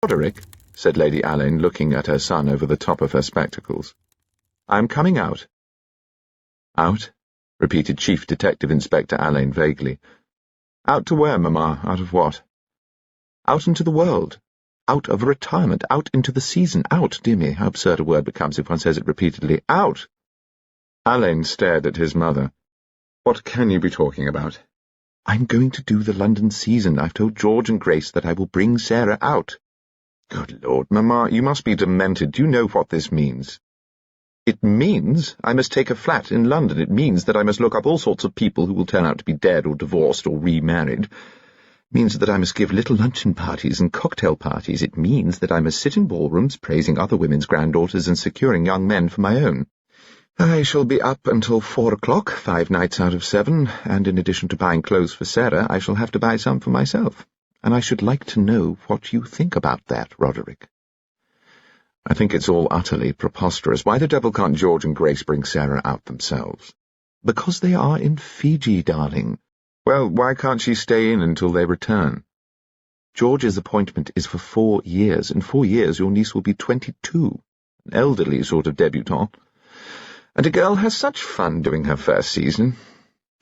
"Roderick," said Lady Alleyn, looking at her son over the top of her spectacles. "I am coming out." "Out?" repeated Chief Detective Inspector Alleyn vaguely. "Out to where, Mamma? Out of what?" "Out into the world. Out of retirement. Out into the season. Out, dear me, how absurd a word becomes if one says it repeatedly. Out!" Alleyn stared at his mother. "What can you be talking about?" "I'm going to do the London season. I've told George and Grace that I will bring Sarah out." "Good Lord, Mamma, you must be demented. Do you know what this means?" "It means I must take a flat in London. It means that I must look up all sorts of people who will turn out to be dead or divorced or remarried. It means that I must give little luncheon parties and cocktail parties. It means that I must sit in ballrooms praising other women's granddaughters and securing young men for my own. I shall be up until 4 o'clock, 5 nights out of 7, and in addition to buying clothes for Sarah, I shall have to buy some for myself. And I should like to know what you think about that, Roderick." "I think it's all utterly preposterous. Why the devil can't George and Grace bring Sarah out themselves?" "Because they are in Fiji, darling." "Well, why can't she stay in until they return?" "George's appointment is for 4 years. In 4 years your niece will be 22, an elderly sort of debutante. And a girl has such fun doing her first season.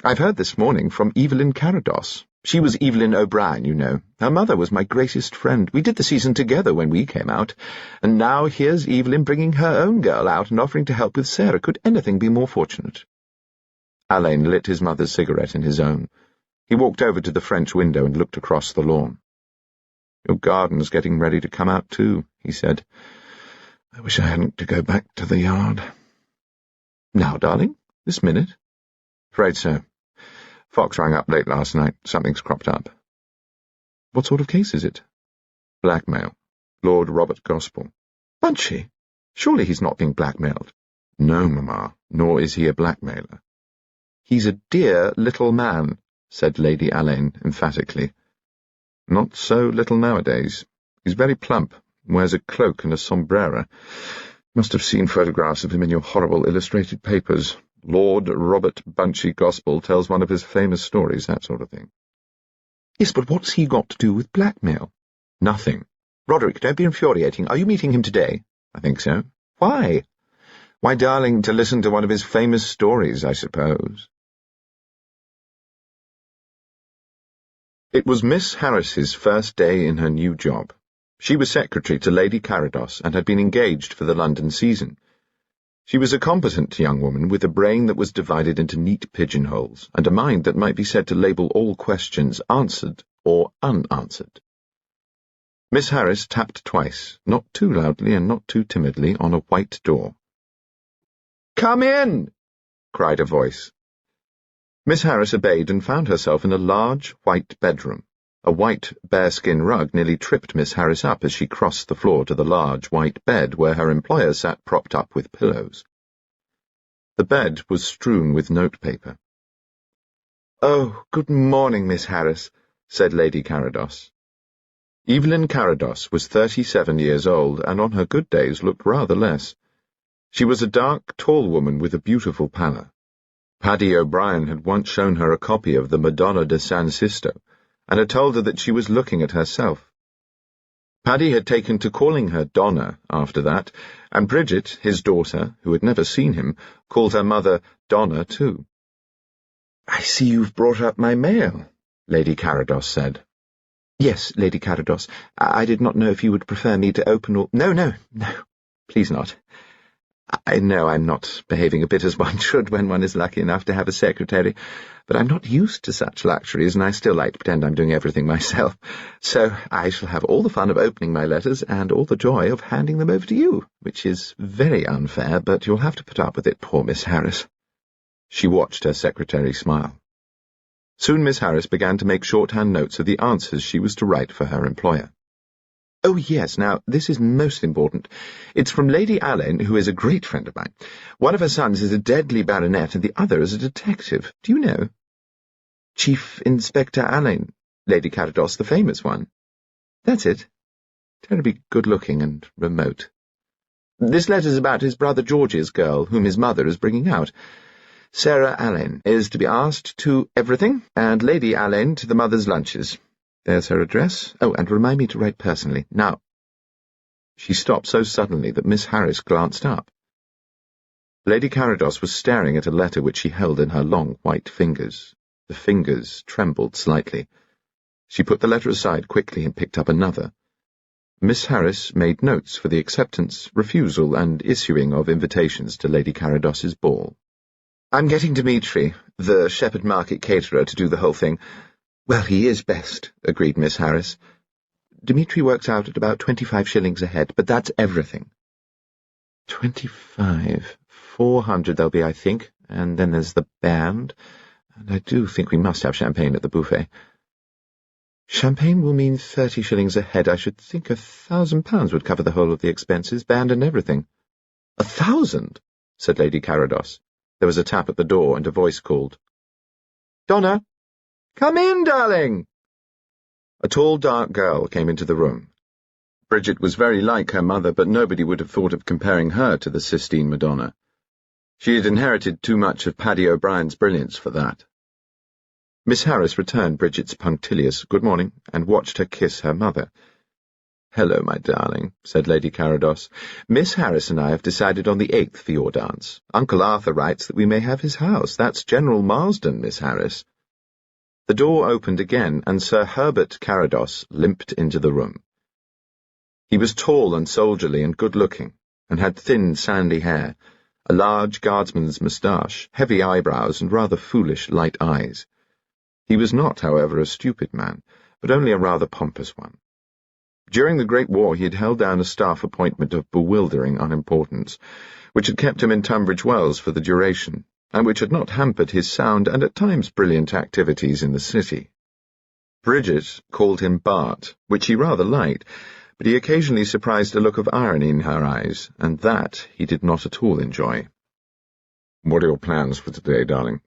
I've heard this morning from Evelyn Carados. She was Evelyn O'Brien, you know. Her mother was my greatest friend. We did the season together when we came out. And now here's Evelyn bringing her own girl out and offering to help with Sarah. Could anything be more fortunate?" Alleyn lit his mother's cigarette in his own. He walked over to the French window and looked across the lawn. "Your garden's getting ready to come out too," he said. "I wish I hadn't to go back to the yard." "Now, darling? This minute?" "Afraid so. Fox rang up late last night. Something's cropped up." "What sort of case is it?" "Blackmail. Lord Robert Gospell." "Bunchy? Surely he's not being blackmailed." "No, Mamma, nor is he a blackmailer." "He's a dear little man," said Lady Alleyn emphatically. "Not so little nowadays. He's very plump, wears a cloak and a sombrero. Must have seen photographs of him in your horrible illustrated papers. Lord Robert Bunchy Gospell tells one of his famous stories, that sort of thing." "Yes, but what's he got to do with blackmail?" "Nothing." "Roderick, don't be infuriating. Are you meeting him today?" "I think so." "Why?" "Why, darling, to listen to one of his famous stories, I suppose." It was Miss Harris's first day in her new job. She was secretary to Lady Carados and had been engaged for the London season. She was a competent young woman with a brain that was divided into neat pigeonholes and a mind that might be said to label all questions answered or unanswered. Miss Harris tapped twice, not too loudly and not too timidly, on a white door. "Come in!" cried a voice. Miss Harris obeyed and found herself in a large, white bedroom. A white bearskin rug nearly tripped Miss Harris up as she crossed the floor to the large white bed where her employer sat propped up with pillows. The bed was strewn with notepaper. "Oh, good morning, Miss Harris," said Lady Carados. Evelyn Carados was 37 years old, and on her good days looked rather less. She was a dark, tall woman with a beautiful pallor. Paddy O'Brien had once shown her a copy of the Madonna de San Sisto, and had told her that she was looking at herself. Paddy had taken to calling her Donna after that, and Bridget, his daughter, who had never seen him, called her mother Donna too. "I see you've brought up my mail," Lady Carados said. "Yes, Lady Carados. I did not know if you would prefer me to open or— No, please not. I know I'm not behaving a bit as one should when one is lucky enough to have a secretary, but I'm not used to such luxuries, and I still like to pretend I'm doing everything myself. So I shall have all the fun of opening my letters and all the joy of handing them over to you, which is very unfair, but you'll have to put up with it, poor Miss Harris." She watched her secretary smile. Soon Miss Harris began to make shorthand notes of the answers she was to write for her employer. "Oh, yes, now, this is most important. It's from Lady Alleyn, who is a great friend of mine. One of her sons is a deadly baronet, and the other is a detective. Do you know?" "Chief Inspector Alleyn, Lady Carados, the famous one." "That's it. Terribly good-looking and remote. This letter's about his brother George's girl, whom his mother is bringing out. Sarah Alleyn is to be asked to everything, and Lady Alleyn to the mother's lunches. There's her address. Oh, and remind me to write personally. Now, She stopped so suddenly that Miss Harris glanced up. Lady Carados was staring at a letter which she held in her long white fingers. The fingers trembled slightly. She put the letter aside quickly and picked up another. Miss Harris made notes for the acceptance, refusal, and issuing of invitations to Lady Carados's ball. "I'm getting Dmitri, the Shepherd Market caterer, to do the whole thing. Well, he is best," agreed Miss Harris. "Dmitri works out at about 25 shillings a head, but that's everything." 25. 400 there'll be, I think, and then there's the band, and I do think we must have champagne at the buffet. Champagne will mean 30 shillings a head. I should think £1,000 would cover the whole of the expenses, band and everything. 1,000? said Lady Carados. There was a tap at the door, and a voice called, "Donna! Come in, darling!" A tall, dark girl came into the room. Bridget was very like her mother, but nobody would have thought of comparing her to the Sistine Madonna. She had inherited too much of Paddy O'Brien's brilliance for that. Miss Harris returned Bridget's punctilious good morning and watched her kiss her mother. "Hello, my darling," said Lady Carados. "Miss Harris and I have decided on the 8th for your dance. Uncle Arthur writes that we may have his house. That's General Marsden, Miss Harris." The door opened again, and Sir Herbert Carados limped into the room. He was tall and soldierly and good-looking, and had thin, sandy hair, a large guardsman's moustache, heavy eyebrows, and rather foolish, light eyes. He was not, however, a stupid man, but only a rather pompous one. During the Great War he had held down a staff appointment of bewildering unimportance, which had kept him in Tunbridge Wells for the duration, and which had not hampered his sound and at times brilliant activities in the city. Bridget called him Bart, which he rather liked, but he occasionally surprised a look of irony in her eyes, and that he did not at all enjoy. "What are your plans for today, darling?"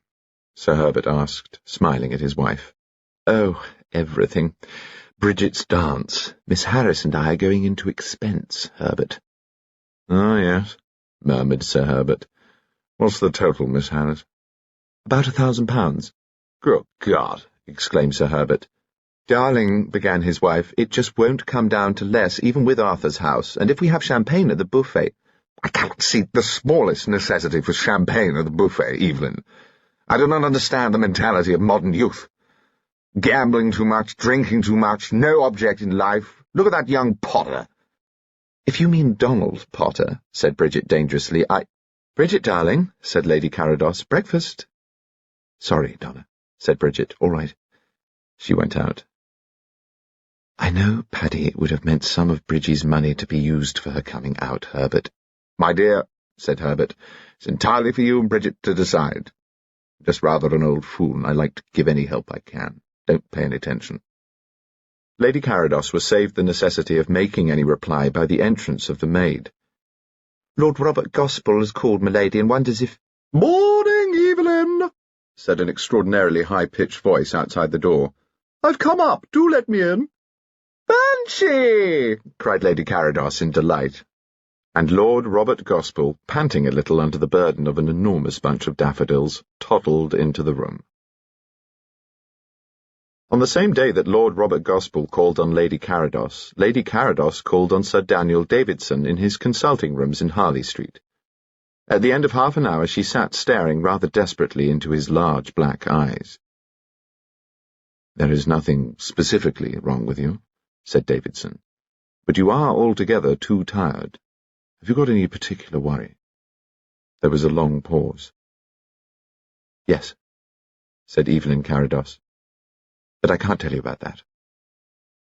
Sir Herbert asked, smiling at his wife. "Oh, everything. Bridget's dance. Miss Harris and I are going into expense, Herbert." "Ah, yes," murmured Sir Herbert. "What's the total, Miss Harris?" "About £1,000. "Good God!" exclaimed Sir Herbert. "Darling," began his wife, "it just won't come down to less, even with Arthur's house, and if we have champagne at the buffet—" "I cannot see the smallest necessity for champagne at the buffet, Evelyn. I do not understand the mentality of modern youth. Gambling too much, drinking too much, no object in life. Look at that young Potter." "If you mean Donald Potter," said Bridget dangerously, "Bridget, darling," said Lady Carados, "breakfast." "Sorry, Donna," said Bridget. "All right." She went out. "I know, Paddy, it would have meant some of Bridgie's money to be used for her coming out, Herbert." "My dear," said Herbert, "it's entirely for you and Bridget to decide. I'm just rather an old fool, and I like to give any help I can. Don't pay any attention." Lady Carados was saved the necessity of making any reply by the entrance of the maid. "Lord Robert Gospell has called, my lady, and wonders if—" "Morning, Evelyn," said an extraordinarily high-pitched voice outside the door. "I've come up. Do let me in." "Bunchy!" cried Lady Carados in delight, and Lord Robert Gospell, panting a little under the burden of an enormous bunch of daffodils, toddled into the room. On the same day that Lord Robert Gospell called on Lady Carados called on Sir Daniel Davidson in his consulting rooms in Harley Street. At the end of half an hour she sat staring rather desperately into his large black eyes. "There is nothing specifically wrong with you," said Davidson, "but you are altogether too tired. Have you got any particular worry?" There was a long pause. "Yes," said Evelyn Carados, "but I can't tell you about that."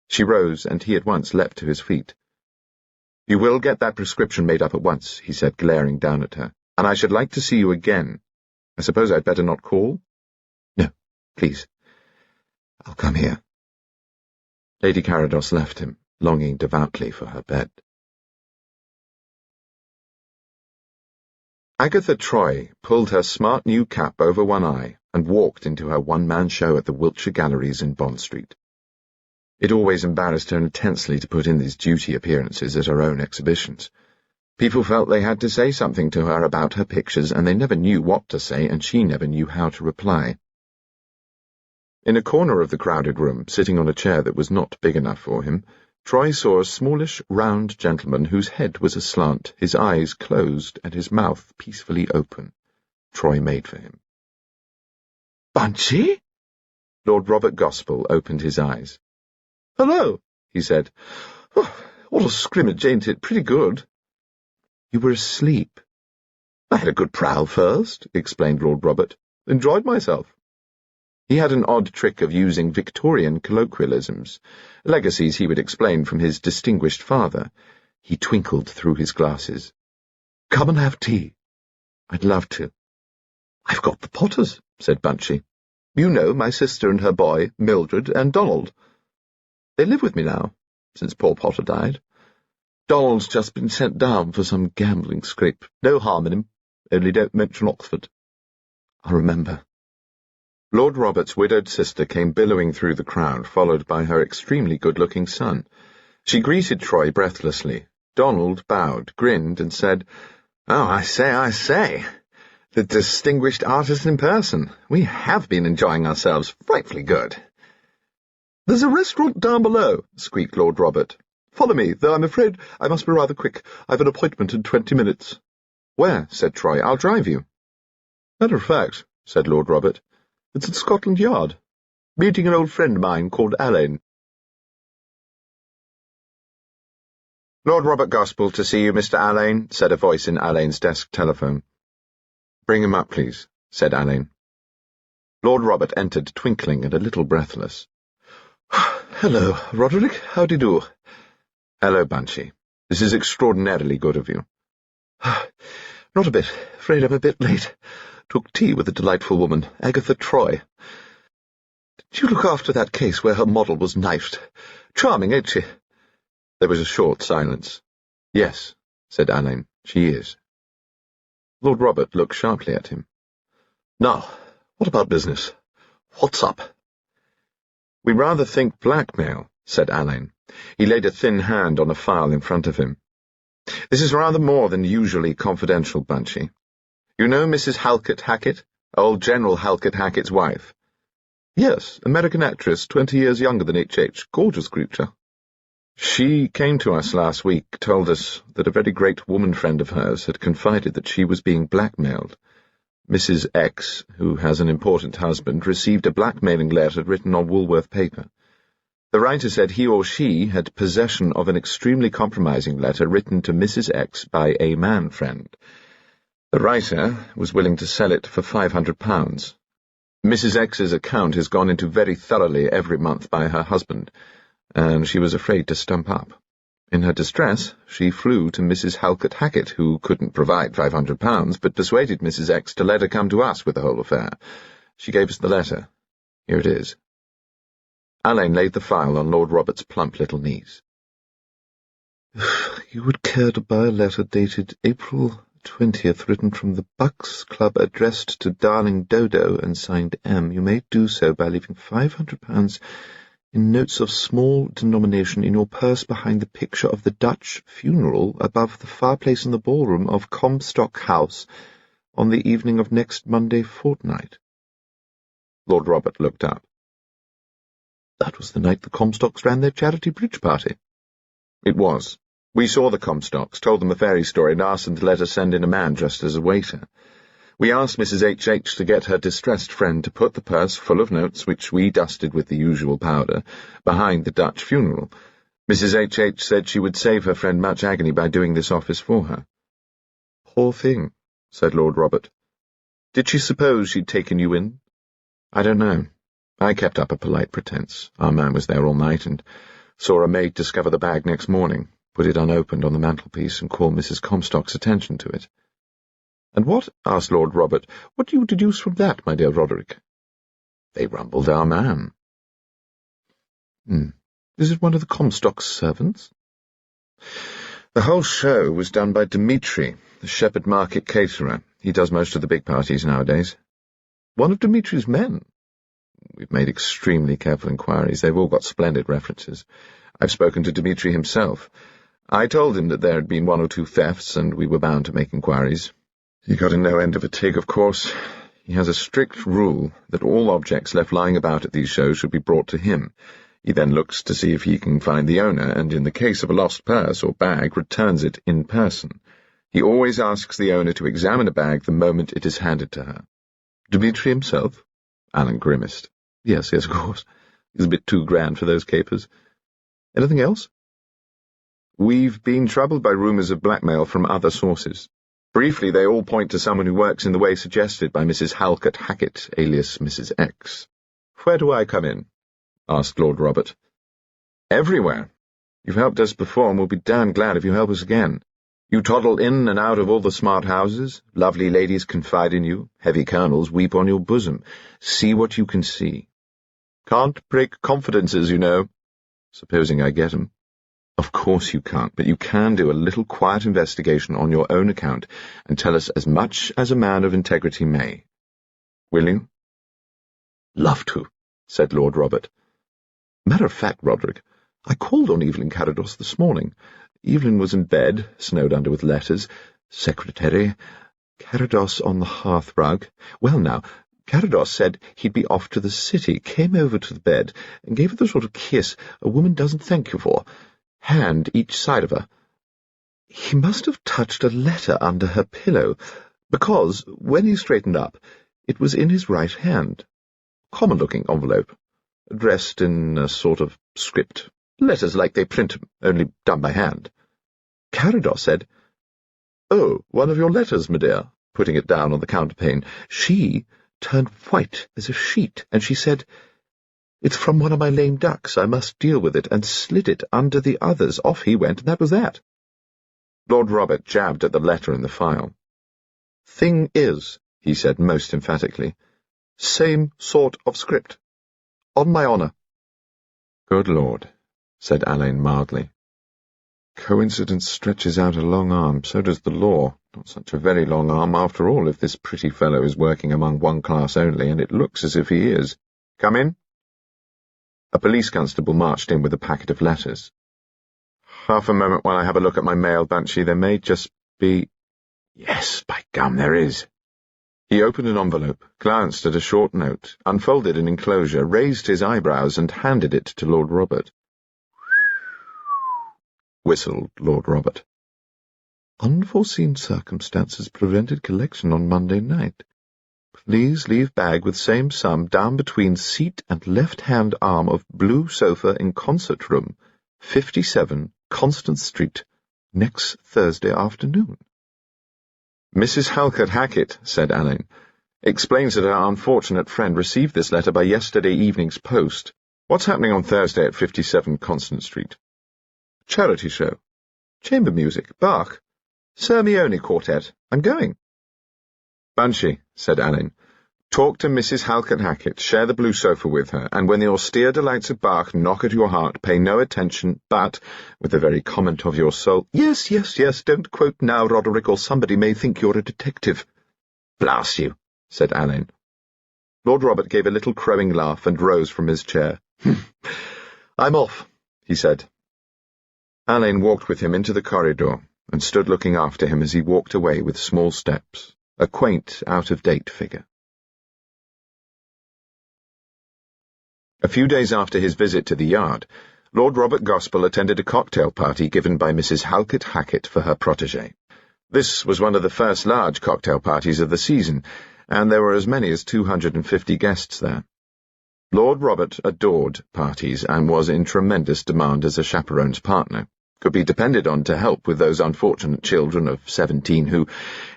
She rose, and he at once leapt to his feet. "You will get that prescription made up at once," he said, glaring down at her, "and I should like to see you again. I suppose I'd better not call?" "No, please. I'll come here." Lady Carados left him, longing devoutly for her bed. Agatha Troy pulled her smart new cap over one eye and walked into her one-man show at the Wiltshire Galleries in Bond Street. It always embarrassed her intensely to put in these duty appearances at her own exhibitions. People felt they had to say something to her about her pictures, and they never knew what to say, and she never knew how to reply. In a corner of the crowded room, sitting on a chair that was not big enough for him, Troy saw a smallish, round gentleman whose head was aslant, his eyes closed and his mouth peacefully open. Troy made for him. "Bunchy?" Lord Robert Gospell opened his eyes. "Hello," he said. "Oh, what a scrimmage, ain't it? Pretty good." "You were asleep." "I had a good prowl first," explained Lord Robert. "Enjoyed myself." He had an odd trick of using Victorian colloquialisms, legacies he would explain from his distinguished father. He twinkled through his glasses. "Come and have tea." "I'd love to." "I've got the Potters," said Bunchy. "You know, my sister and her boy, Mildred and Donald. They live with me now, since poor Potter died. Donald's just been sent down for some gambling scrape. No harm in him, only don't mention Oxford." "I'll remember." Lord Robert's widowed sister came billowing through the crowd, followed by her extremely good-looking son. She greeted Troy breathlessly. Donald bowed, grinned, and said, "Oh, I say. The distinguished artist in person. We have been enjoying ourselves frightfully good." "There's a restaurant down below," squeaked Lord Robert. "Follow me, though I'm afraid I must be rather quick. I've an appointment in 20 minutes. "Where?" said Troy. "I'll drive you." "Matter of fact," said Lord Robert, "it's at Scotland Yard. Meeting an old friend of mine called Alleyn." "Lord Robert Gospell to see you, Mr. Alleyn," said a voice in Alleyn's desk telephone. "Bring him up, please," said Alleyn. Lord Robert entered, twinkling and a little breathless. "Hello, Roderick. How do you do?" "Hello, Bunchy. This is extraordinarily good of you." "Not a bit. Afraid I'm a bit late. Took tea with a delightful woman, Agatha Troy. Did you look after that case where her model was knifed? Charming, ain't she?" There was a short silence. "Yes," said Alleyn, "she is." Lord Robert looked sharply at him. "Now, what about business? What's up?" "We rather think blackmail," said Alleyn. He laid a thin hand on a file in front of him. "This is rather more than usually confidential, Bunchy. You know Mrs. Halkett Hackett, old General Halkett Hackett's wife?" "Yes, American actress, 20 years younger than H.H. Gorgeous creature." "She came to us last week, told us that a very great woman friend of hers had confided that she was being blackmailed. Mrs. X, who has an important husband, received a blackmailing letter written on Woolworth paper. The writer said he or she had possession of an extremely compromising letter written to Mrs. X by a man friend. The writer was willing to sell it for £500. Mrs. X's account has gone into very thoroughly every month by her husband, and she was afraid to stump up. In her distress, she flew to Mrs. Halkett Hackett, who couldn't provide £500, but persuaded Mrs. X to let her come to us with the whole affair. She gave us the letter. Here it is." Alleyn laid the file on Lord Robert's plump little knees. "If you would care to buy a letter dated April 20th, written from the Bucks Club, addressed to Darling Dodo and signed M, you may do so by leaving £500 in notes of small denomination in your purse behind the picture of the Dutch funeral above the fireplace in the ballroom of Comstock House on the evening of next Monday fortnight." Lord Robert looked up. "That was the night the Comstocks ran their charity bridge party." "It was. We saw the Comstocks, told them a fairy story, and asked them to let us send in a man dressed as a waiter. We asked Mrs. H.H. to get her distressed friend to put the purse full of notes, which we dusted with the usual powder, behind the Dutch funeral. Mrs. H.H. said she would save her friend much agony by doing this office for her." "Poor thing," said Lord Robert. "Did she suppose she'd taken you in?" "I don't know. I kept up a polite pretence. Our man was there all night, and saw a maid discover the bag next morning, put it unopened on the mantelpiece, and call Mrs. Comstock's attention to it." "And what," asked Lord Robert, "what do you deduce from that, my dear Roderick?" "They rumbled our man." Is it one of the Comstock's servants?" "The whole show was done by Dmitri, the Shepherd Market caterer. He does most of the big parties nowadays." "One of Dmitri's men?" "We've made extremely careful inquiries. They've all got splendid references. I've spoken to Dmitri himself. I told him that there had been 1 or 2 thefts, and we were bound to make inquiries. He got in no end of a tig, of course. He has a strict rule that all objects left lying about at these shows should be brought to him. He then looks to see if he can find the owner, and in the case of a lost purse or bag, returns it in person. He always asks the owner to examine a bag the moment it is handed to her. Dmitri himself? Alleyn grimaced. Yes, of course. He's a bit too grand for those capers. Anything else? We've been troubled by rumours of blackmail from other sources. Briefly, they all point to someone who works in the way suggested by Mrs. Halkett Hackett, alias Mrs. X. Where do I come in? Asked Lord Robert. Everywhere. You've helped us before, and we'll be damned glad if you help us again. You toddle in and out of all the smart houses, lovely ladies confide in you, heavy colonels weep on your bosom. See what you can see. Can't break confidences, you know. Supposing I get 'em. Of course you can't, but you can do a little quiet investigation on your own account and tell us as much as a man of integrity may. Will you? Love to, said Lord Robert. Matter of fact, Roderick, I called on Evelyn Carados this morning. Evelyn was in bed, snowed under with letters. Secretary, Carados on the hearthrug. Well now, Carados said he'd be off to the city, came over to the bed, and gave her the sort of kiss a woman doesn't thank you for. Hand each side of her. He must have touched a letter under her pillow, because, when he straightened up, it was in his right hand. Common-looking envelope, addressed in a sort of script. Letters like they print 'em, only done by hand. Carados said, "Oh, one of your letters, my dear," putting it down on the counterpane. She turned white as a sheet, and she said, "It's from one of my lame ducks. I must deal with it," and slid it under the others. Off he went, and that was that. Lord Robert jabbed at the letter in the file. "Thing is," he said most emphatically, "same sort of script. On my honour." "Good Lord," said Alleyn mildly. "Coincidence stretches out a long arm, so does the law. Not such a very long arm, after all, if this pretty fellow is working among one class only, and it looks as if he is. Come in." A police constable marched in with a packet of letters. "Half a moment while I have a look at my mail, Bunchy. There may just be—" "Yes, by gum, there is." He opened an envelope, glanced at a short note, unfolded an enclosure, raised his eyebrows, and handed it to Lord Robert. Whistled Lord Robert. "Unforeseen circumstances prevented collection on Monday night. Please leave bag with same sum down between seat and left-hand arm of blue sofa in concert room, 57 Constance Street, next Thursday afternoon." "Mrs. Halkett Hackett," said Alleyn, "explains that her unfortunate friend received this letter by yesterday evening's post. What's happening on Thursday at 57 Constance Street?" "Charity show. Chamber music. Bach. Sermione Quartet. I'm going." "Bunchy," said Alleyn, "talk to Mrs. Halkett Hackett, share the blue sofa with her, and when the austere delights of Bach knock at your heart, pay no attention, but, with the very comment of your soul, 'Yes, don't quote now, Roderick, or somebody may think you're a detective.'" "Blast you," said Alleyn. Lord Robert gave a little crowing laugh and rose from his chair. "I'm off," he said. Alleyn walked with him into the corridor and stood looking after him as he walked away with small steps, a quaint, out-of-date figure. A few days after his visit to the yard, Lord Robert Gospell attended a cocktail party given by Mrs. Halkett Hackett for her protégé. This was one of the first large cocktail parties of the season, and there were as many as 250 guests there. Lord Robert adored parties and was in tremendous demand as a chaperone's partner, could be depended on to help with those unfortunate children of 17 who,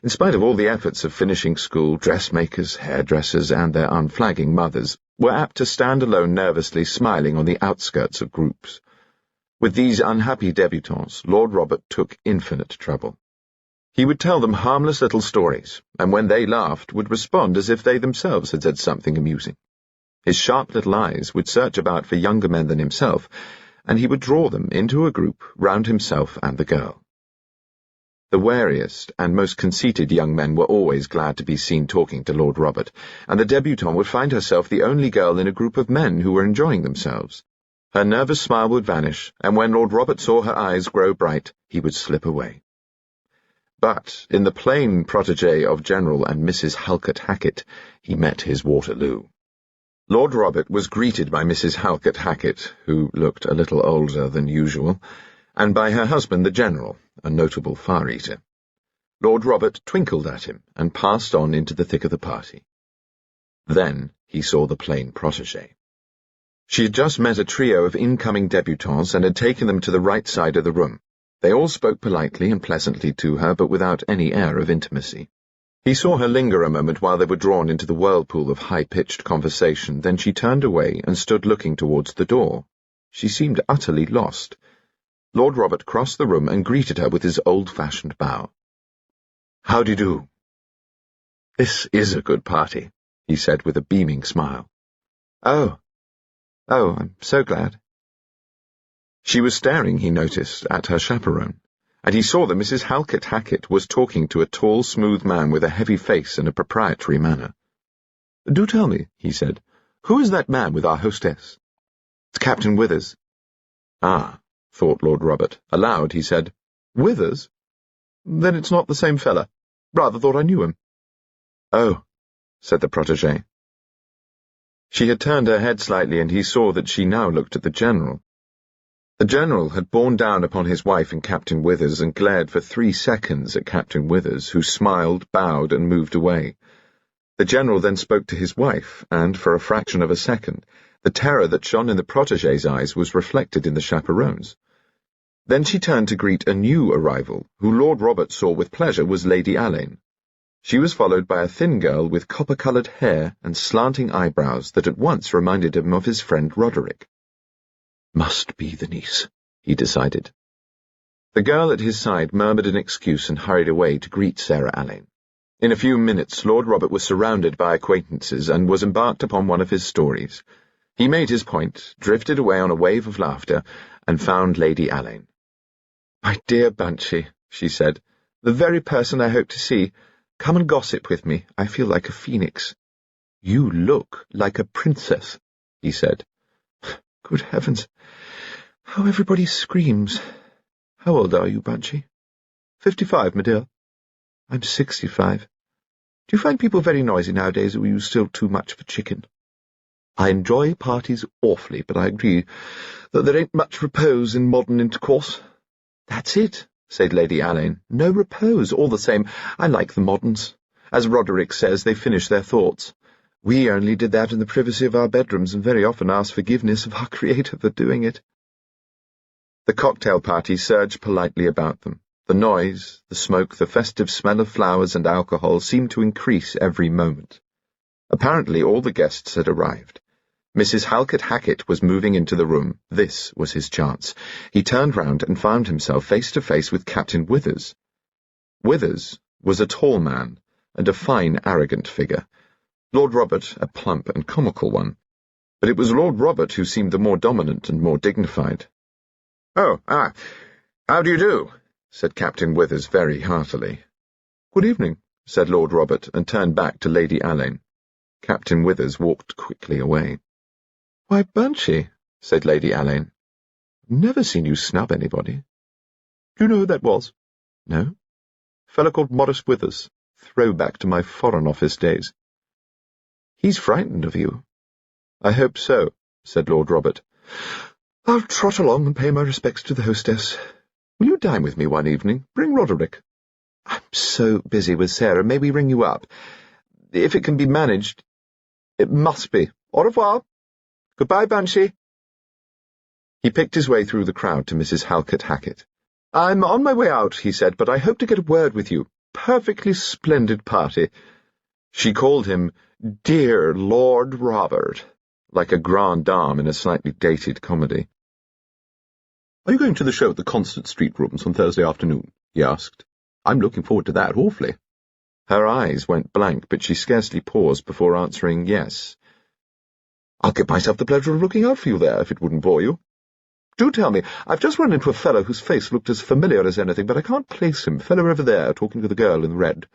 in spite of all the efforts of finishing school, dressmakers, hairdressers, and their unflagging mothers, were apt to stand alone nervously smiling on the outskirts of groups. With these unhappy debutantes, Lord Robert took infinite trouble. He would tell them harmless little stories, and when they laughed, would respond as if they themselves had said something amusing. His sharp little eyes would search about for younger men than himself, and he would draw them into a group round himself and the girl. The wariest and most conceited young men were always glad to be seen talking to Lord Robert, and the debutante would find herself the only girl in a group of men who were enjoying themselves. Her nervous smile would vanish, and when Lord Robert saw her eyes grow bright, he would slip away. But in the plain protégé of General and Mrs. Halkett Hackett, he met his Waterloo. Lord Robert was greeted by Mrs. Halkett Hackett, who looked a little older than usual, and by her husband the General, a notable far-eater. Lord Robert twinkled at him and passed on into the thick of the party. Then he saw the plain protégée. She had just met a trio of incoming debutantes and had taken them to the right side of the room. They all spoke politely and pleasantly to her, but without any air of intimacy. He saw her linger a moment while they were drawn into the whirlpool of high-pitched conversation, then she turned away and stood looking towards the door. She seemed utterly lost. Lord Robert crossed the room and greeted her with his old-fashioned bow. "How do you do?" "This is a good party," he said with a beaming smile. Oh, I'm so glad." She was staring, he noticed, at her chaperone, and he saw that Mrs. Halkett Hackett was talking to a tall, smooth man with a heavy face and a proprietary manner. "Do tell me," he said, "who is that man with our hostess?" "It's Captain Withers." "Ah," thought Lord Robert. Aloud he said, "Withers? Then it's not the same fella. Rather thought I knew him." "Oh," said the protégée. She had turned her head slightly, and he saw that she now looked at the General. The General had borne down upon his wife and Captain Withers and glared for 3 seconds at Captain Withers, who smiled, bowed, and moved away. The General then spoke to his wife, and, for a fraction of a second, the terror that shone in the protégée's eyes was reflected in the chaperone's. Then she turned to greet a new arrival, who Lord Robert saw with pleasure was Lady Alleyn. She was followed by a thin girl with copper-coloured hair and slanting eyebrows that at once reminded him of his friend Roderick. Must be the niece, he decided. The girl at his side murmured an excuse and hurried away to greet Sarah Alleyn. In a few minutes Lord Robert was surrounded by acquaintances and was embarked upon one of his stories. He made his point, drifted away on a wave of laughter, and found Lady Alleyn. "My dear Bunchy," she said, "the very person I hope to see. Come and gossip with me. I feel like a phoenix." "You look like a princess," he said. "Good heavens, how everybody screams. How old are you, Bunchy?" 55, my dear." "I'm 65. Do you find people very noisy nowadays, or are you still too much of a chicken?" "I enjoy parties awfully, but I agree that there ain't much repose in modern intercourse." "That's it," said Lady Alleyn. "No repose. All the same, I like the moderns. As Roderick says, they finish their thoughts. We only did that in the privacy of our bedrooms, and very often asked forgiveness of our Creator for doing it." The cocktail party surged politely about them. The noise, the smoke, the festive smell of flowers and alcohol seemed to increase every moment. Apparently all the guests had arrived. Mrs. Halkett Hackett was moving into the room. This was his chance. He turned round and found himself face to face with Captain Withers. Withers was a tall man, and a fine, arrogant figure. Lord Robert, a plump and comical one. But it was Lord Robert who seemed the more dominant and more dignified. "Oh, how do you do?" said Captain Withers very heartily. "Good evening," said Lord Robert, and turned back to Lady Alleyn. Captain Withers walked quickly away. "Why, Bunchy," said Lady Alleyn, "I've never seen you snub anybody." "Do you know who that was?" "No." "A fellow called Maurice Withers. Throwback to my Foreign Office days." "He's frightened of you." "I hope so," said Lord Robert. "I'll trot along and pay my respects to the hostess. Will you dine with me one evening? Bring Roderick." "I'm so busy with Sarah. May we ring you up? If it can be managed." "It must be. Au revoir. Goodbye, Bunchy." He picked his way through the crowd to Mrs. Halkett Hackett. "I'm on my way out," he said, "but I hope to get a word with you. Perfectly splendid party." She called him "Dear Lord Robert," like a grande dame in a slightly dated comedy. "Are you going to the show at the Constant Street Rooms on Thursday afternoon?" he asked. "I'm looking forward to that awfully." Her eyes went blank, but she scarcely paused before answering yes. "I'll give myself the pleasure of looking out for you there, if it wouldn't bore you. Do tell me, I've just run into a fellow whose face looked as familiar as anything, but I can't place him. Fellow over there, talking to the girl in red."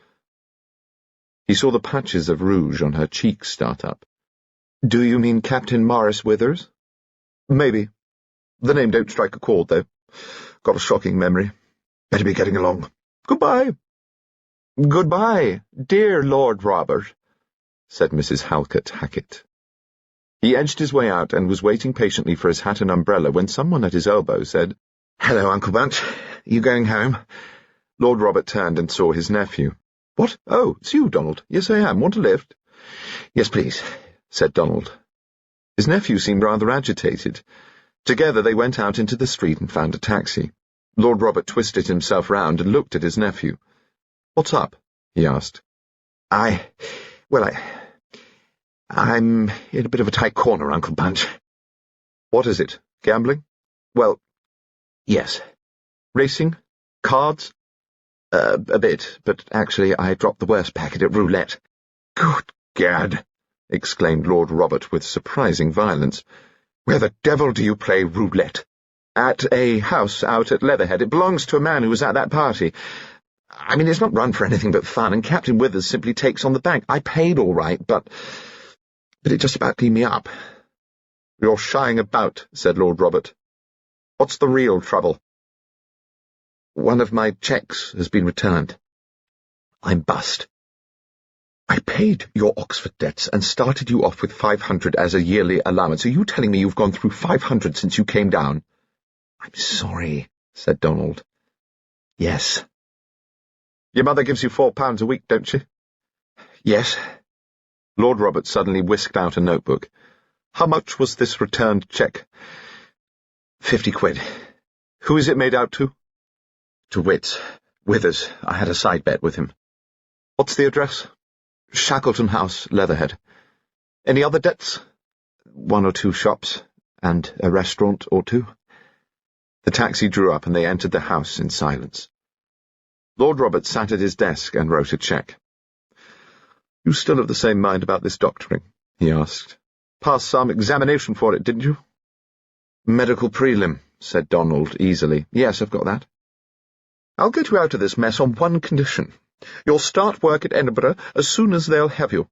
He saw the patches of rouge on her cheeks start up. "Do you mean Captain Maurice Withers?" "Maybe. The name don't strike a chord, though. Got a shocking memory. Better be getting along. Goodbye." "Goodbye, dear Lord Robert," said Mrs. Halkett Hackett. He edged his way out and was waiting patiently for his hat and umbrella when someone at his elbow said, "Hello, Uncle Bunch. You going home?" Lord Robert turned and saw his nephew. "What? Oh, it's you, Donald. Yes, I am. Want a lift?" "Yes, please," said Donald. His nephew seemed rather agitated. Together they went out into the street and found a taxi. Lord Robert twisted himself round and looked at his nephew. "What's up?" he asked. I'm in a bit of a tight corner, Uncle Bunch." "What is it? Gambling?" "Well, yes." "Racing? Cards?" A bit, but actually I dropped the worst packet at roulette." "Good gad!" exclaimed Lord Robert with surprising violence. "Where the devil do you play roulette?" "At a house out at Leatherhead. It belongs to a man who was at that party. I mean, it's not run for anything but fun, and Captain Withers simply takes on the bank. I paid all right, but it just about cleaned me up." "You're shying about," said Lord Robert. "What's the real trouble?" "One of my cheques has been returned. I'm bust. I paid your Oxford debts and started you off with 500 as a yearly allowance. Are you telling me you've gone through 500 since you came down?" "I'm sorry," said Donald. "Yes." "Your mother gives you £4 a week, don't she?" "Yes." Lord Robert suddenly whisked out a notebook. "How much was this returned cheque?" £50. "Who is it made out to?" "To Withers. I had a side bet with him." "What's the address?" "Shackleton House, Leatherhead." "Any other debts?" "1 or 2 shops, and a restaurant or 2. The taxi drew up and they entered the house in silence. Lord Robert sat at his desk and wrote a cheque. "You still have the same mind about this doctoring?" he asked. "Passed some examination for it, didn't you?" "Medical prelim," said Donald easily. "Yes, I've got that." "I'll get you out of this mess on one condition. You'll start work at Edinburgh as soon as they'll have you.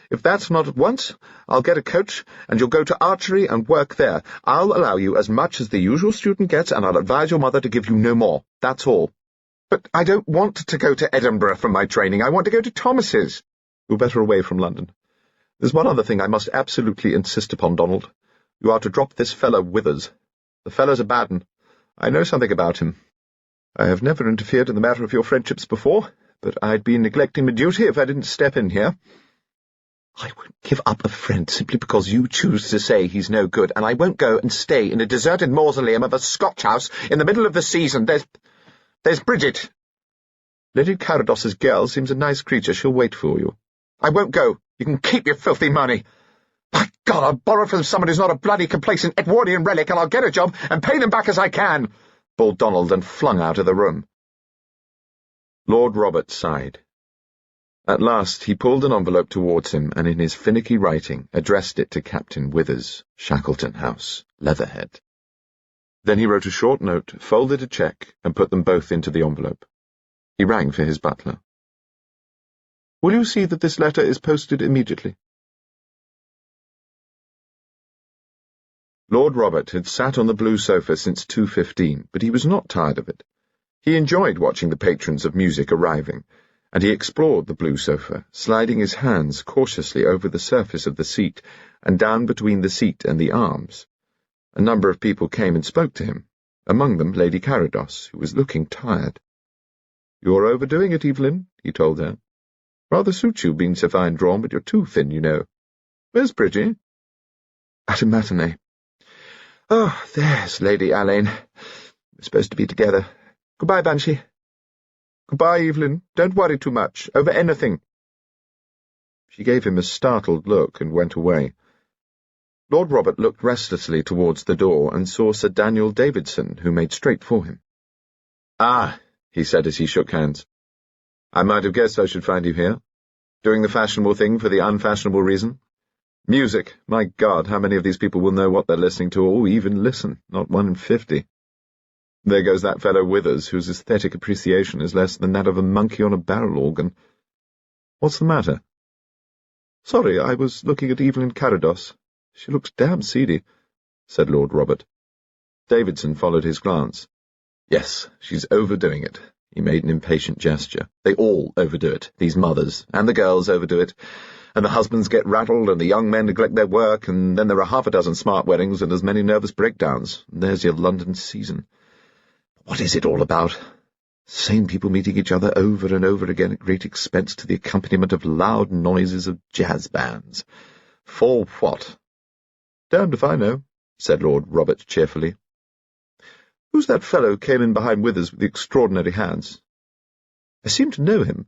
If that's not at once, I'll get a coach, and you'll go to archery and work there. I'll allow you as much as the usual student gets, and I'll advise your mother to give you no more. That's all." "But I don't want to go to Edinburgh for my training. I want to go to Thomas's." "You're better away from London. There's one other thing I must absolutely insist upon, Donald. You are to drop this fellow Withers. The fellow's a bad 'un. I know something about him. I have never interfered in the matter of your friendships before, but I'd be neglecting my duty if I didn't step in here." "I won't give up a friend simply because you choose to say he's no good, and I won't go and stay in a deserted mausoleum of a Scotch house in the middle of the season. There's Bridget." "Lady Carados's girl seems a nice creature. She'll wait for you." "I won't go. You can keep your filthy money. By God, I'll borrow from someone who's not a bloody complacent Edwardian relic, and I'll get a job and pay them back as I can," bawled Donald and flung out of the room. Lord Robert sighed. At last he pulled an envelope towards him and in his finicky writing addressed it to Captain Withers, Shackleton House, Leatherhead. Then he wrote a short note, folded a cheque, and put them both into the envelope. He rang for his butler. "Will you see that this letter is posted immediately?" Lord Robert had sat on the blue sofa since 2:15, but he was not tired of it. He enjoyed watching the patrons of music arriving, and he explored the blue sofa, sliding his hands cautiously over the surface of the seat and down between the seat and the arms. A number of people came and spoke to him, among them Lady Carados, who was looking tired. "You're overdoing it, Evelyn," he told her. "Rather suits you, being so fine drawn, but you're too thin, you know. Where's Bridgie?" "At a matinee." "Oh, there's Lady Alleyn. We're supposed to be together. Goodbye, Bunchy." "Goodbye, Evelyn. Don't worry too much, over anything." She gave him a startled look and went away. Lord Robert looked restlessly towards the door and saw Sir Daniel Davidson, who made straight for him. "Ah," he said as he shook hands. "I might have guessed I should find you here. Doing the fashionable thing for the unfashionable reason. Music, my God, how many of these people will know what they're listening to, or even listen? Not 1 in 50. There goes that fellow Withers, whose aesthetic appreciation is less than that of a monkey on a barrel organ. What's the matter?" "Sorry, I was looking at Evelyn Carados. She looks damn seedy," said Lord Robert. Davidson followed his glance. "Yes, she's overdoing it." He made an impatient gesture. "They all overdo it. These mothers, and the girls overdo it. and the husbands get rattled, and the young men neglect their work, and then there are half a dozen smart weddings and as many nervous breakdowns. And there's your London season. What is it all about? Same people meeting each other over and over again at great expense to the accompaniment of loud noises of jazz bands. For what? Damned if I know, said Lord Robert cheerfully. Who's that fellow who came in behind Withers with the extraordinary hands? I seem to know him.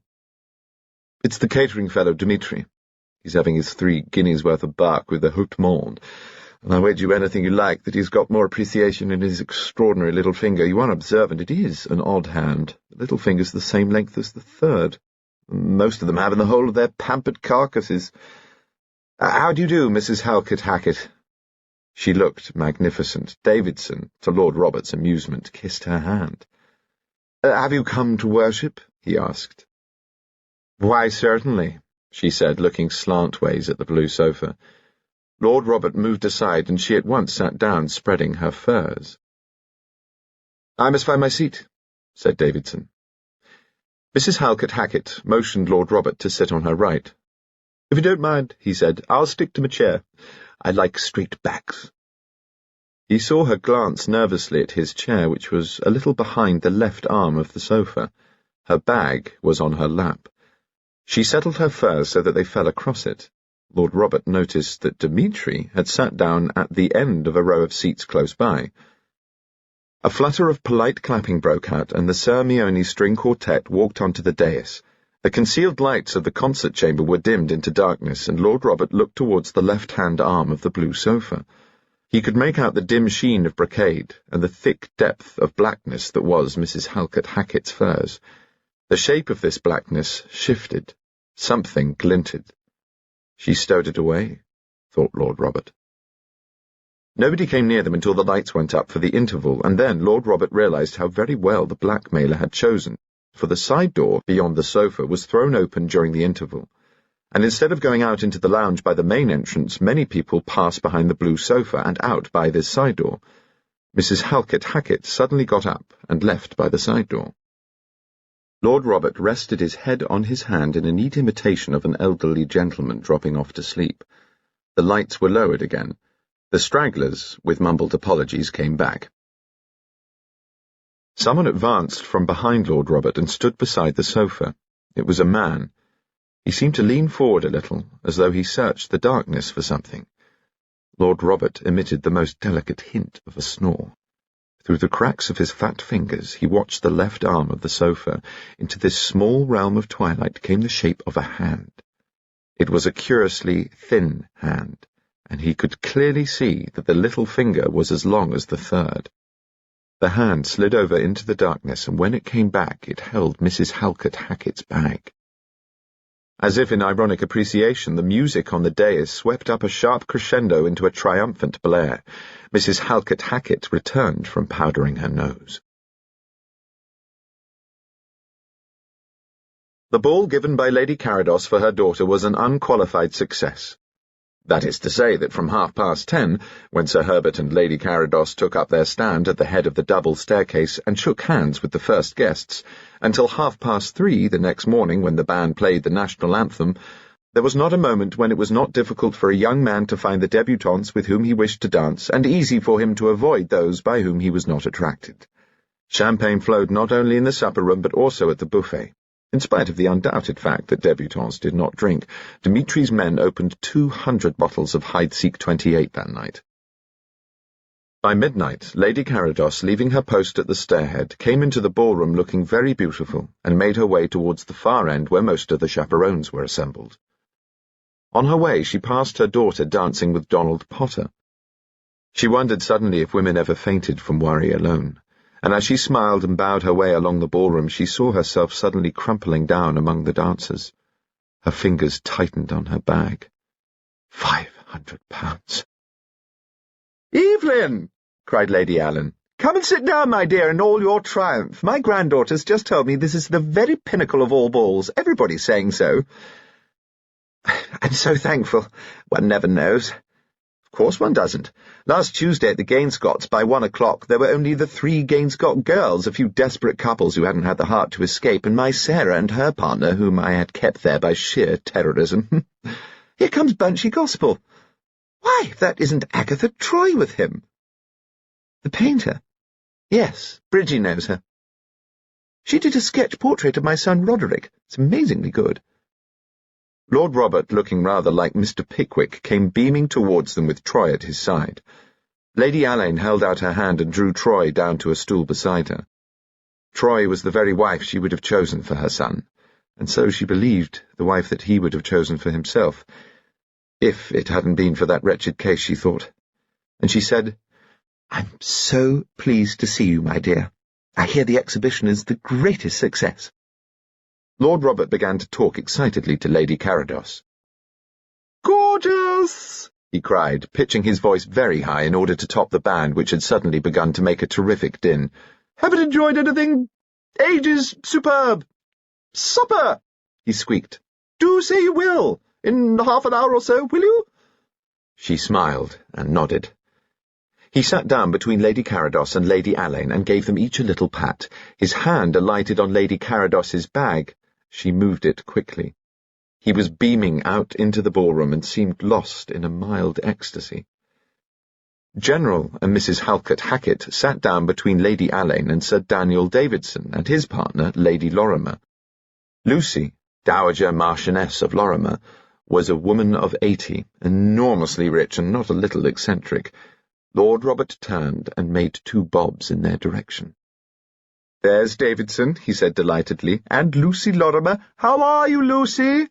It's the catering fellow, Dmitri. He's having his 3 guineas worth of bark with the haute monde, and I wager you anything you like that he's got more appreciation in his extraordinary little finger. You are observant, it is an odd hand. The little finger's the same length as the third. Most of them have in the whole of their pampered carcasses. How do you do, Mrs. Halkett Hackett? She looked magnificent. Davidson, to Lord Robert's amusement, kissed her hand. Have you come to worship? He asked. Why, certainly, she said, looking slantways at the blue sofa. Lord Robert moved aside, and she at once sat down, spreading her furs. I must find my seat, said Davidson. Mrs. Halkett Hackett motioned Lord Robert to sit on her right. If you don't mind, he said, I'll stick to my chair. I like straight backs. He saw her glance nervously at his chair, which was a little behind the left arm of the sofa. Her bag was on her lap. She settled her furs so that they fell across it. Lord Robert noticed that Dmitri had sat down at the end of a row of seats close by. A flutter of polite clapping broke out, and the Sir Meone string quartet walked onto the dais. The concealed lights of the concert chamber were dimmed into darkness, and Lord Robert looked towards the left-hand arm of the blue sofa. He could make out the dim sheen of brocade, and the thick depth of blackness that was Mrs. Halkett Hackett's furs. The shape of this blackness shifted. Something glinted. She stowed it away, thought Lord Robert. Nobody came near them until the lights went up for the interval, and then Lord Robert realized how very well the blackmailer had chosen, for the side door beyond the sofa was thrown open during the interval, and instead of going out into the lounge by the main entrance, many people passed behind the blue sofa and out by this side door. Mrs. Halkett Hackett suddenly got up and left by the side door. Lord Robert rested his head on his hand in a neat imitation of an elderly gentleman dropping off to sleep. The lights were lowered again. The stragglers, with mumbled apologies, came back. Someone advanced from behind Lord Robert and stood beside the sofa. It was a man. He seemed to lean forward a little, as though he searched the darkness for something. Lord Robert emitted the most delicate hint of a snore. Through the cracks of his fat fingers he watched the left arm of the sofa. Into this small realm of twilight came the shape of a hand. It was a curiously thin hand, and he could clearly see that the little finger was as long as the third. The hand slid over into the darkness, and when it came back it held Mrs. Halkett Hackett's bag. As if in ironic appreciation, the music on the dais swept up a sharp crescendo into a triumphant blare. Mrs. Halkett Hackett returned from powdering her nose. The ball given by Lady Carados for her daughter was an unqualified success. That is to say that from 10:30, when Sir Herbert and Lady Carados took up their stand at the head of the double staircase and shook hands with the first guests, until 3:30 the next morning when the band played the national anthem, there was not a moment when it was not difficult for a young man to find the debutantes with whom he wished to dance, and easy for him to avoid those by whom he was not attracted. Champagne flowed not only in the supper-room but also at the buffet. In spite of the undoubted fact that debutantes did not drink, Dimitri's men opened 200 bottles of Heidsieck 28 that night. By midnight, Lady Carados, leaving her post at the stairhead, came into the ballroom looking very beautiful and made her way towards the far end where most of the chaperones were assembled. On her way, she passed her daughter dancing with Donald Potter. She wondered suddenly if women ever fainted from worry alone, and as she smiled and bowed her way along the ballroom, she saw herself suddenly crumpling down among the dancers. Her fingers tightened on her bag. £500. "Evelyn!" cried Lady Alleyn. "Come and sit down, my dear, in all your triumph. My granddaughter's just told me this is the very pinnacle of all balls. Everybody's saying so." "I'm so thankful. One never knows." "Of course one doesn't. Last Tuesday at the Gainscotts, by 1 o'clock, there were only the 3 Gainscott girls, a few desperate couples who hadn't had the heart to escape, and my Sarah and her partner, whom I had kept there by sheer terrorism." Here comes Bunchy Gospell. Why, if that isn't Agatha Troy with him. The painter? Yes, Bridgie knows her. She did a sketch portrait of my son Roderick. It's amazingly good. Lord Robert, looking rather like Mr. Pickwick, came beaming towards them with Troy at his side. Lady Alleyn held out her hand and drew Troy down to a stool beside her. Troy was the very wife she would have chosen for her son, and so she believed the wife that he would have chosen for himself, if it hadn't been for that wretched case, she thought. And she said, "I'm so pleased to see you, my dear. I hear the exhibition is the greatest success." Lord Robert began to talk excitedly to Lady Carados. "Gorgeous!" he cried, pitching his voice very high in order to top the band, which had suddenly begun to make a terrific din. "Haven't enjoyed anything? Ages superb! Supper!" he squeaked. "Do say you will, in half an hour or so, will you?" She smiled and nodded. He sat down between Lady Carados and Lady Alleyn and gave them each a little pat. His hand alighted on Lady Carados's bag. She moved it quickly. He was beaming out into the ballroom and seemed lost in a mild ecstasy. General and Mrs. Halkett Hackett sat down between Lady Alleyn and Sir Daniel Davidson and his partner, Lady Lorimer. Lucy, Dowager Marchioness of Lorimer, was a woman of 80, enormously rich and not a little eccentric. Lord Robert turned and made 2 bobs in their direction. "There's Davidson," he said delightedly, "and Lucy Lorimer. How are you, Lucy?"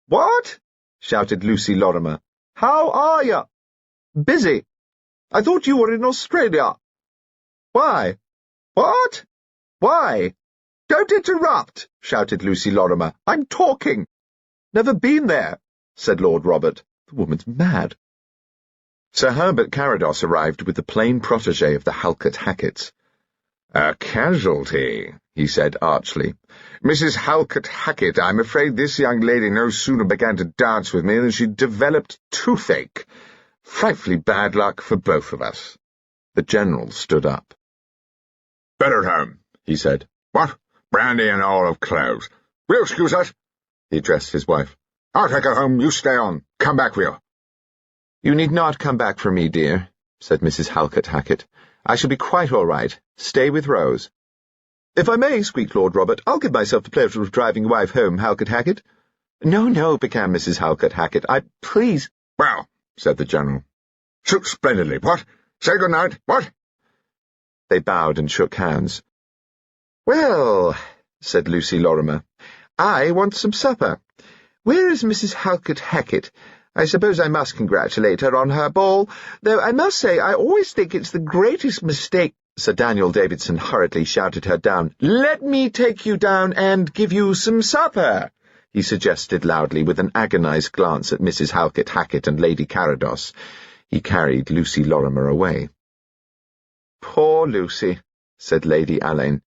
"What?" shouted Lucy Lorimer. "How are you?" "Busy. I thought you were in Australia." "Why?" "What?" "Why?" "Don't interrupt," shouted Lucy Lorimer. "I'm talking." "Never been there," said Lord Robert. The woman's mad. Sir Herbert Carados arrived with the plain protégé of the Halkett Hacketts. "A casualty," he said archly. "Mrs. Halkett Hackett, I'm afraid this young lady no sooner began to dance with me than she developed toothache. Frightfully bad luck for both of us." The General stood up. "Better at home," he said. "What? Brandy and olive cloves. Will you excuse us?" He addressed his wife. "I'll take her home. You stay on. Come back for you." "You need not come back for me, dear," said Mrs. Halkett Hackett. "I shall be quite all right. Stay with Rose." "If I may," squeaked Lord Robert, "I'll give myself the pleasure of driving your wife home, Halkett Hackett." "No, no," began Mrs. Halkett Hackett. Please—" "Well," said the General. "Suits splendidly, what? Say good night, what?" They bowed and shook hands. "Well," said Lucy Lorimer, "I want some supper. Where is Mrs. Halkett Hackett? I suppose I must congratulate her on her ball, though I must say I always think it's the greatest mistake—" Sir Daniel Davidson hurriedly shouted her down. "Let me take you down and give you some supper," he suggested loudly, with an agonized glance at Mrs. Halkett Hackett and Lady Carados. He carried Lucy Lorimer away. "Poor Lucy," said Lady Alleyn.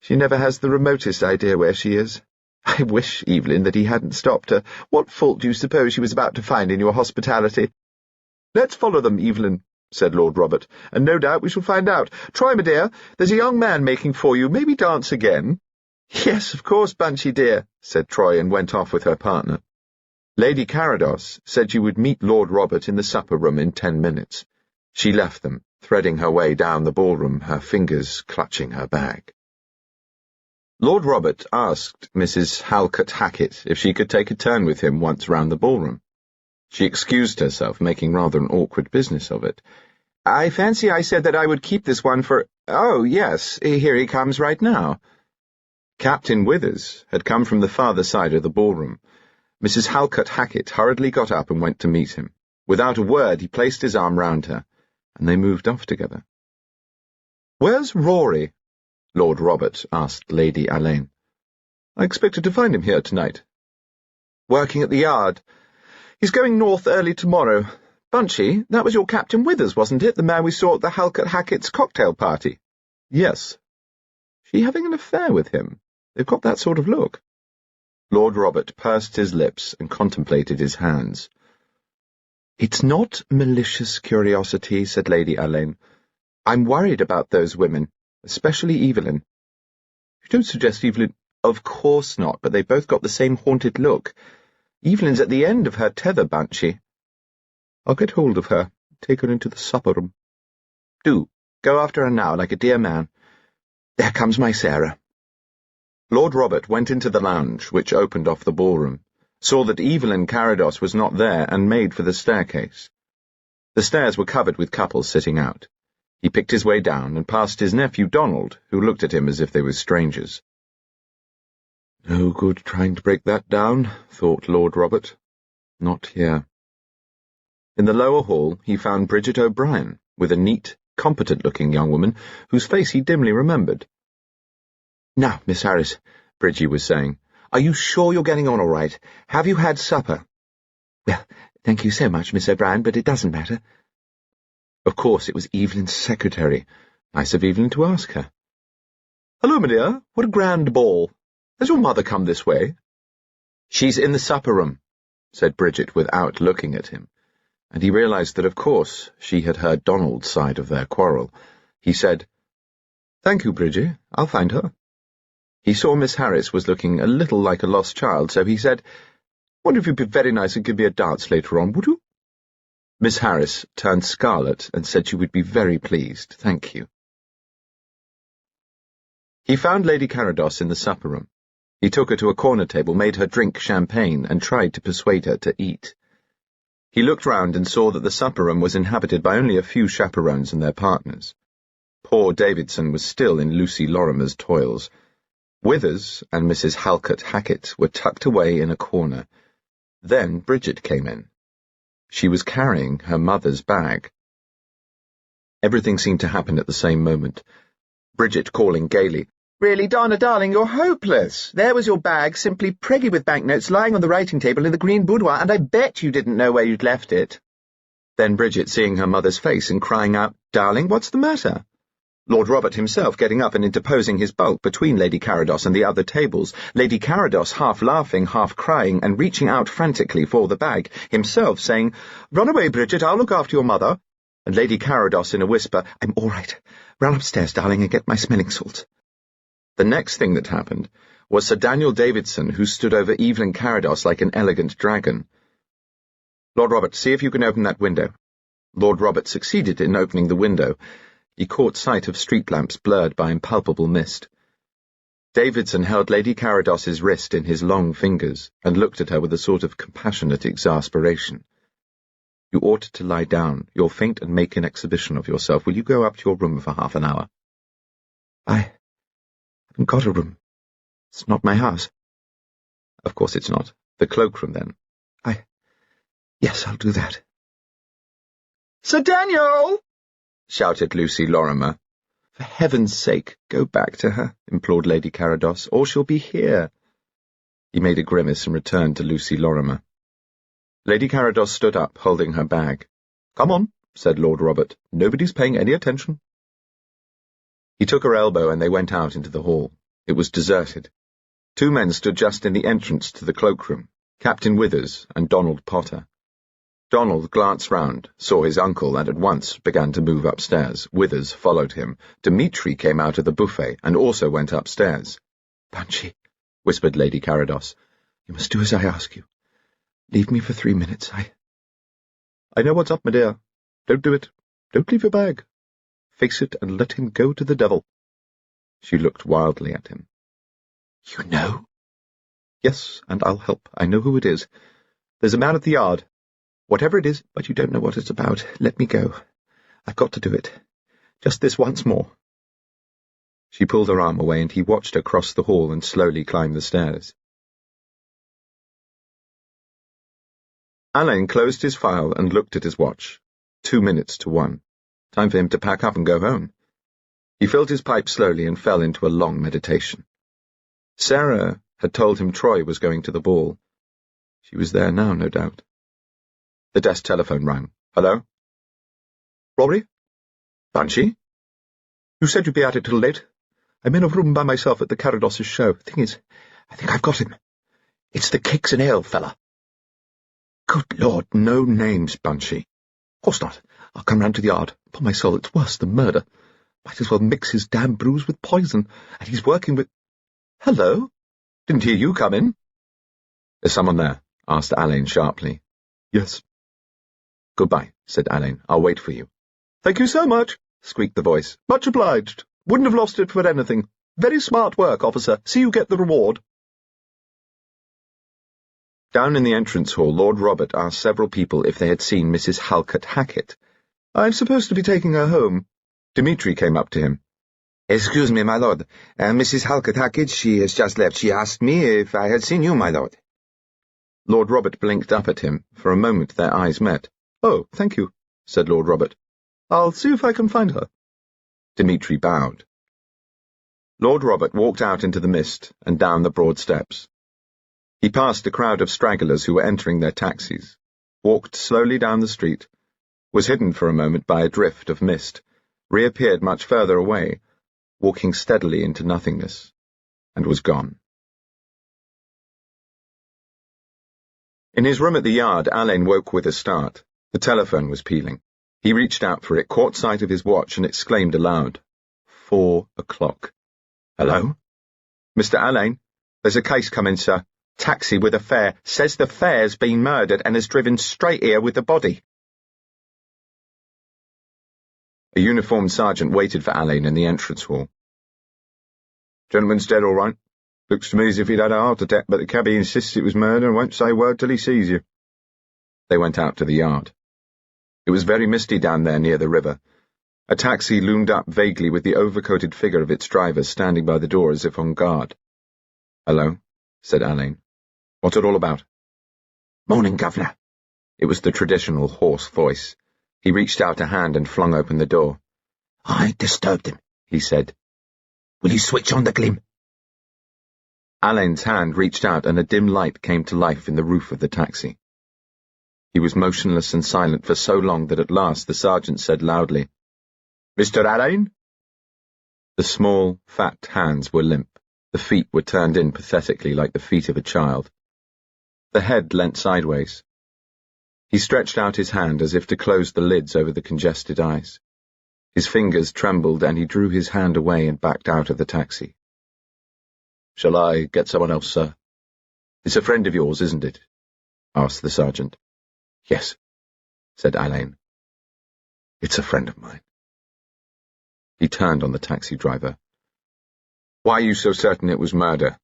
"She never has the remotest idea where she is. I wish, Evelyn, that he hadn't stopped her. What fault do you suppose she was about to find in your hospitality?" "Let's follow them, Evelyn," said Lord Robert, "and no doubt we shall find out. Troy, my dear, there's a young man making for you. May we dance again?" "Yes, of course, Bunchy, dear," said Troy, and went off with her partner. Lady Carados said she would meet Lord Robert in the supper-room in 10 minutes. She left them, threading her way down the ballroom, her fingers clutching her bag. Lord Robert asked Mrs. Halkett Hackett if she could take a turn with him once round the ballroom. She excused herself, making rather an awkward business of it. "I fancy I said that I would keep this one for— Oh, yes, here he comes right now." Captain Withers had come from the farther side of the ballroom. Mrs. Halkett Hackett hurriedly got up and went to meet him. Without a word, he placed his arm round her, and they moved off together. "Where's Rory?" Lord Robert asked Lady Alleyn. "I expected to find him here tonight." "Working at the yard. He's going north early tomorrow. Bunchy, that was your Captain Withers, wasn't it, the man we saw at the Halkett Hackett's cocktail party?" "Yes." "She having an affair with him? They've got that sort of look." Lord Robert pursed his lips and contemplated his hands. "It's not malicious curiosity," said Lady Alleyn. "I'm worried about those women, especially Evelyn." "You don't suggest Evelyn—" "Of course not, but they've both got the same haunted look. Evelyn's at the end of her tether, Bunchy. I'll get hold of her, take her into the supper-room. Do, go after her now, like a dear man. There comes my Sarah. Lord Robert went into the lounge, which opened off the ballroom, saw that Evelyn Carados was not there, and made for the staircase. The stairs were covered with couples sitting out. He picked his way down and passed his nephew Donald, who looked at him as if they were strangers. No good trying to break that down, thought Lord Robert. Not here. In the lower hall he found Bridget O'Brien, with a neat, competent-looking young woman, whose face he dimly remembered. Now, Miss Harris, Bridgie was saying, are you sure you're getting on all right? Have you had supper? Well, thank you so much, Miss O'Brien, but it doesn't matter. Of course, it was Evelyn's secretary. Nice of Evelyn to ask her. Hello, my dear. What a grand ball. Has your mother come this way? She's in the supper-room, said Bridget without looking at him, and he realized that, of course, she had heard Donald's side of their quarrel. He said, Thank you, Bridget. I'll find her. He saw Miss Harris was looking a little like a lost child, so he said, Wonder if you'd be very nice and give me a dance later on, would you? Miss Harris turned scarlet and said she would be very pleased, thank you. He found Lady Carados in the supper-room. He took her to a corner table, made her drink champagne, and tried to persuade her to eat. He looked round and saw that the supper-room was inhabited by only a few chaperones and their partners. Poor Davidson was still in Lucy Lorimer's toils. Withers and Mrs. Halkett Hackett were tucked away in a corner. Then Bridget came in. She was carrying her mother's bag. Everything seemed to happen at the same moment. Bridget calling gaily, Really, Donna, darling, you're hopeless. There was your bag, simply preggy with banknotes, lying on the writing table in the green boudoir, and I bet you didn't know where you'd left it. Then Bridget seeing her mother's face and crying out, Darling, what's the matter? Lord Robert himself getting up and interposing his bulk between Lady Carados and the other tables, Lady Carados half laughing, half crying, and reaching out frantically for the bag, himself saying, Run away, Bridget, I'll look after your mother, and Lady Carados in a whisper, I'm all right. Run upstairs, darling, and get my smelling salts. The next thing that happened was Sir Daniel Davidson, who stood over Evelyn Carados like an elegant dragon. Lord Robert, see if you can open that window. Lord Robert succeeded in opening the window. He caught sight of street lamps blurred by impalpable mist. Davidson held Lady Carados's wrist in his long fingers and looked at her with a sort of compassionate exasperation. You ought to lie down. You'll faint and make an exhibition of yourself. Will you go up to your room for half an hour? I haven't got a room. It's not my house. Of course it's not. The cloakroom, then. Yes, I'll do that. Sir Daniel! Shouted Lucy Lorimer. For heaven's sake, go back to her, implored Lady Carados, or she'll be here. He made a grimace and returned to Lucy Lorimer. Lady Carados stood up, holding her bag. Come on, said Lord Robert. Nobody's paying any attention. He took her elbow and they went out into the hall. It was deserted. Two men stood just in the entrance to the cloakroom, Captain Withers and Donald Potter. Donald glanced round, saw his uncle, and at once began to move upstairs. Withers followed him. Dmitri came out of the buffet and also went upstairs. Bunchy, whispered Lady Carados, you must do as I ask you. Leave me for 3 minutes. I know what's up, my dear. Don't do it. Don't leave your bag. Face it and let him go to the devil. She looked wildly at him. You know? Yes, and I'll help. I know who it is. There's a man at the yard. Whatever it is, but you don't know what it's about. Let me go. I've got to do it. Just this once more. She pulled her arm away, and he watched her cross the hall and slowly climb the stairs. Alleyn closed his file and looked at his watch. 2 minutes to 1. Time for him to pack up and go home. He filled his pipe slowly and fell into a long meditation. Sarah had told him Troy was going to the ball. She was there now, no doubt. The desk telephone rang. Hello? Rory? Bunchy? You said you'd be at it till late. I'm in a room by myself at the Carados' show. Thing is, I think I've got him. It's the cakes and ale fella. Good Lord, no names, Bunchy. Of course not. I'll come round to the yard. Upon my soul, it's worse than murder. Might as well mix his damn brews with poison. And he's working with... Hello? Didn't hear you come in. There's someone there. asked Alleyn sharply. Yes. Goodbye, said Alleyn. I'll wait for you. Thank you so much, squeaked the voice. Much obliged. Wouldn't have lost it for anything. Very smart work, officer. See you get the reward. Down in the entrance hall, Lord Robert asked several people if they had seen Mrs. Halkett Hackett. I'm supposed to be taking her home. Dmitri came up to him. Excuse me, my lord. Mrs. Halkett Hackett, she has just left. She asked me if I had seen you, my lord. Lord Robert blinked up at him. For a moment their eyes met. Oh, thank you, said Lord Robert. I'll see if I can find her. Dmitri bowed. Lord Robert walked out into the mist and down the broad steps. He passed a crowd of stragglers who were entering their taxis, walked slowly down the street, was hidden for a moment by a drift of mist, reappeared much further away, walking steadily into nothingness, and was gone. In his room at the yard, Alleyn woke with a start. The telephone was pealing. He reached out for it, caught sight of his watch, and exclaimed aloud. 4 o'clock. Hello? Mr. Alleyn, there's a case come in, sir. Taxi with a fare. Says the fare's been murdered and has driven straight here with the body. A uniformed sergeant waited for Alleyn in the entrance hall. Gentleman's dead, all right. Looks to me as if he'd had a heart attack, but the cabby insists it was murder and won't say a word till he sees you. They went out to the yard. It was very misty down there near the river. A taxi loomed up vaguely with the overcoated figure of its driver standing by the door as if on guard. Hello, said Alleyn. What's it all about? Morning, Governor. It was the traditional hoarse voice. He reached out a hand and flung open the door. I disturbed him, he said. Will you switch on the glim? Alleyn's hand reached out and a dim light came to life in the roof of the taxi. He was motionless and silent for so long that at last the sergeant said loudly, Mr. Alleyn? The small, fat hands were limp. The feet were turned in pathetically like the feet of a child. The head leant sideways. He stretched out his hand as if to close the lids over the congested eyes. His fingers trembled and he drew his hand away and backed out of the taxi. Shall I get someone else, sir? It's a friend of yours, isn't it? Asked the sergeant. Yes, said Alleyn. It's a friend of mine. He turned on the taxi driver. Why are you so certain it was murder?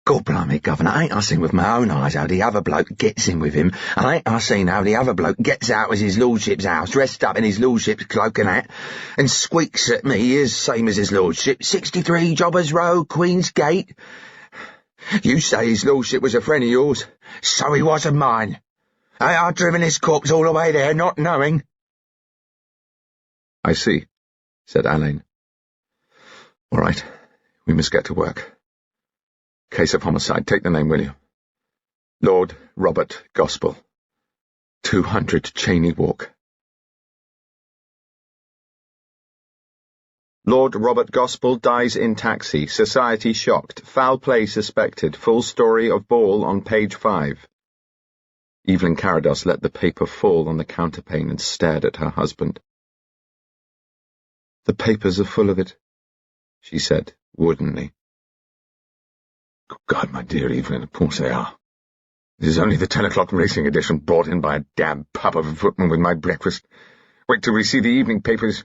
God blimey, Governor, ain't I seen with my own eyes how the other bloke gets in with him, and ain't I seen how the other bloke gets out of his lordship's house, dressed up in his lordship's cloak and hat, and squeaks at me as same as his lordship, 63 Jobbers Row, Queen's Gate. You say his lordship was a friend of yours, so he was of mine. I've driven his corpse all the way there, not knowing. I see, said Alleyn. All right, we must get to work. Case of homicide. Take the name, will you? Lord Robert Gospell. 200 Cheney Walk. Lord Robert Gospell dies in taxi. Society shocked. Foul play suspected. Full story of ball on page 5. Evelyn Carados let the paper fall on the counterpane and stared at her husband. The papers are full of it, she said, woodenly. Good God, my dear Evelyn, of course they are. This is only the 10 o'clock racing edition brought in by a damn pup of a footman with my breakfast. Wait till we see the evening papers.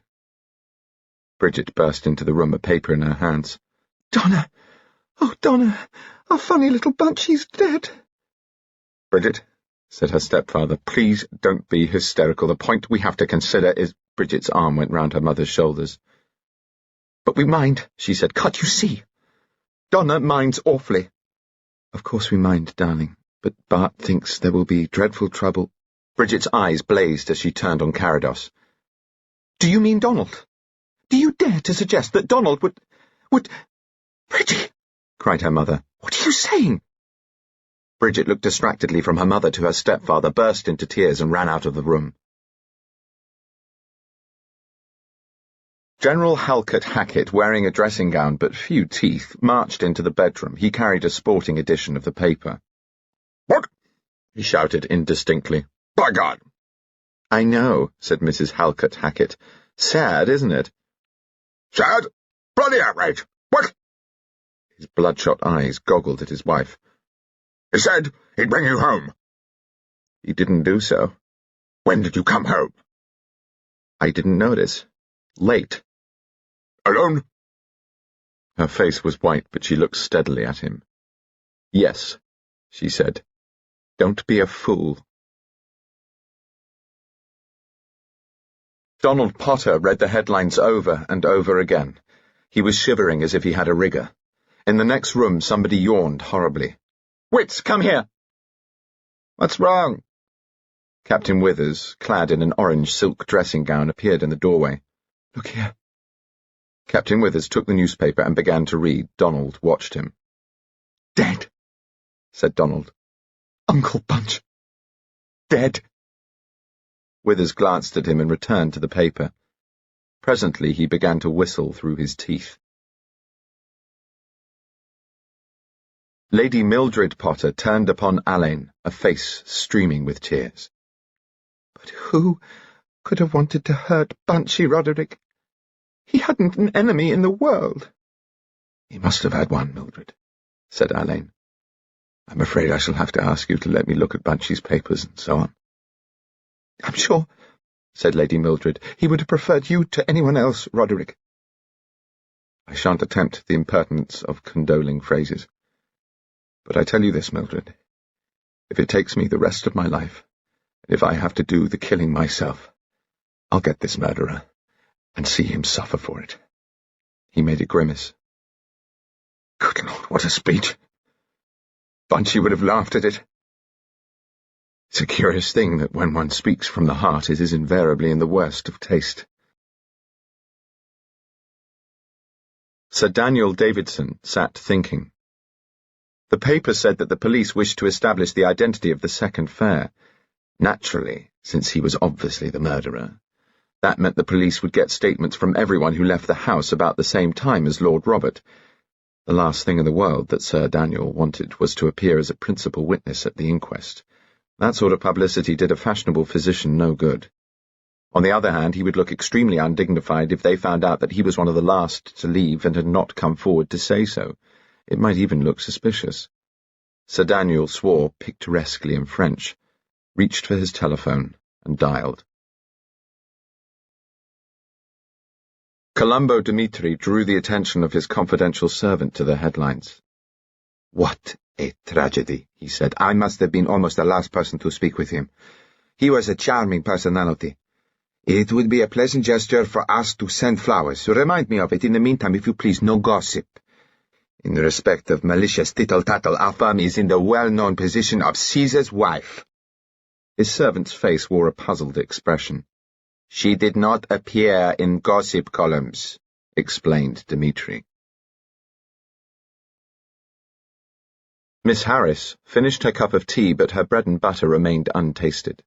Bridget burst into the room, a paper in her hands. Donna! Oh, Donna! Our funny little Bunchy's dead. Bridget, said her stepfather, please don't be hysterical. The point we have to consider is... Bridget's arm went round her mother's shoulders. But we mind, she said. Can't you see? Donna minds awfully. Of course we mind, darling, but Bart thinks there will be dreadful trouble. Bridget's eyes blazed as she turned on Carados. Do you mean Donald? Do you dare to suggest that Donald would... Bridget! Cried her mother. What are you saying? Bridget looked distractedly from her mother to her stepfather, burst into tears and ran out of the room. General Halkett Hackett, wearing a dressing gown but few teeth, marched into the bedroom. He carried a sporting edition of the paper. What? He shouted indistinctly. By God! I know, said Mrs. Halkett Hackett. Sad, isn't it? Sad? Bloody outrage! What? His bloodshot eyes goggled at his wife. He said He'd bring you home. He didn't do so. When did you come home? I didn't notice. Late. Alone? Her face was white, but she looked steadily at him. Yes, she said. Don't be a fool. Donald Potter read the headlines over and over again. He was shivering as if he had a rigor. In the next room, somebody yawned horribly. Wits, come here! What's wrong? Captain Withers, clad in an orange silk dressing gown, appeared in the doorway. Look here. Captain Withers took the newspaper and began to read. Donald watched him. Dead, said Donald. Uncle Bunch. Dead. Withers glanced at him and returned to the paper. Presently he began to whistle through his teeth. Lady Mildred Potter turned upon Alleyn, a face streaming with tears. But who could have wanted to hurt Bunchy, Roderick? He hadn't an enemy in the world. He must have had one, Mildred, said Alleyn. I'm afraid I shall have to ask you to let me look at Bunchy's papers and so on. I'm sure, said Lady Mildred, he would have preferred you to anyone else, Roderick. I shan't attempt the impertinence of condoling phrases. But I tell you this, Mildred, if it takes me the rest of my life, and if I have to do the killing myself, I'll get this murderer and see him suffer for it. He made a grimace. Good Lord, what a speech! Bunchy would have laughed at it. It's a curious thing that when one speaks from the heart, it is invariably in the worst of taste. Sir Daniel Davidson sat thinking. The paper said that the police wished to establish the identity of the second fare. Naturally, since he was obviously the murderer. That meant the police would get statements from everyone who left the house about the same time as Lord Robert. The last thing in the world that Sir Daniel wanted was to appear as a principal witness at the inquest. That sort of publicity did a fashionable physician no good. On the other hand, he would look extremely undignified if they found out that he was one of the last to leave and had not come forward to say so. It might even look suspicious. Sir Daniel swore picturesquely in French, reached for his telephone, and dialed. Colombo Dmitri drew the attention of his confidential servant to the headlines. What a tragedy, he said. I must have been almost the last person to speak with him. He was a charming personality. It would be a pleasant gesture for us to send flowers. Remind me of it. In the meantime, if you please, no gossip. In respect of malicious tittle-tattle, our firm is in the well-known position of Caesar's wife. His servant's face wore a puzzled expression. She did not appear in gossip columns, explained Dmitri. Miss Harris finished her cup of tea, but her bread and butter remained untasted.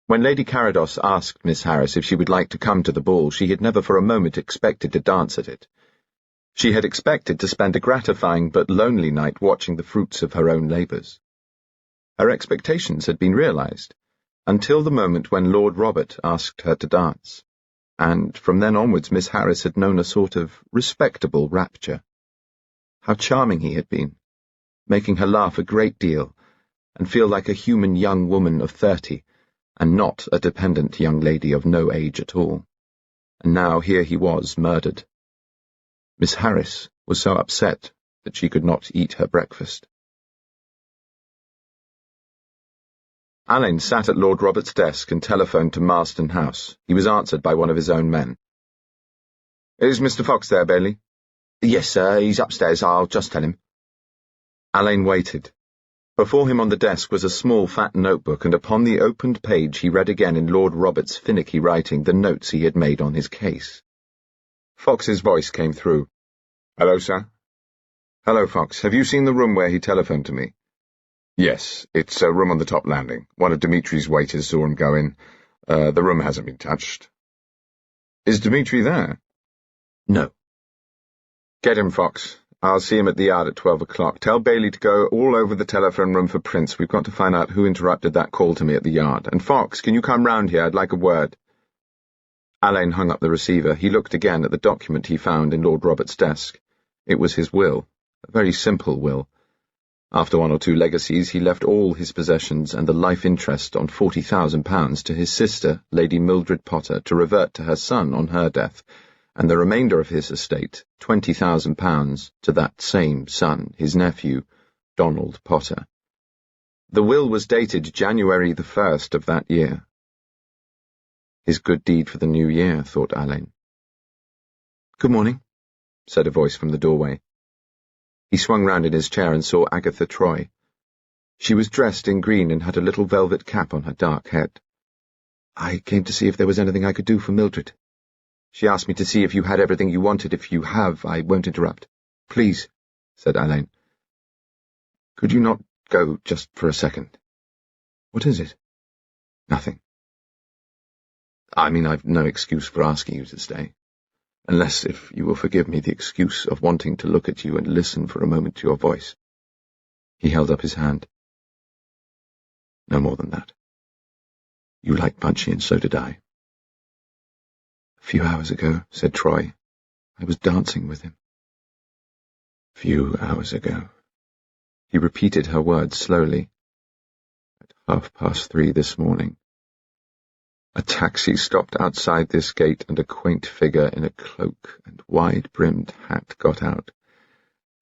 When Lady Carados asked Miss Harris if she would like to come to the ball, she had never for a moment expected to dance at it. She had expected to spend a gratifying but lonely night watching the fruits of her own labours. Her expectations had been realised, until the moment when Lord Robert asked her to dance, and from then onwards Miss Harris had known a sort of respectable rapture. How charming he had been, making her laugh a great deal, and feel like a human young woman of 30, and not a dependent young lady of no age at all. And now here he was, murdered. Miss Harris was so upset that she could not eat her breakfast. Alleyn sat at Lord Robert's desk and telephoned to Marston House. He was answered by one of his own men. "Is Mr. Fox there, Bailey?" "Yes, sir, he's upstairs. I'll just tell him." Alleyn waited. Before him on the desk was a small fat notebook, and upon the opened page he read again in Lord Robert's finicky writing the notes he had made on his case. Fox's voice came through. "Hello, sir." "Hello, Fox. Have you seen the room where he telephoned to me?" "Yes, it's a room on the top landing. One of Dimitri's waiters saw him go in. The room hasn't been touched." "Is Dmitri there?" "No." "Get him, Fox. I'll see him at the Yard at 12 o'clock. Tell Bailey to go all over the telephone room for Prince. We've got to find out who interrupted that call to me at the Yard. And Fox, can you come round here? I'd like a word." Alleyn hung up the receiver. He looked again at the document he found in Lord Robert's desk. It was his will, a very simple will. After 1 or 2 legacies, he left all his possessions and the life interest on £40,000 to his sister, Lady Mildred Potter, to revert to her son on her death, and the remainder of his estate, £20,000, to that same son, his nephew, Donald Potter. The will was dated January the 1st of that year. His good deed for the new year, thought Alleyn. "Good morning," said a voice from the doorway. He swung round in his chair and saw Agatha Troy. She was dressed in green and had a little velvet cap on her dark head. "I came to see if there was anything I could do for Mildred. She asked me to see if you had everything you wanted. If you have, I won't interrupt." "Please," said Alleyn. "Could you not go just for a second?" "What is it?" "Nothing. I mean, I've no excuse for asking you to stay. Unless, if you will forgive me, the excuse of wanting to look at you and listen for a moment to your voice." He held up his hand. "No more than that. You liked Bunchy, and so did I." "A few hours ago," said Troy, "I was dancing with him." "Few hours ago." He repeated her words slowly. "At 3:30 this morning. A taxi stopped outside this gate and a quaint figure in a cloak and wide-brimmed hat got out.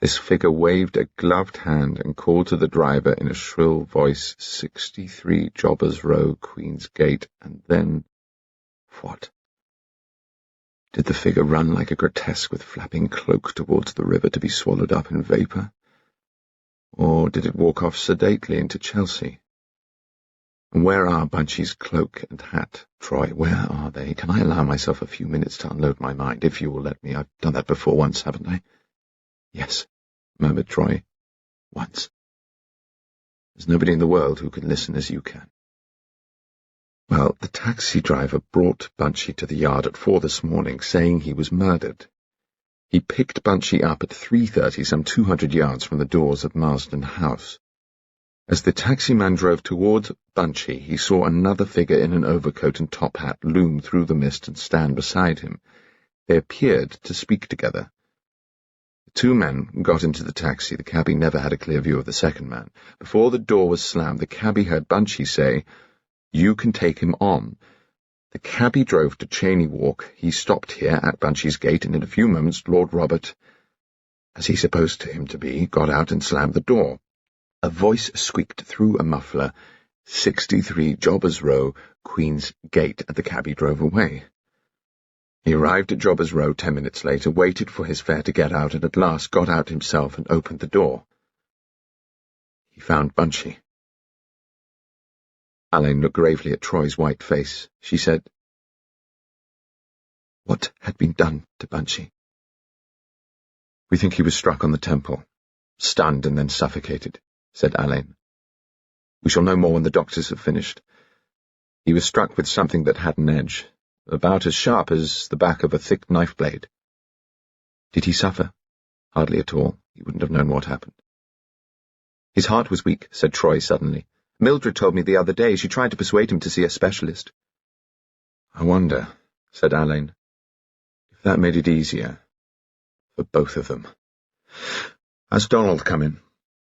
This figure waved a gloved hand and called to the driver in a shrill voice, 63 Jobbers Row, Queen's Gate, and then— What? Did the figure run like a grotesque with flapping cloak towards the river to be swallowed up in vapour? Or did it walk off sedately into Chelsea? And where are Bunchy's cloak and hat, Troy? Where are they? Can I allow myself a few minutes to unload my mind, if you will let me? I've done that before once, haven't I? Yes, murmured Troy. Once. There's nobody in the world who can listen as you can. Well, the taxi driver brought Bunchy to the yard at 4 this morning, saying he was murdered. He picked Bunchy up at 3:30, some 200 yards from the doors of Marsden House. As the taximan drove towards Bunchy, he saw another figure in an overcoat and top hat loom through the mist and stand beside him. They appeared to speak together. The 2 men got into the taxi. The cabby never had a clear view of the second man. Before the door was slammed, the cabby heard Bunchy say, "You can take him on." The cabby drove to Cheney Walk. He stopped here at Bunchy's gate, and in a few moments Lord Robert, as he supposed him to be, got out and slammed the door. A voice squeaked through a muffler, 63 Jobbers Row, Queen's Gate, and the cabby drove away. He arrived at Jobbers Row 10 minutes later, waited for his fare to get out, and at last got out himself and opened the door. He found Bunchy. Alleyn looked gravely at Troy's white face. She said, "What had been done to Bunchy?" "We think he was struck on the temple, stunned and then suffocated," said Alleyn. "We shall know more when the doctors have finished. He was struck with something that had an edge, about as sharp as the back of a thick knife blade." "Did he suffer?" "Hardly at all. He wouldn't have known what happened." "His heart was weak," said Troy suddenly. "Mildred told me the other day. She tried to persuade him to see a specialist." "I wonder," said Alleyn, "if that made it easier for both of them." "Has Donald come in?"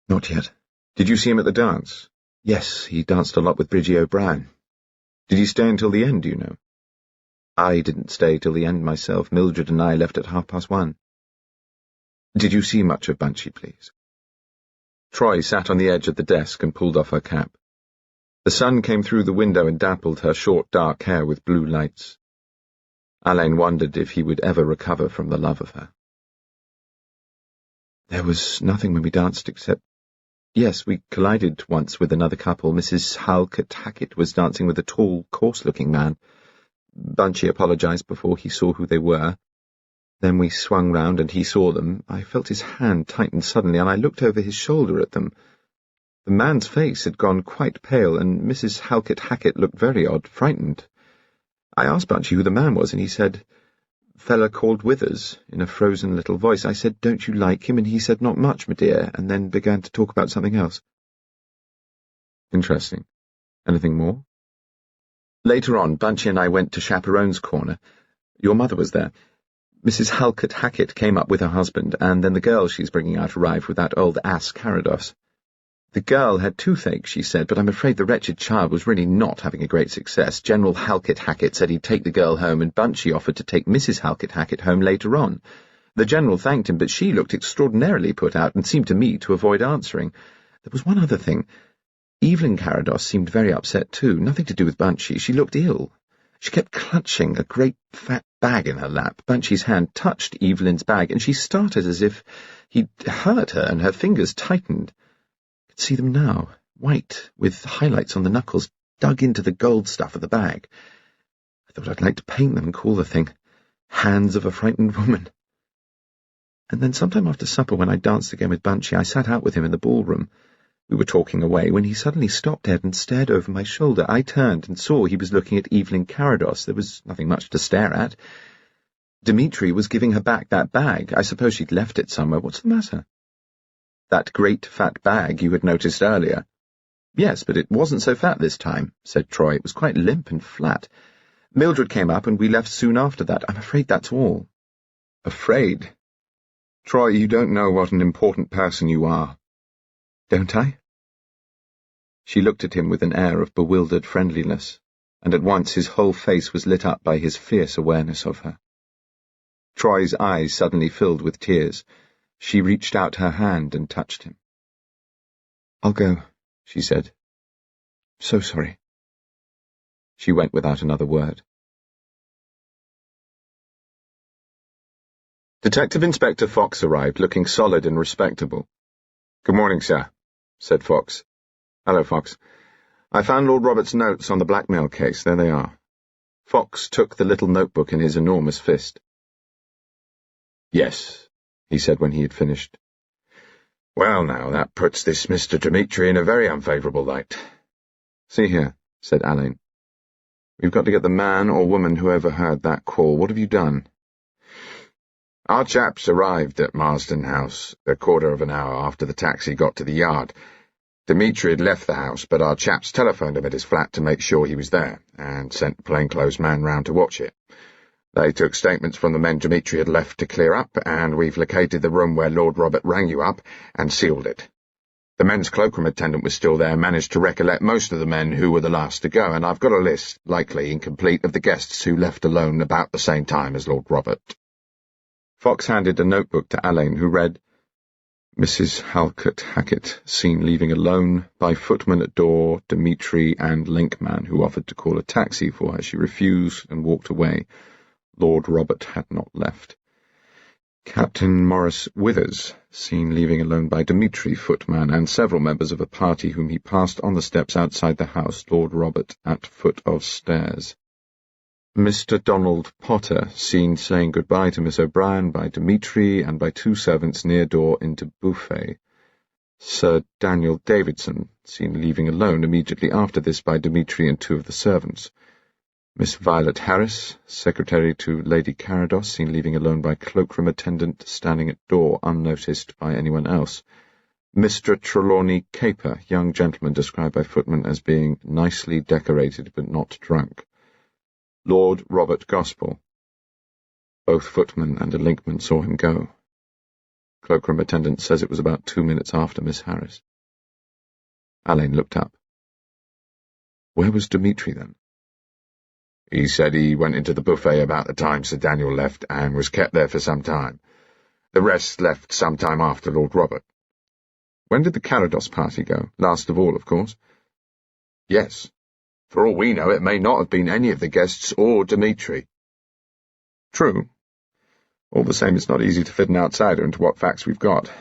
"Not yet." "Did you see him at the dance?" "Yes, he danced a lot with Bridgie O'Brien." "Did he stay until the end, do you know?" "I didn't stay till the end myself. Mildred and I left at 1:30. "Did you see much of Bunchy, please?" Troy sat on the edge of the desk and pulled off her cap. The sun came through the window and dappled her short dark hair with blue lights. Alleyn wondered if he would ever recover from the love of her. "There was nothing when we danced except— Yes, we collided once with another couple. Mrs. Halkett Hackett was dancing with a tall, coarse-looking man. Bunchy apologized before he saw who they were. Then we swung round and he saw them. I felt his hand tighten suddenly, and I looked over his shoulder at them. The man's face had gone quite pale, and Mrs. Halkett Hackett looked very odd, frightened. I asked Bunchy who the man was, and he said, 'Fella called Withers,' in a frozen little voice. I said, 'Don't you like him?' and he said, 'Not much, my dear,' and then began to talk about something else." "Interesting. Anything more?" "Later on, Bunchy and I went to Chaperone's Corner. Your mother was there. Mrs. Halkett Hackett came up with her husband, and then the girl she's bringing out arrived with that old ass Carados." The girl had toothache, she said, but I'm afraid the wretched child was really not having a great success. General Halkett-Hackett said he'd take the girl home, and Bunchy offered to take Mrs. Halkett-Hackett home later on. The General thanked him, but she looked extraordinarily put out and seemed to me to avoid answering. There was one other thing. Evelyn Carados seemed very upset too, nothing to do with Bunchy. She looked ill. She kept clutching a great fat bag in her lap. Bunchy's hand touched Evelyn's bag, and she started as if he'd hurt her, and her fingers tightened. I could see them now, white, with highlights on the knuckles, dug into the gold stuff of the bag. I thought I'd like to paint them and call the thing Hands of a Frightened Woman. And then sometime after supper, when I danced again with Bunchy, I sat out with him in the ballroom. We were talking away when he suddenly stopped dead and stared over my shoulder. I turned and saw he was looking at Evelyn Carados. There was nothing much to stare at. Dmitri was giving her back that bag. I suppose she'd left it somewhere. What's the matter? That great fat bag you had noticed earlier. Yes, but it wasn't so fat this time, said Troy. It was quite limp and flat. Mildred came up and we left soon after that. I'm afraid that's all. Afraid? Troy, you don't know what an important person you are. Don't I? She looked at him with an air of bewildered friendliness, and at once his whole face was lit up by his fierce awareness of her. Troy's eyes suddenly filled with tears. She reached out her hand and touched him. "I'll go," she said. "So sorry." She went without another word. Detective Inspector Fox arrived, looking solid and respectable. "Good morning, sir," said Fox. "Hello, Fox. I found Lord Robert's notes on the blackmail case. There they are." Fox took the little notebook in his enormous fist. "Yes," he said when he had finished. "Well, now, that puts this Mr. Dmitri in a very unfavourable light." "See here," said Alleyn. "We've got to get the man or woman who overheard that call. What have you done?" "Our chaps arrived at Marsden House a quarter of an hour after the taxi got to the yard. Dmitri had left the house, but our chaps telephoned him at his flat to make sure he was there, and sent a plainclothes man round to watch it. They took statements from the men Dmitri had left to clear up, and we've located the room where Lord Robert rang you up and sealed it. The men's cloakroom attendant was still there, managed to recollect most of the men who were the last to go, and I've got a list, likely incomplete, of the guests who left alone about the same time as Lord Robert." Fox handed a notebook to Alleyn, who read, "Mrs. Halkett-Hackett, seen leaving alone, by footman at door, Dmitri and linkman, who offered to call a taxi for her. She refused and walked away. Lord Robert had not left. Captain Maurice Withers, seen leaving alone by Dmitri, footman, and several members of a party whom he passed on the steps outside the house, Lord Robert at foot of stairs. Mr. Donald Potter, seen saying goodbye to Miss O'Brien by Dmitri and by two servants near door into buffet. Sir Daniel Davidson, seen leaving alone immediately after this by Dmitri and two of the servants. Miss Violet Harris, secretary to Lady Carados, seen leaving alone by cloakroom attendant standing at door unnoticed by anyone else. Mr. Trelawney Caper, young gentleman described by footman as being nicely decorated but not drunk. Lord Robert Gospell. Both footman and a linkman saw him go. Cloakroom attendant says it was about 2 minutes after Miss Harris." Alleyn looked up. "Where was Dmitri then?" "He said he went into the buffet about the time Sir Daniel left and was kept there for some time. The rest left some time after Lord Robert." "When did the Carados party go? Last of all, of course." "Yes. For all we know, it may not have been any of the guests or Dmitri." "True. All the same, it's not easy to fit an outsider into what facts we've got.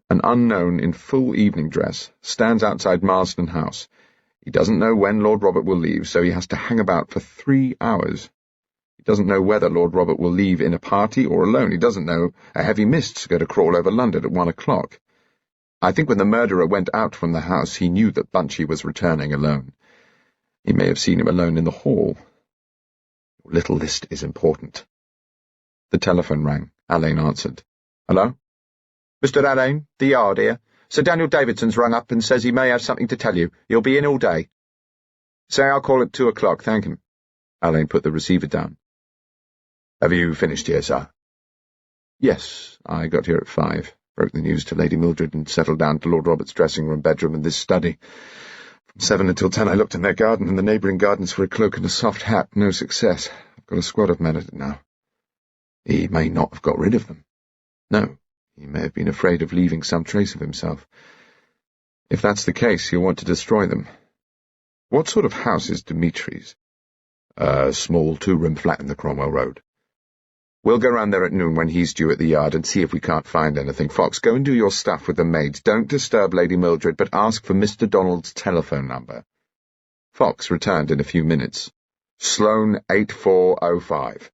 An unknown in full evening dress stands outside Marsden House. He doesn't know when Lord Robert will leave, so he has to hang about for 3 hours. He doesn't know whether Lord Robert will leave in a party or alone. He doesn't know a heavy mist's going to crawl over London at 1 o'clock. I think when the murderer went out from the house, he knew that Bunchy was returning alone. He may have seen him alone in the hall. Your little list is important." The telephone rang. Alleyn answered. "Hello?" "Mr. Alleyn, the Yard here. Sir Daniel Davidson's rung up and says he may have something to tell you. He'll be in all day." "Say I'll call at 2 o'clock, thank him." Alleyn put the receiver down. "Have you finished here, sir?" "Yes, I got here at 5. Broke the news to Lady Mildred and settled down to Lord Robert's dressing-room, bedroom and this study. From 7 until 10 I looked in their garden and the neighbouring gardens for a cloak and a soft hat. No success. I've got a squad of men at it now. He may not have got rid of them. No, he may have been afraid of leaving some trace of himself. If that's the case, he'll want to destroy them. What sort of house is Dmitri's? A small 2-room flat in the Cromwell Road. We'll go round there at noon when he's due at the yard and see if we can't find anything. Fox, go and do your stuff with the maids. Don't disturb Lady Mildred, but ask for Mr. Donald's telephone number. Fox returned in a few minutes. Sloane 8405.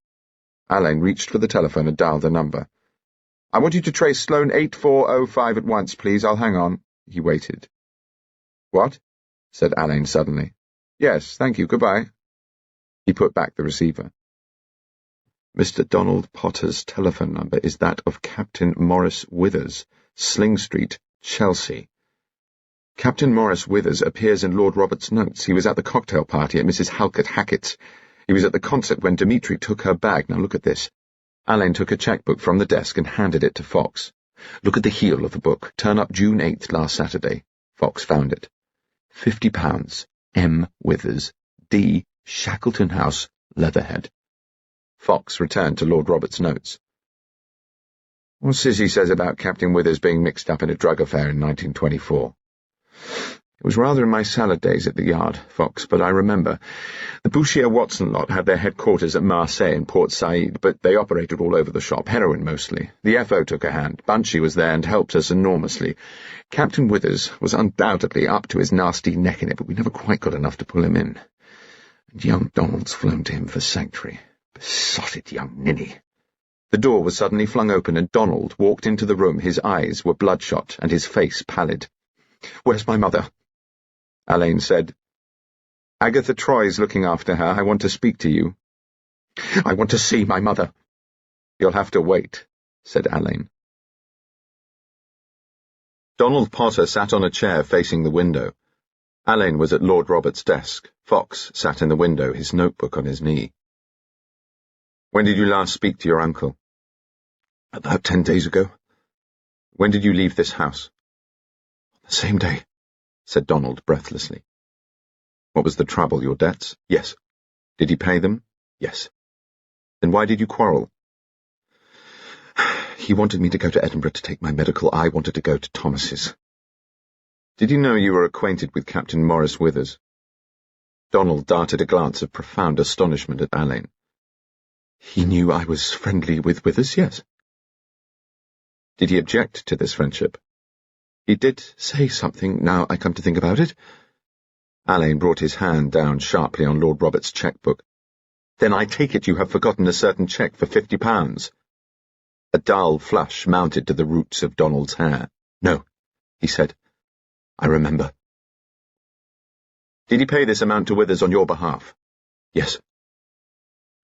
Alleyn reached for the telephone and dialed the number. I want you to trace Sloane 8405 at once, please. I'll hang on. He waited. What? Said Alleyn suddenly. Yes, thank you. Goodbye. He put back the receiver. Mr. Donald Potter's telephone number is that of Captain Maurice Withers, Sling Street, Chelsea. Captain Maurice Withers appears in Lord Robert's notes. He was at the cocktail party at Mrs. Halkett Hackett's. He was at the concert when Dmitri took her bag. Now look at this. Alleyn took a checkbook from the desk and handed it to Fox. Look at the heel of the book. Turn up June 8th last Saturday. Fox found it. £50. M. Withers. D. Shackleton House, Leatherhead. Fox returned to Lord Robert's notes. What Sissy says about Captain Withers being mixed up in a drug affair in 1924. It was rather in my salad days at the yard, Fox, but I remember. The Bouchier-Watson lot had their headquarters at Marseille and Port Said, but they operated all over the shop, heroin mostly. The FO took a hand. Bunchy was there and helped us enormously. Captain Withers was undoubtedly up to his nasty neck in it, but we never quite got enough to pull him in. And young Donald's flown to him for sanctuary. Besotted young ninny. The door was suddenly flung open and Donald walked into the room. His eyes were bloodshot and his face pallid. "Where's my mother?" Alleyn said. "Agatha Troy's looking after her. I want to speak to you." "I want to see my mother." "You'll have to wait," said Alleyn. Donald Potter sat on a chair facing the window. Alleyn was at Lord Robert's desk. Fox sat in the window, his notebook on his knee. "When did you last speak to your uncle?" "About 10 days ago." "When did you leave this house?" "The same day," said Donald breathlessly. "What was the trouble, your debts?" "Yes." "Did he pay them?" "Yes." "Then why did you quarrel?" "He wanted me to go to Edinburgh to take my medical. I wanted to go to Thomas's." "Did you know you were acquainted with Captain Maurice Withers?" Donald darted a glance of profound astonishment at Alleyn. "He knew I was friendly with Withers, yes." "Did he object to this friendship?" "He did say something, now I come to think about it." Alleyn brought his hand down sharply on Lord Robert's cheque-book. "Then I take it you have forgotten a certain cheque for £50. A dull flush mounted to the roots of Donald's hair. "No," he said. "I remember." "Did he pay this amount to Withers on your behalf?" "Yes."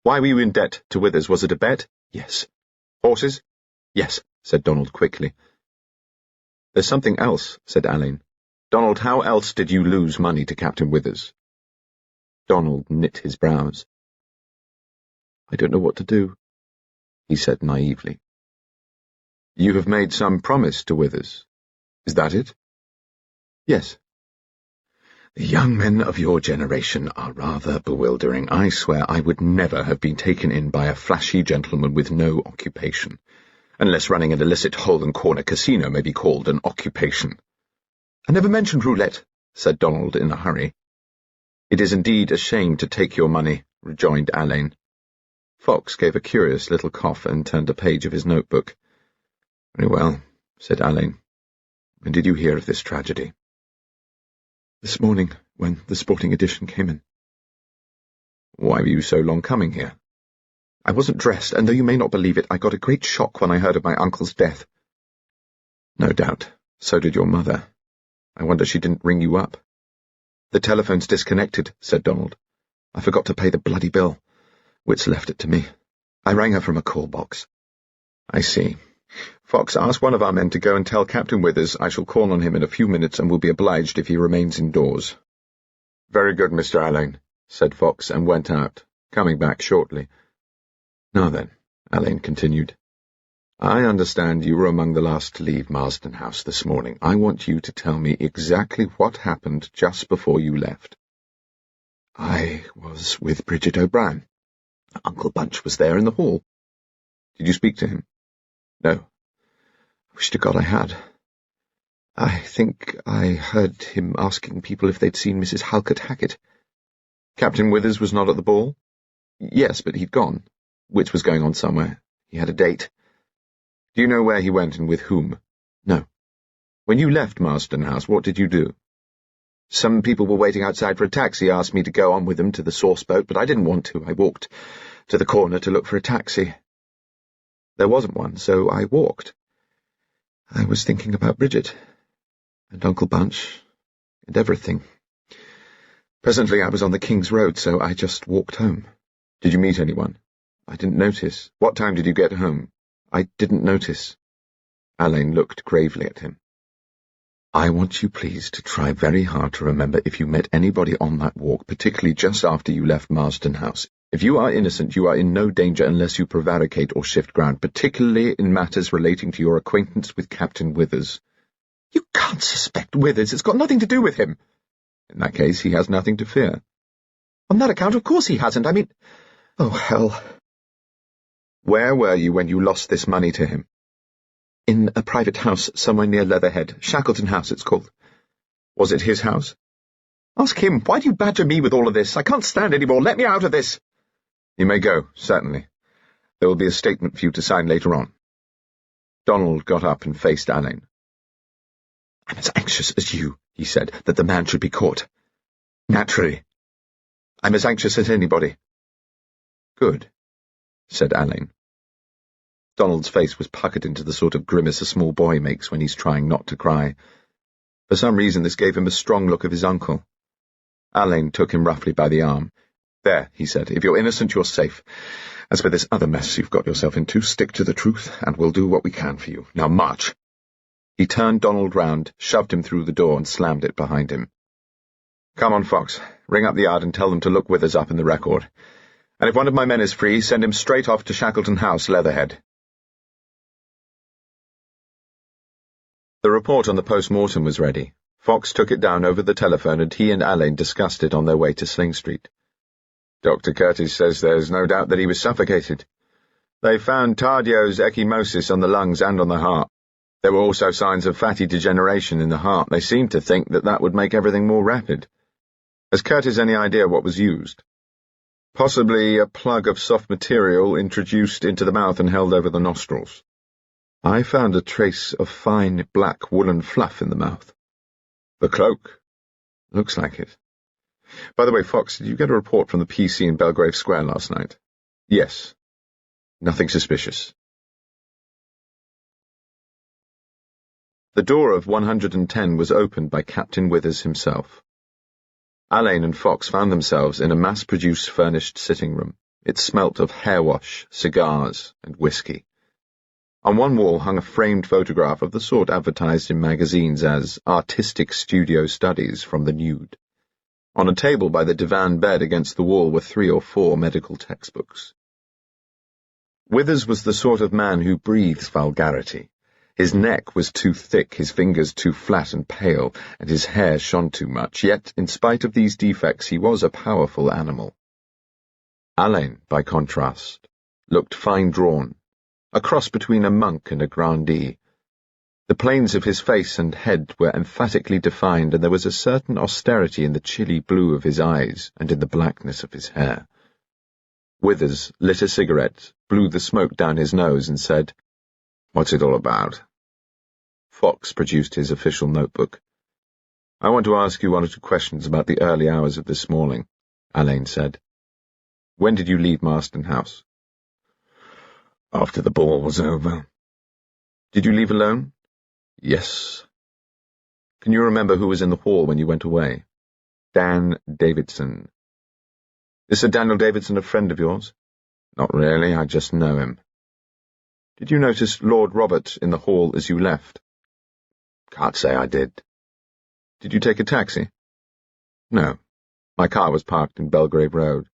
"Why were you in debt to Withers? Was it a bet?" "Yes." "Horses?" "Yes," said Donald quickly. "There's something else," said Alleyn. "Donald, how else did you lose money to Captain Withers?" Donald knit his brows. "I don't know what to do," he said naively. "You have made some promise to Withers. Is that it?" "Yes." "The young men of your generation are rather bewildering. I swear I would never have been taken in by a flashy gentleman with no occupation, unless running an illicit hole-and-corner casino may be called an occupation." "I never mentioned roulette," said Donald in a hurry. "It is indeed a shame to take your money," rejoined Alleyn. Fox gave a curious little cough and turned a page of his notebook. "Very well," said Alleyn. "When did you hear of this tragedy?" "This morning, when the sporting edition came in." "Why were you so long coming here?" "I wasn't dressed, and though you may not believe it, I got a great shock when I heard of my uncle's death." "No doubt. So did your mother. I wonder she didn't ring you up." "The telephone's disconnected," said Donald. "I forgot to pay the bloody bill. Wits left it to me. I rang her from a call box." "I see. Fox, ask one of our men to go and tell Captain Withers I shall call on him in a few minutes and will be obliged if he remains indoors." "Very good, Mr. Alleyn," said Fox, and went out, coming back shortly. "Now then," Alleyn continued, I understand you were among the last to leave Marsden House this morning. I want you to tell me exactly what happened just before you left. I was with Bridget O'Brien. Uncle Bunch was there in the hall. Did you speak to him? No. I wish to God I had. I think I heard him asking people if they'd seen Mrs. Halkett Hackett. Captain Withers was not at the ball? Yes, but he'd gone. Wits was going on somewhere. He had a date. Do you know where he went and with whom? No. When you left Marsden House, what did you do? Some people were waiting outside for a taxi, asked me to go on with them to the sauce boat, but I didn't want to. I walked to the corner to look for a taxi. There wasn't one, so I walked. I was thinking about Bridget, and Uncle Bunch, and everything. Presently I was on the King's Road, so I just walked home. Did you meet anyone? I didn't notice. What time did you get home? I didn't notice. Alleyn looked gravely at him. I want you, please, to try very hard to remember if you met anybody on that walk, particularly just after you left Marsden House. If you are innocent, you are in no danger unless you prevaricate or shift ground, particularly in matters relating to your acquaintance with Captain Withers. You can't suspect Withers. It's got nothing to do with him. In that case, he has nothing to fear. On that account, of course he hasn't. I mean... Oh, hell. Where were you when you lost this money to him? In a private house somewhere near Leatherhead. Shackleton House, it's called. Was it his house? Ask him. Why do you badger me with all of this? I can't stand any more. Let me out of this. You may go, certainly. There will be a statement for you to sign later on. Donald got up and faced Alleyn. I'm as anxious as you, he said, that the man should be caught. Naturally. I'm as anxious as anybody. Good, said Alleyn. Donald's face was puckered into the sort of grimace a small boy makes when he's trying not to cry. For some reason this gave him a strong look of his uncle. Alleyn took him roughly by the arm. There, he said, if you're innocent, you're safe. As for this other mess you've got yourself into, stick to the truth, and we'll do what we can for you. Now march. He turned Donald round, shoved him through the door, and slammed it behind him. Come on, Fox. Ring up the yard and tell them to look Withers up in the record. And if one of my men is free, send him straight off to Shackleton House, Leatherhead. The report on the post-mortem was ready. Fox took it down over the telephone, and he and Alleyn discussed it on their way to Sling Street. Dr. Curtis says there's no doubt that he was suffocated. They found Tardio's ecchymosis on the lungs and on the heart. There were also signs of fatty degeneration in the heart. They seemed to think that that would make everything more rapid. Has Curtis any idea what was used? Possibly a plug of soft material introduced into the mouth and held over the nostrils. I found a trace of fine black woolen fluff in the mouth. The cloak? Looks like it. By the way, Fox, did you get a report from the PC in Belgrave Square last night? Yes. Nothing suspicious. The door of 110 was opened by Captain Withers himself. Alleyn and Fox found themselves in a mass-produced furnished sitting room. It smelt of hair-wash, cigars, and whiskey. On one wall hung a framed photograph of the sort advertised in magazines as artistic studio studies from the nude. On a table by the divan bed against the wall were 3 or 4 medical textbooks. Withers was the sort of man who breathes vulgarity. His neck was too thick, his fingers too flat and pale, and his hair shone too much, yet, in spite of these defects, he was a powerful animal. Alleyn, by contrast, looked fine-drawn, a cross between a monk and a grandee. The planes of his face and head were emphatically defined, and there was a certain austerity in the chilly blue of his eyes and in the blackness of his hair. Withers lit a cigarette, blew the smoke down his nose, and said, "What's it all about?" Fox produced his official notebook. "I want to ask you 1 or 2 questions about the early hours of this morning," Alleyn said. "When did you leave Marsden House?" "After the ball was over." "Did you leave alone?" "Yes." "Can you remember who was in the hall when you went away?" "Dan Davidson." "Is Sir Daniel Davidson a friend of yours?" "Not really, I just know him." "Did you notice Lord Robert in the hall as you left?" "Can't say I did." "Did you take a taxi?" "No. My car was parked in Belgrave Road."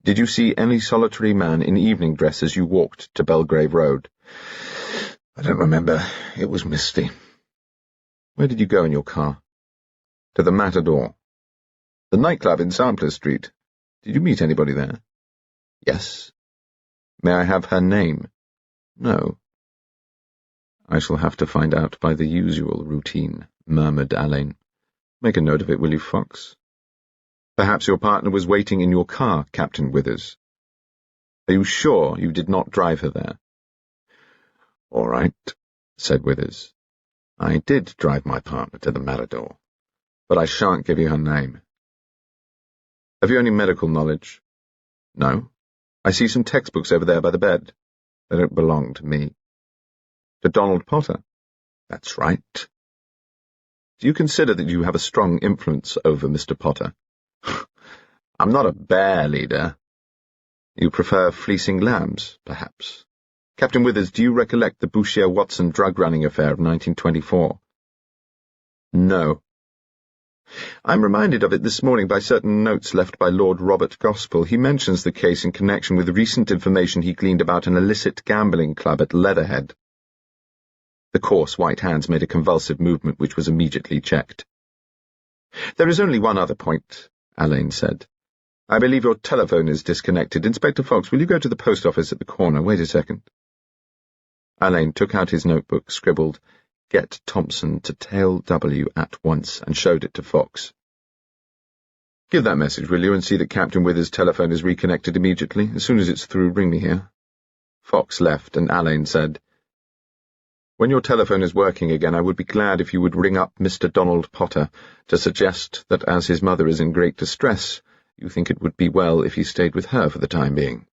"Did you see any solitary man in evening dress as you walked to Belgrave Road?" I don't remember. It was misty. Where did you go in your car? To the Matador. The nightclub in Sampler Street. Did you meet anybody there? Yes. May I have her name? No. I shall have to find out by the usual routine, murmured Alleyn. Make a note of it, will you, Fox? Perhaps your partner was waiting in your car, Captain Withers. Are you sure you did not drive her there? All right, said Withers. I did drive my partner to the Matador, but I shan't give you her name. Have you any medical knowledge? No. I see some textbooks over there by the bed. They don't belong to me. To Donald Potter? That's right. Do you consider that you have a strong influence over Mr. Potter? I'm not a bear leader. You prefer fleecing lambs, perhaps? Captain Withers, do you recollect the Bouchier-Watson drug-running affair of 1924? No. I'm reminded of it this morning by certain notes left by Lord Robert Gospell. He mentions the case in connection with recent information he gleaned about an illicit gambling club at Leatherhead. The coarse white hands made a convulsive movement which was immediately checked. There is only one other point, Alleyn said. I believe your telephone is disconnected. Inspector Fox, will you go to the post office at the corner? Wait a second. Alleyn took out his notebook, scribbled, "Get Thompson to tail W at once," and showed it to Fox. Give that message, will you, and see that Captain Withers' telephone is reconnected immediately. As soon as it's through, ring me here. Fox left, and Alleyn said, When your telephone is working again, I would be glad if you would ring up Mr. Donald Potter to suggest that as his mother is in great distress, you think it would be well if he stayed with her for the time being.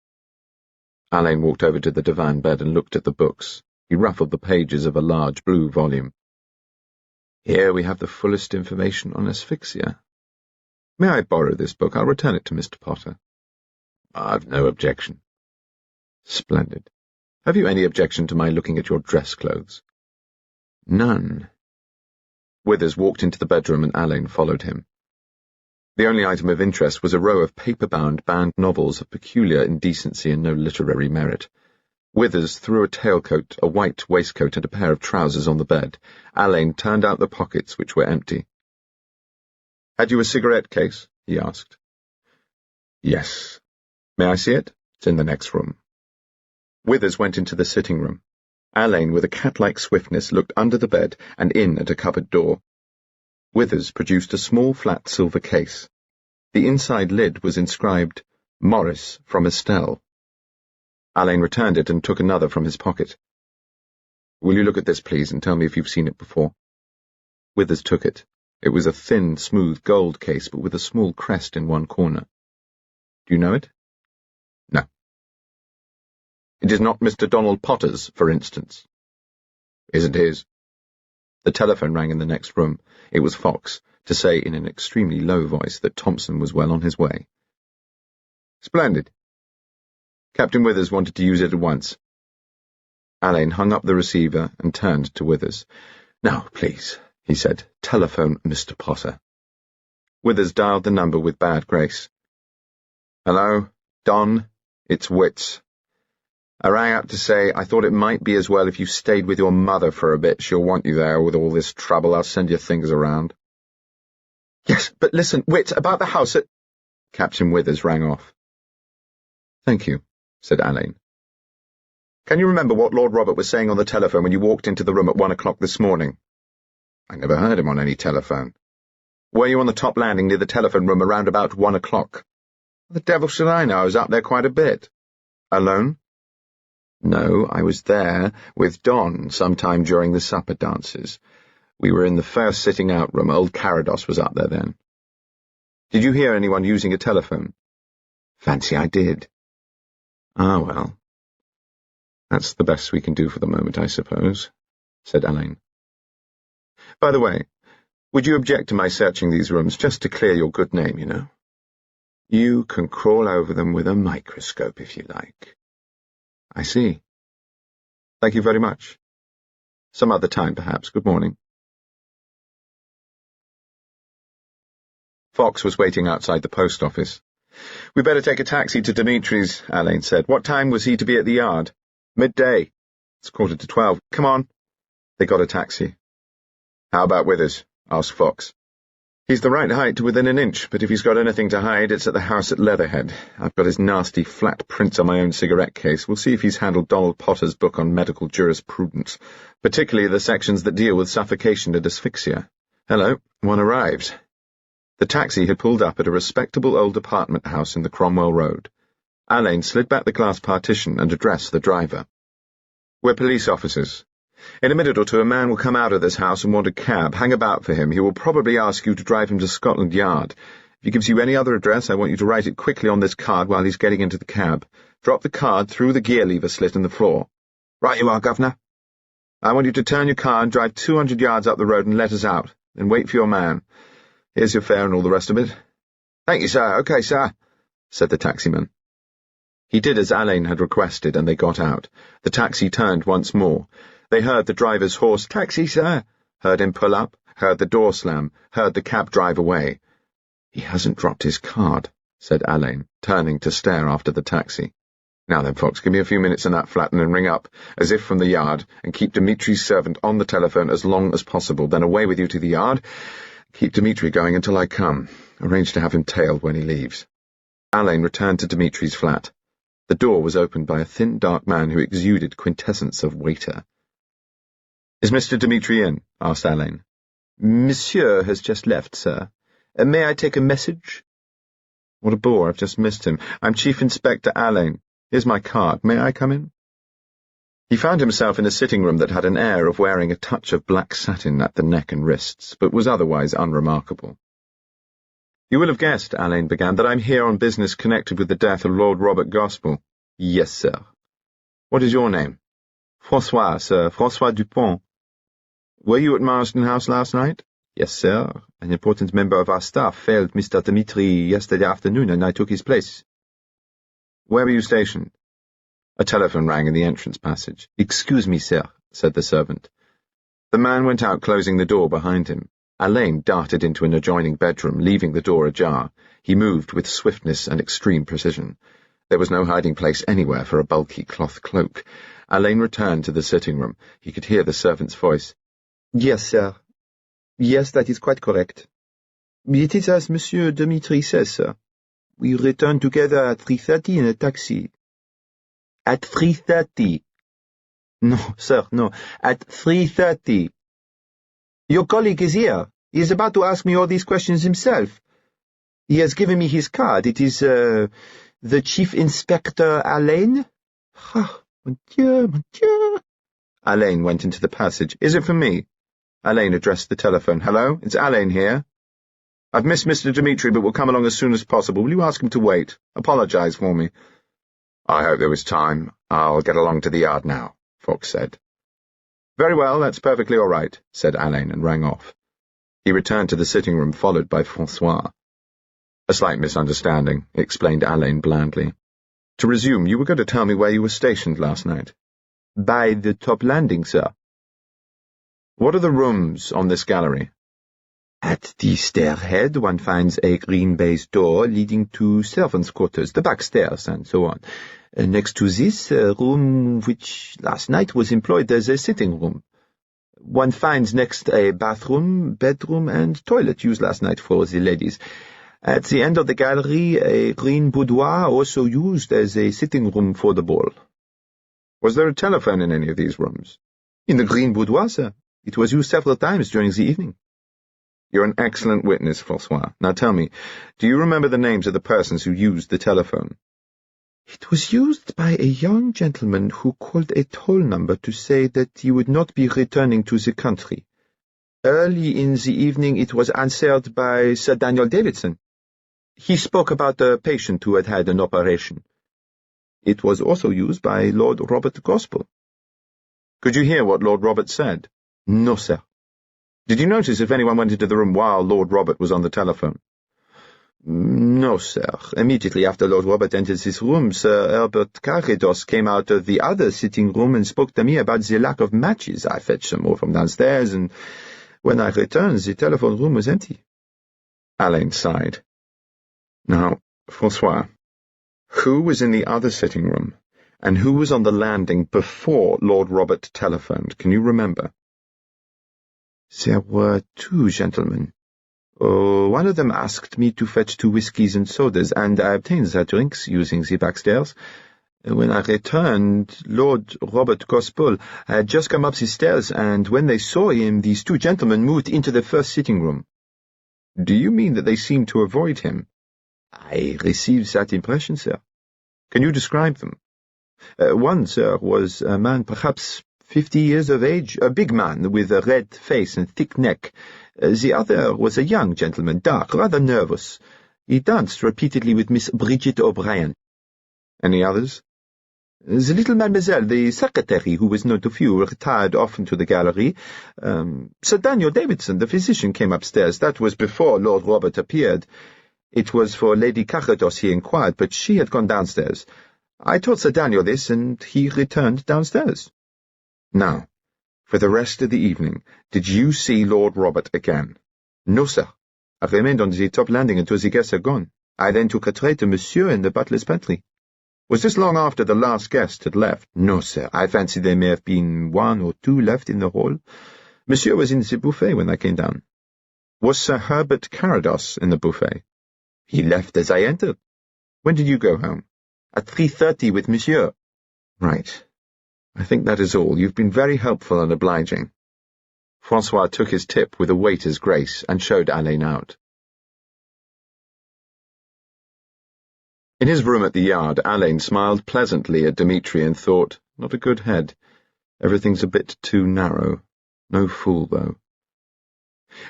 Alleyn walked over to the divan bed and looked at the books. He ruffled the pages of a large blue volume. Here we have the fullest information on asphyxia. May I borrow this book? I'll return it to Mr. Potter. I've no objection. Splendid. Have you any objection to my looking at your dress clothes? None. Withers walked into the bedroom and Alleyn followed him. The only item of interest was a row of paper-bound banned novels of peculiar indecency and no literary merit. Withers threw a tailcoat, a white waistcoat, and a pair of trousers on the bed. Alleyn turned out the pockets, which were empty. Had you a cigarette case? He asked. Yes. May I see it? It's in the next room. Withers went into the sitting room. Alleyn, with a cat-like swiftness, looked under the bed and in at a cupboard door. Withers produced a small flat silver case. The inside lid was inscribed, Morris from Estelle. Alleyn returned it and took another from his pocket. Will you look at this, please, and tell me if you've seen it before? Withers took it. It was a thin, smooth gold case, but with a small crest in one corner. Do you know it? No. It is not Mr. Donald Potter's, for instance. Isn't his? The telephone rang in the next room. It was Fox, to say in an extremely low voice that Thompson was well on his way. Splendid. Captain Withers wanted to use it at once. Alleyn hung up the receiver and turned to Withers. Now, please, he said, telephone Mr. Potter. Withers dialed the number with bad grace. Hello, Don, it's Wits. I rang up to say I thought it might be as well if you stayed with your mother for a bit. She'll want you there with all this trouble. I'll send you things around. Yes, but listen, Wits, about the house at... Captain Withers rang off. Thank you, said Alleyn. Can you remember what Lord Robert was saying on the telephone when you walked into the room at 1 o'clock this morning? I never heard him on any telephone. Were you on the top landing near the telephone room around about 1 o'clock? The devil should I know? I was up there quite a bit. Alone? No, I was there with Don sometime during the supper dances. We were in the first sitting-out room. Old Carados was up there then. Did you hear anyone using a telephone? Fancy I did. Ah, well. That's the best we can do for the moment, I suppose, said Alleyn. By the way, would you object to my searching these rooms just to clear your good name, you know? You can crawl over them with a microscope if you like. I see. Thank you very much. Some other time, perhaps. Good morning. Fox was waiting outside the post office. We'd better take a taxi to Dmitri's, Alleyn said. What time was he to be at the yard? Midday. It's 12:15. Come on. They got a taxi. How about Withers? Asked Fox. He's the right height to within an inch, but if he's got anything to hide, it's at the house at Leatherhead. I've got his nasty flat prints on my own cigarette case. We'll see if he's handled Donald Potter's book on medical jurisprudence, particularly the sections that deal with suffocation and asphyxia. Hello, one arrived. The taxi had pulled up at a respectable old apartment house in the Cromwell Road. Alleyn slid back the glass partition and addressed the driver. We're police officers. In a minute or two, a man will come out of this house and want a cab. Hang about for him. He will probably ask you to drive him to Scotland Yard. If he gives you any other address, I want you to write it quickly on this card while he's getting into the cab. Drop the card through the gear lever slit in the floor. Right you are, Governor. I want you to turn your car and drive 200 yards up the road and let us out. Then wait for your man. Here's your fare and all the rest of it. Thank you, sir. Okay, sir, said the taximan. He did as Alleyn had requested, and they got out. The taxi turned once more. They heard the driver's hoarse, "Taxi, sir," heard him pull up, heard the door slam, heard the cab drive away. He hasn't dropped his card, said Alleyn, turning to stare after the taxi. Now then, Fox, give me a few minutes in that flat and then ring up, as if from the yard, and keep Dmitri's servant on the telephone as long as possible. Then away with you to the yard. Keep Dmitri going until I come. Arrange to have him tailed when he leaves. Alleyn returned to Dmitri's flat. The door was opened by a thin, dark man who exuded quintessence of waiter. "Is Mr. Dmitri in?" asked Alleyn. "Monsieur has just left, sir. May I take a message?" "What a bore, I've just missed him. I'm Chief Inspector Alleyn. Here's my card. May I come in?" He found himself in a sitting room that had an air of wearing a touch of black satin at the neck and wrists, but was otherwise unremarkable. "You will have guessed," Alleyn began, "that I'm here on business connected with the death of Lord Robert Gospell." "Yes, sir." "What is your name?" "François, sir. François Dupont." "Were you at Marsden House last night?" "Yes, sir. An important member of our staff failed Mr. Dmitri yesterday afternoon, and I took his place." "Where were you stationed?" A telephone rang in the entrance passage. "Excuse me, sir," said the servant. The man went out, closing the door behind him. Alleyn darted into an adjoining bedroom, leaving the door ajar. He moved with swiftness and extreme precision. There was no hiding place anywhere for a bulky cloth cloak. Alleyn returned to the sitting room. He could hear the servant's voice. "Yes, sir. Yes, that is quite correct. It is as Monsieur Dmitri says, sir. We returned together at 3:30 in a taxi." "At 3:30? "No, sir, no. At 3:30. Your colleague is here. He is about to ask me all these questions himself. He has given me his card. It is, the Chief Inspector Alleyn." "Ah, mon Dieu, mon Dieu." Alleyn went into the passage. "Is it for me?" Alleyn addressed the telephone. "Hello, it's Alleyn here. I've missed Mr. Dmitri, but will come along as soon as possible. Will you ask him to wait? Apologize for me." "I hope there was time. I'll get along to the yard now," Fox said. "Very well, that's perfectly all right," said Alleyn, and rang off. He returned to the sitting room, followed by François. "A slight misunderstanding," explained Alleyn blandly. "To resume, you were going to tell me where you were stationed last night." "By the top landing, sir." "What are the rooms on this gallery?" "At the stairhead one finds a green baize door leading to servants' quarters, the back stairs, and so on. Next to this, a room which last night was employed as a sitting room. One finds next a bathroom, bedroom, and toilet used last night for the ladies. At the end of the gallery, a green boudoir also used as a sitting room for the ball." "Was there a telephone in any of these rooms?" "In the green boudoir, sir. It was used several times during the evening." "You're an excellent witness, François. Now tell me, do you remember the names of the persons who used the telephone?" "It was used by a young gentleman who called a toll number to say that he would not be returning to the country. Early in the evening it was answered by Sir Daniel Davidson. He spoke about a patient who had had an operation. It was also used by Lord Robert Gospell." "Could you hear what Lord Robert said?" "No, sir." "Did you notice if anyone went into the room while Lord Robert was on the telephone?" "No, sir. Immediately after Lord Robert entered this room, Sir Herbert Carrados came out of the other sitting room and spoke to me about the lack of matches. I fetched some more from downstairs, and when I returned, the telephone room was empty." Alleyn sighed. "Now, François, who was in the other sitting room, And who was on the landing before Lord Robert telephoned? Can you remember? There were two gentlemen. One of them asked me to fetch 2 whiskies and sodas, and I obtained their drinks using the backstairs. When I returned, Lord Robert Gospell had just come up the stairs, and when they saw him, these 2 gentlemen moved into the first sitting room. Do you mean that they seemed to avoid him? I received that impression, sir. Can you describe them? One, sir, was a man perhaps 50 years of age, a big man with a red face and thick neck. The other was a young gentleman, dark, rather nervous. He danced repeatedly with Miss Bridget O'Brien. Any others? The little mademoiselle, the secretary, who was known to few, retired often to the gallery. Sir Daniel Davidson, the physician, came upstairs. That was before Lord Robert appeared. It was for Lady Carrados he inquired, but she had gone downstairs. I told Sir Daniel this, and he returned downstairs. Now, for the rest of the evening, did you see Lord Robert again? No, sir. I remained on the top landing until the guests had gone. I then took a tray to Monsieur in the butler's pantry. Was this long after the last guest had left? No, sir. I fancy there may have been 1 or 2 left in the hall. Monsieur was in the buffet when I came down. Was Sir Herbert Carrados in the buffet? He left as I entered. When did you go home? At 3:30 with Monsieur. Right. I think that is all. You've been very helpful and obliging. Francois took his tip with a waiter's grace and showed Alleyn out. In his room at the Yard, Alleyn smiled pleasantly at Dmitri and thought, not a good head. Everything's a bit too narrow. No fool, though.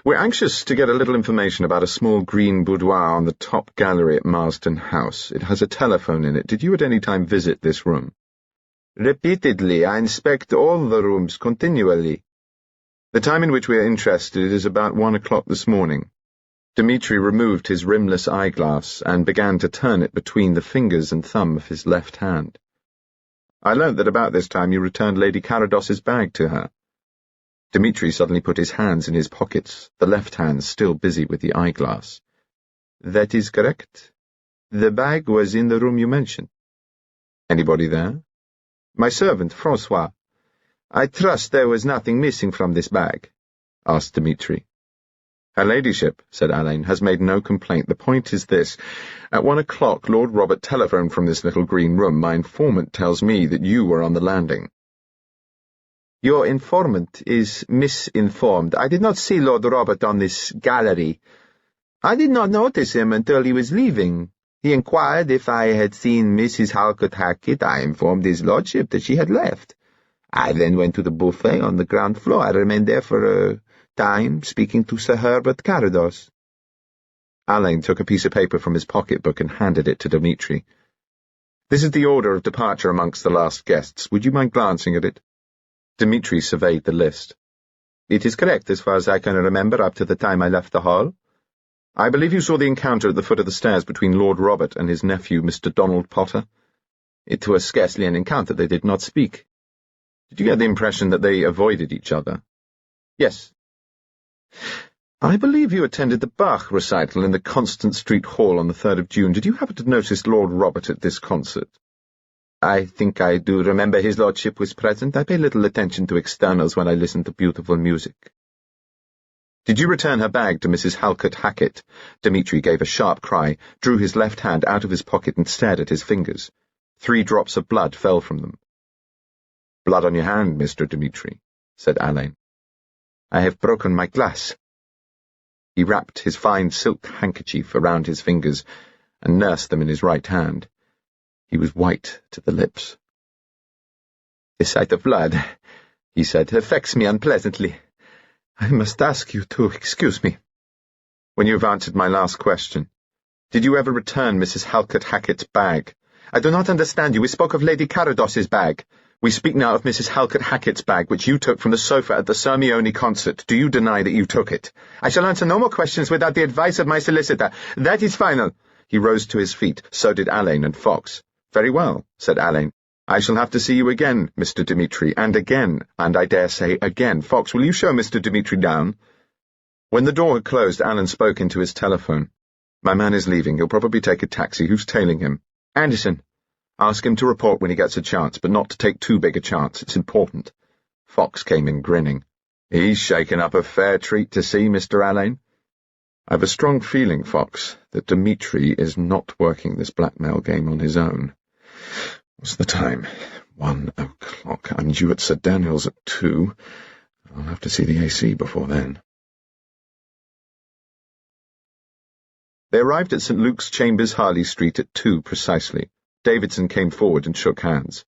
We're anxious to get a little information about a small green boudoir on the top gallery at Marsden House. It has a telephone in it. Did you at any time visit this room? Repeatedly. I inspect all the rooms continually. The time in which we are interested is about 1 o'clock this morning. Dmitri removed his rimless eyeglass and began to turn it between the fingers and thumb of his left hand. I learnt that about this time you returned Lady Carrados's bag to her. Dmitri suddenly put his hands in his pockets, the left hand still busy with the eyeglass. That is correct. The bag was in the room you mentioned. Anybody there? My servant, Francois. I trust there was nothing missing from this bag? Asked Dmitri. Her ladyship, said Alleyn, has made no complaint. The point is this. At 1 o'clock, Lord Robert telephoned from this little green room. My informant tells me that you were on the landing. Your informant is misinformed. I did not see Lord Robert on this gallery. I did not notice him until he was leaving. He inquired if I had seen Mrs. Halkett Hackett. I informed his lordship that she had left. I then went to the buffet on the ground floor. I remained there for a time, speaking to Sir Herbert Carrados. Alleyn took a piece of paper from his pocketbook and handed it to Dmitri. This is the order of departure amongst the last guests. Would you mind glancing at it? Dmitri surveyed the list. It is correct as far as I can remember up to the time I left the hall. I believe you saw the encounter at the foot of the stairs between Lord Robert and his nephew, Mr. Donald Potter. It was scarcely an encounter. They did not speak. Did you get the impression that they avoided each other? Yes. I believe you attended the Bach recital in the Constant Street Hall on the 3rd of June. Did you happen to notice Lord Robert at this concert? I think I do remember his lordship was present. I pay little attention to externals when I listen to beautiful music. Did you return her bag to Mrs. Halkett Hackett? Dmitri gave a sharp cry, drew his left hand out of his pocket and stared at his fingers. 3 drops of blood fell from them. Blood on your hand, Mr. Dmitri, said Alleyn. I have broken my glass. He wrapped his fine silk handkerchief around his fingers and nursed them in his right hand. He was white to the lips. The sight of blood, he said, affects me unpleasantly. I must ask you to excuse me. When you have answered my last question, did you ever return Mrs. Halkett Hackett's bag? I do not understand you. We spoke of Lady Carrados's bag. We speak now of Mrs. Halkett Hackett's bag, which you took from the sofa at the Sermione concert. Do you deny that you took it? I shall answer no more questions without the advice of my solicitor. That is final. He rose to his feet. So did Alleyn and Fox. Very well, said Alleyn. I shall have to see you again, Mr. Dmitri, and again, and I dare say again. Fox, will you show Mr. Dmitri down? When the door had closed, Alleyn spoke into his telephone. My man is leaving. He'll probably take a taxi. Who's tailing him? Anderson. Ask him to report when he gets a chance, but not to take too big a chance. It's important. Fox came in grinning. He's shaken up a fair treat to see, Mr. Alleyn. I've a strong feeling, Fox, that Dmitri is not working this blackmail game on his own. What's the time? 1 o'clock. I'm due at Sir Daniel's at 2. I'll have to see the AC before then. They arrived at St. Luke's Chambers, Harley Street at 2 precisely. Davidson came forward and shook hands.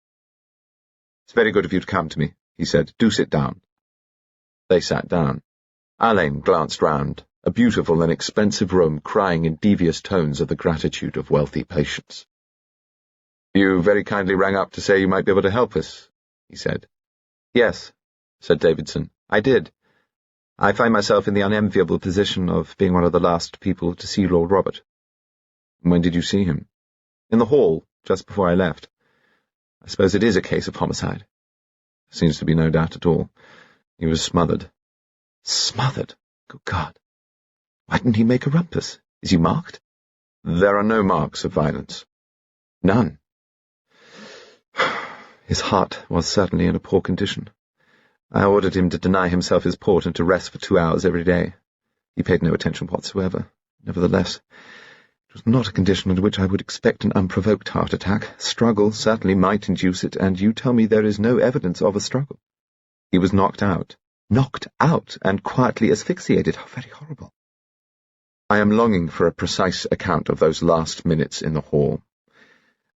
"It's very good of you to come to me," he said. "Do sit down." They sat down. Alleyn glanced round, a beautiful and expensive room crying in devious tones of the gratitude of wealthy patients. "You very kindly rang up to say you might be able to help us," he said. "Yes," said Davidson, "I did. I find myself in the unenviable position of being one of the last people to see Lord Robert." "When did you see him?" "In the hall, just before I left. I suppose it is a case of homicide." "Seems to be no doubt at all. He was smothered." "Smothered? Good God. Why didn't he make a rumpus? Is he marked?" "There are no marks of violence." "None." His heart was certainly in a poor condition. I ordered him to deny himself his port and to rest for 2 hours every day. He paid no attention whatsoever. Nevertheless, it was not a condition in which I would expect an unprovoked heart attack. Struggle certainly might induce it, and you tell me there is no evidence of a struggle. He was knocked out. Knocked out, and quietly asphyxiated. How very horrible. I am longing for a precise account of those last minutes in the hall.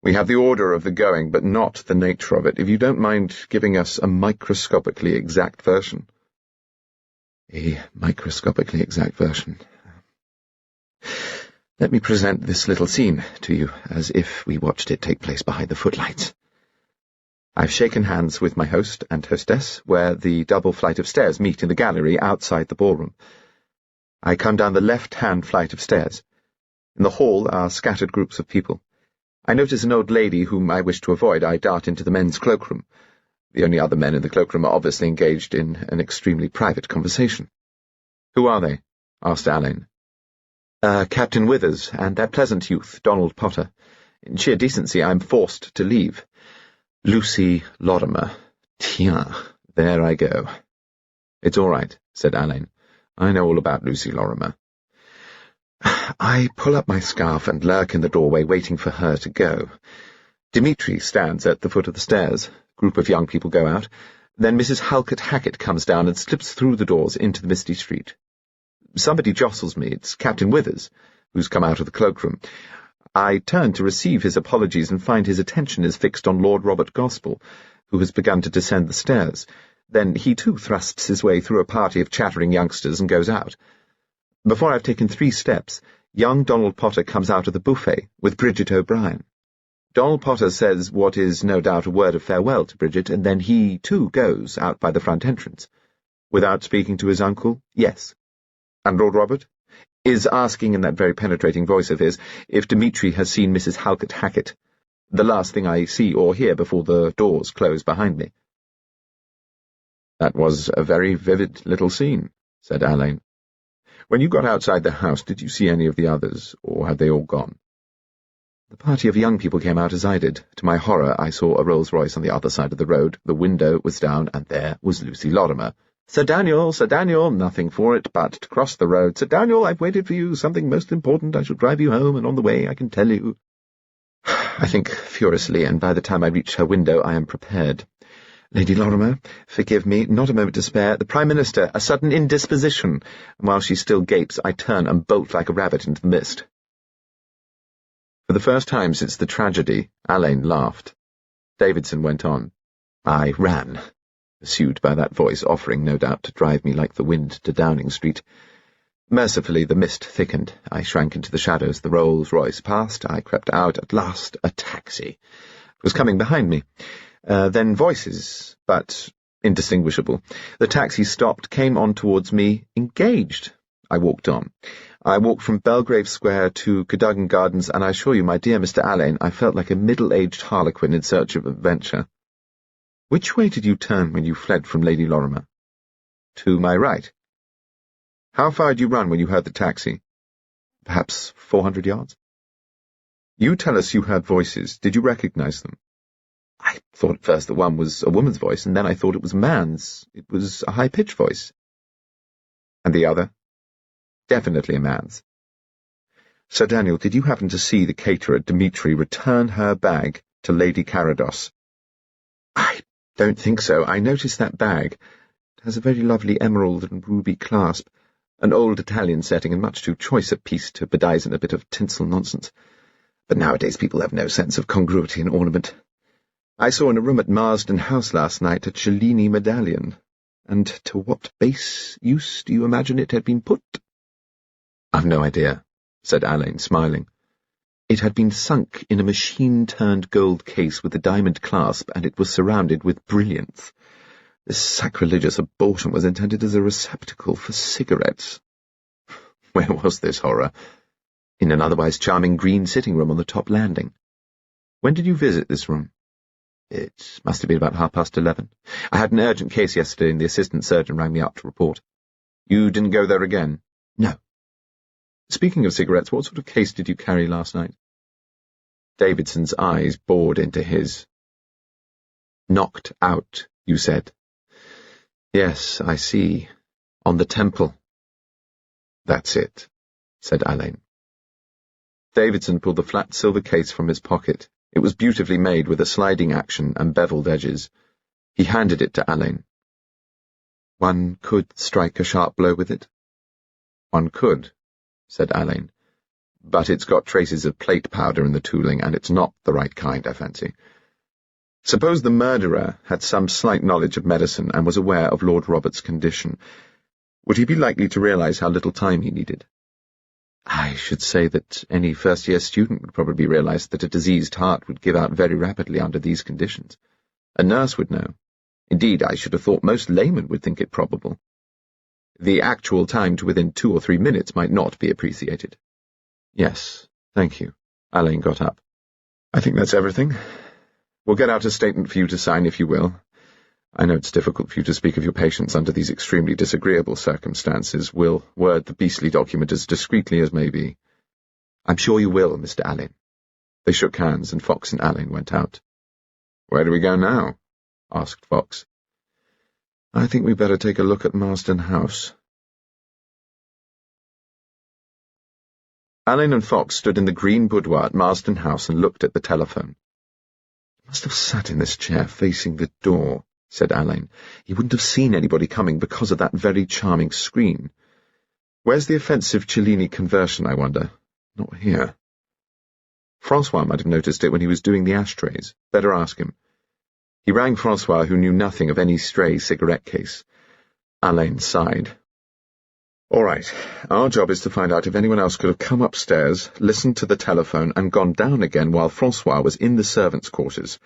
We have the order of the going, but not the nature of it. If you don't mind giving us a microscopically exact version." "A microscopically exact version. Let me present this little scene to you, as if we watched it take place behind the footlights. I've shaken hands with my host and hostess, where the double flight of stairs meet in the gallery outside the ballroom. I come down the left-hand flight of stairs. In the hall are scattered groups of people. I notice an old lady whom I wish to avoid. I dart into the men's cloakroom. The only other men in the cloakroom are obviously engaged in an extremely private conversation." "Who are they?" asked Alleyn. "Captain Withers, and that pleasant youth, Donald Potter. In sheer decency, I am forced to leave. Lucy Lorimer. Tiens, there I go." "It's all right," said Alleyn. "I know all about Lucy Lorimer." I pull up my scarf and lurk in the doorway, waiting for her to go. Dmitri stands at the foot of the stairs. A group of young people go out. Then Mrs. Halkett Hackett comes down and slips through the doors into the misty street. Somebody jostles me. It's Captain Withers, who's come out of the cloakroom. I turn to receive his apologies and find his attention is fixed on Lord Robert Gospell, who has begun to descend the stairs. Then he too thrusts his way through a party of chattering youngsters and goes out. Before I've taken 3 steps, young Donald Potter comes out of the buffet with Bridget O'Brien. Donald Potter says what is no doubt a word of farewell to Bridget, and then he, too, goes out by the front entrance. Without speaking to his uncle? Yes. And Lord Robert is asking in that very penetrating voice of his if Dmitri has seen Mrs. Halkett Hackett, the last thing I see or hear before the doors close behind me. "That was a very vivid little scene," said Alleyn. "When you got outside the house, did you see any of the others, or had they all gone?" "The party of young people came out as I did. To my horror, I saw a Rolls-Royce on the other side of the road. The window was down, and there was Lucy Lorimer. 'Sir Daniel, nothing for it but to cross the road. Sir Daniel, I've waited for you. Something most important. I shall drive you home, and on the way I can tell you.' I think furiously, and by the time I reach her window I am prepared. 'Lady Lorimer, forgive me, not a moment to spare. The Prime Minister, a sudden indisposition.' And while she still gapes, I turn and bolt like a rabbit into the mist." For the first time since the tragedy, Alleyn laughed. Davidson went on. "I ran," pursued by that voice, offering, no doubt, to drive me like the wind to Downing Street. Mercifully, the mist thickened. I shrank into the shadows. The Rolls-Royce passed. I crept out. At last, a taxi. It was coming behind me. Then voices, but indistinguishable. The taxi stopped, came on towards me, engaged. I walked on. I walked from Belgrave Square to Cadogan Gardens, and I assure you, my dear Mr. Alleyn, I felt like a middle-aged harlequin in search of adventure. Which way did you turn when you fled from Lady Lorimer?" "To my right." "How far had you run when you heard the taxi?" "Perhaps 400 yards." You tell us you heard voices. Did you recognize them? I thought at first that one was a woman's voice, and then I thought it was a man's. It was a high-pitched voice. And the other? Definitely a man's. Sir Daniel, did you happen to see the caterer, Dmitri, return her bag to Lady Carados? I don't think so. I noticed that bag. It has a very lovely emerald and ruby clasp, an old Italian setting, and much too choice a piece to bedizen a bit of tinsel nonsense. But nowadays people have no sense of congruity in ornament. I saw in a room at Marsden House last night a Cellini medallion. And to what base use do you imagine it had been put? I've no idea, said Alleyn, smiling. It had been sunk in a machine-turned gold case with a diamond clasp, and it was surrounded with brilliants. This sacrilegious abortion was intended as a receptacle for cigarettes. Where was this horror? In an otherwise charming green sitting room on the top landing. When did you visit this room? It must have been about 11:30. I had an urgent case yesterday, and the assistant surgeon rang me up to report. You didn't go there again? No. Speaking of cigarettes, what sort of case did you carry last night? Davidson's eyes bored into his. Knocked out, you said. Yes, I see. On the temple. That's it, said Alleyn. Davidson pulled the flat silver case from his pocket. It was beautifully made with a sliding action and beveled edges. He handed it to Alleyn. One could strike a sharp blow with it? One could, said Alleyn. But it's got traces of plate powder in the tooling, and it's not the right kind, I fancy. Suppose the murderer had some slight knowledge of medicine and was aware of Lord Robert's condition. Would he be likely to realize how little time he needed? I should say that any first-year student would probably realize that a diseased heart would give out very rapidly under these conditions. A nurse would know. Indeed, I should have thought most laymen would think it probable. The actual time to within 2 or 3 minutes might not be appreciated. Yes, thank you. Alleyn got up. I think that's everything. We'll get out a statement for you to sign if you will. I know it's difficult for you to speak of your patients under these extremely disagreeable circumstances. We'll word the beastly document as discreetly as may be. I'm sure you will, Mr. Alleyn. They shook hands, and Fox and Alleyn went out. Where do we go now? Asked Fox. I think we'd better take a look at Marsden House. Alleyn and Fox stood in the green boudoir at Marsden House and looked at the telephone. He must have sat in this chair facing the door, said Alleyn. He wouldn't have seen anybody coming because of that very charming screen. Where's the offensive Cellini conversion, I wonder? Not here. Francois might have noticed it when he was doing the ashtrays. Better ask him. He rang Francois, who knew nothing of any stray cigarette case. Alleyn sighed. All right, our job is to find out if anyone else could have come upstairs, listened to the telephone, and gone down again while Francois was in the servants' quarters.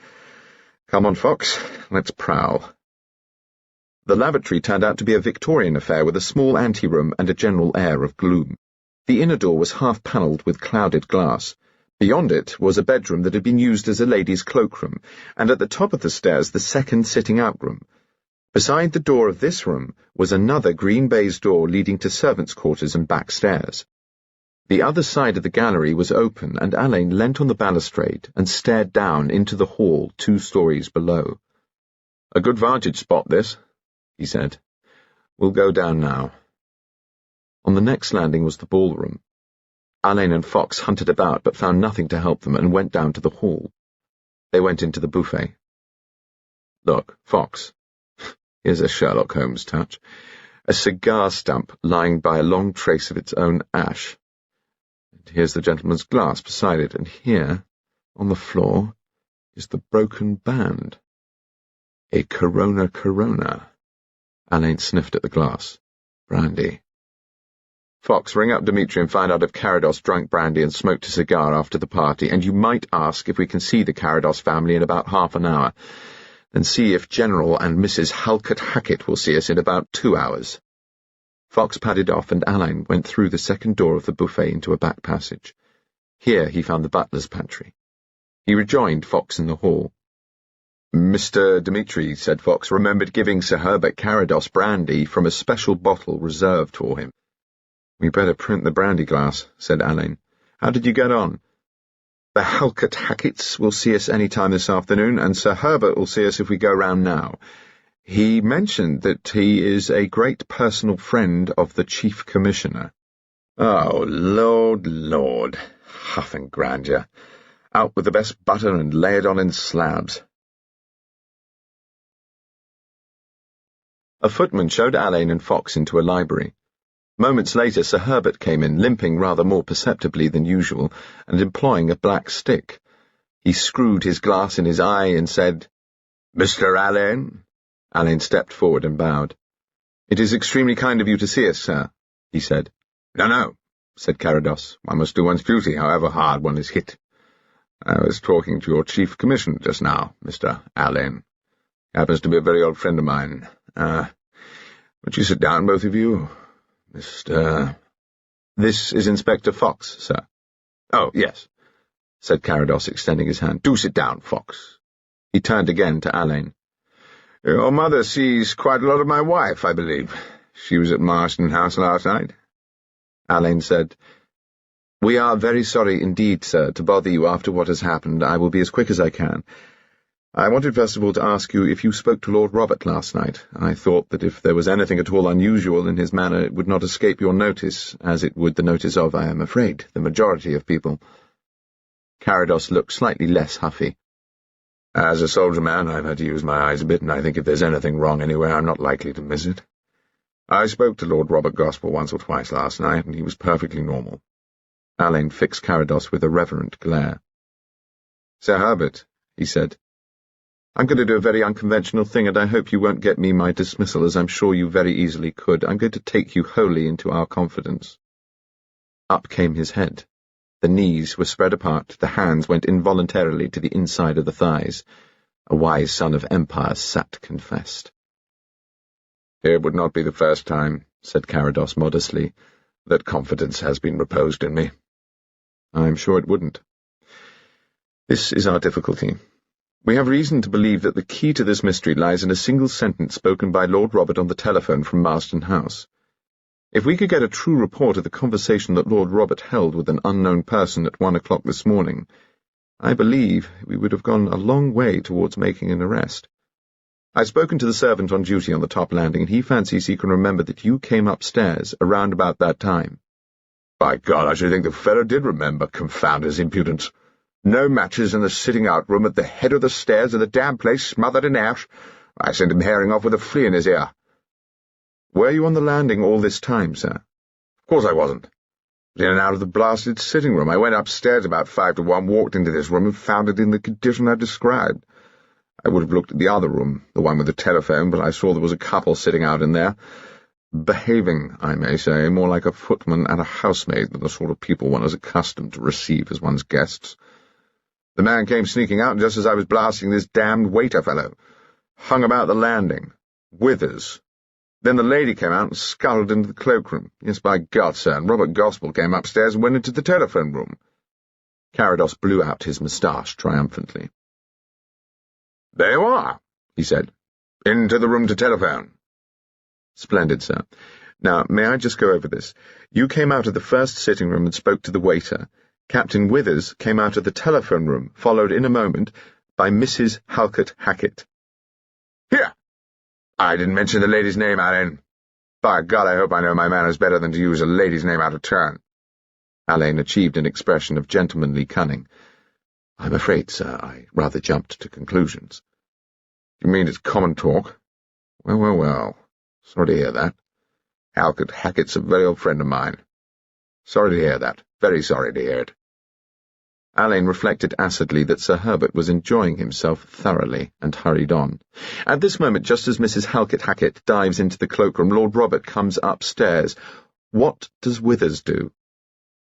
Come on, Fox, let's prowl. The lavatory turned out to be a Victorian affair with a small anteroom and a general air of gloom. The inner door was half-panelled with clouded glass. Beyond it was a bedroom that had been used as a lady's cloakroom, and at the top of the stairs the second sitting-out room. Beside the door of this room was another green baize door leading to servants' quarters and back stairs. The other side of the gallery was open, and Alleyn leant on the balustrade and stared down into the hall 2 stories below. A good vantage spot, this, he said. We'll go down now. On the next landing was the ballroom. Alleyn and Fox hunted about but found nothing to help them and went down to the hall. They went into the buffet. Look, Fox. Here's a Sherlock Holmes touch. A cigar stump lying by a long trace of its own ash. And here's the gentleman's glass beside it, and here, on the floor, is the broken band. A Corona. Alleyn sniffed at the glass. Brandy. Fox, ring up Dmitri and find out if Carados drank brandy and smoked a cigar after the party, and you might ask if we can see the Carados family in about half an hour. Then see if General and Mrs. Halkett Hackett will see us in about 2 hours. Fox padded off, and Alleyn went through the second door of the buffet into a back passage. Here he found the butler's pantry. He rejoined Fox in the hall. Mr. Dmitri, said Fox, remembered giving Sir Herbert Carados brandy from a special bottle reserved for him. We'd better print the brandy glass, said Alleyn. How did you get on? The Halkett-Hacketts will see us any time this afternoon, and Sir Herbert will see us if we go round now. He mentioned that he is a great personal friend of the Chief Commissioner. Oh, Lord, Lord, huffing grandeur. Out with the best butter and lay it on in slabs. A footman showed Alleyn and Fox into a library. Moments later, Sir Herbert came in, limping rather more perceptibly than usual, and employing a black stick. He screwed his glass in his eye and said, "Mr. Alleyn?" Alleyn stepped forward and bowed. "It is extremely kind of you to see us, sir," he said. No, said Carados. One must do one's duty, however hard one is hit. I was talking to your Chief Commissioner just now, Mr. Alleyn. Happens to be a very old friend of mine. Would you sit down, both of you? Mr. This is Inspector Fox, sir. Oh, yes, said Carados, extending his hand. Do sit down, Fox. He turned again to Alleyn. Your mother sees quite a lot of my wife, I believe. She was at Marston House last night. Alleyn said, "We are very sorry indeed, sir, to bother you after what has happened. I will be as quick as I can. I wanted first of all to ask you if you spoke to Lord Robert last night. I thought that if there was anything at all unusual in his manner, it would not escape your notice, as it would the notice of, I am afraid, the majority of people." Carados looked slightly less huffy. As a soldier man, I've had to use my eyes a bit, and I think if there's anything wrong anywhere, I'm not likely to miss it. I spoke to Lord Robert Gospell once or twice last night, and he was perfectly normal. Alleyn fixed Carados with a reverent glare. "Sir Herbert," he said, "I'm going to do a very unconventional thing, and I hope you won't get me my dismissal, as I'm sure you very easily could. I'm going to take you wholly into our confidence." Up came his head. The knees were spread apart, the hands went involuntarily to the inside of the thighs. A wise son of empire sat confessed. "It would not be the first time," said Carados modestly, "that confidence has been reposed in me." "I'm sure it wouldn't. This is our difficulty. We have reason to believe that the key to this mystery lies in a single sentence spoken by Lord Robert on the telephone from Marston House. If we could get a true report of the conversation that Lord Robert held with an unknown person at 1 o'clock this morning, I believe we would have gone a long way towards making an arrest. I've spoken to the servant on duty on the top landing, and he fancies he can remember that you came upstairs around about that time." "By God, I should think the fellow did remember, confound his impudence. No matches in the sitting-out room at the head of the stairs, and the damn place smothered in ash. I sent him herring off with a flea in his ear." "Were you on the landing all this time, sir?" "Of course I wasn't. I was in and out of the blasted sitting room. I went upstairs about 5 to 1, walked into this room, and found it in the condition I described. I would have looked at the other room, the one with the telephone, but I saw there was a couple sitting out in there. Behaving, I may say, more like a footman and a housemaid than the sort of people one is accustomed to receive as one's guests. The man came sneaking out just as I was blasting this damned waiter fellow. Hung about the landing. Withers. Then the lady came out and scuttled into the cloakroom. Yes, by God, sir, and Robert Gospell came upstairs and went into the telephone room." Carados blew out his moustache triumphantly. "There you are," he said. "Into the room to telephone." "Splendid, sir. Now, may I just go over this? You came out of the first sitting room and spoke to the waiter. Captain Withers came out of the telephone room, followed in a moment by Mrs. Halkett-Hackett." "Here! I didn't mention the lady's name, Alleyn. By God, I hope I know my manners better than to use a lady's name out of turn." Alleyn achieved an expression of gentlemanly cunning. "I'm afraid, sir, I rather jumped to conclusions." "You mean it's common talk? Well. Sorry to hear that. Halkett-Hackett's a very old friend of mine. Sorry to hear that. Very sorry to hear it." Alleyn reflected acidly that Sir Herbert was enjoying himself thoroughly, and hurried on. At this moment, just as Mrs. Halkett-Hackett dives into the cloakroom, Lord Robert comes upstairs. What does Withers do?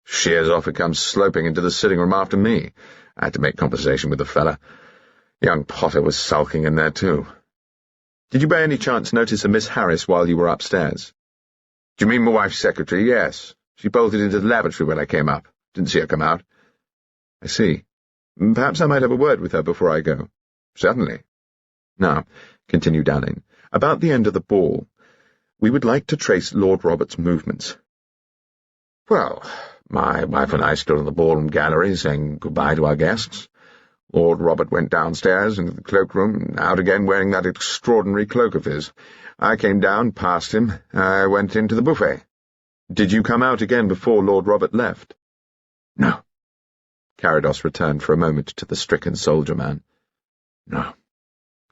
"Sheers off and comes sloping into the sitting-room after me. I had to make conversation with the fella. Young Potter was sulking in there, too." "Did you by any chance notice a Miss Harris while you were upstairs?" "Do you mean my wife's secretary? Yes. She bolted into the lavatory when I came up. Didn't see her come out." "I see. Perhaps I might have a word with her before I go." "Certainly." "Now," continued Alleyn, "about the end of the ball, we would like to trace Lord Robert's movements." "Well, My wife and I stood in the ballroom gallery saying goodbye to our guests. Lord Robert went downstairs into the cloakroom and out again wearing that extraordinary cloak of his. I came down, past him. I went into the buffet. Did you come out again before Lord Robert left? No. Carados returned for a moment to the stricken soldier-man. No.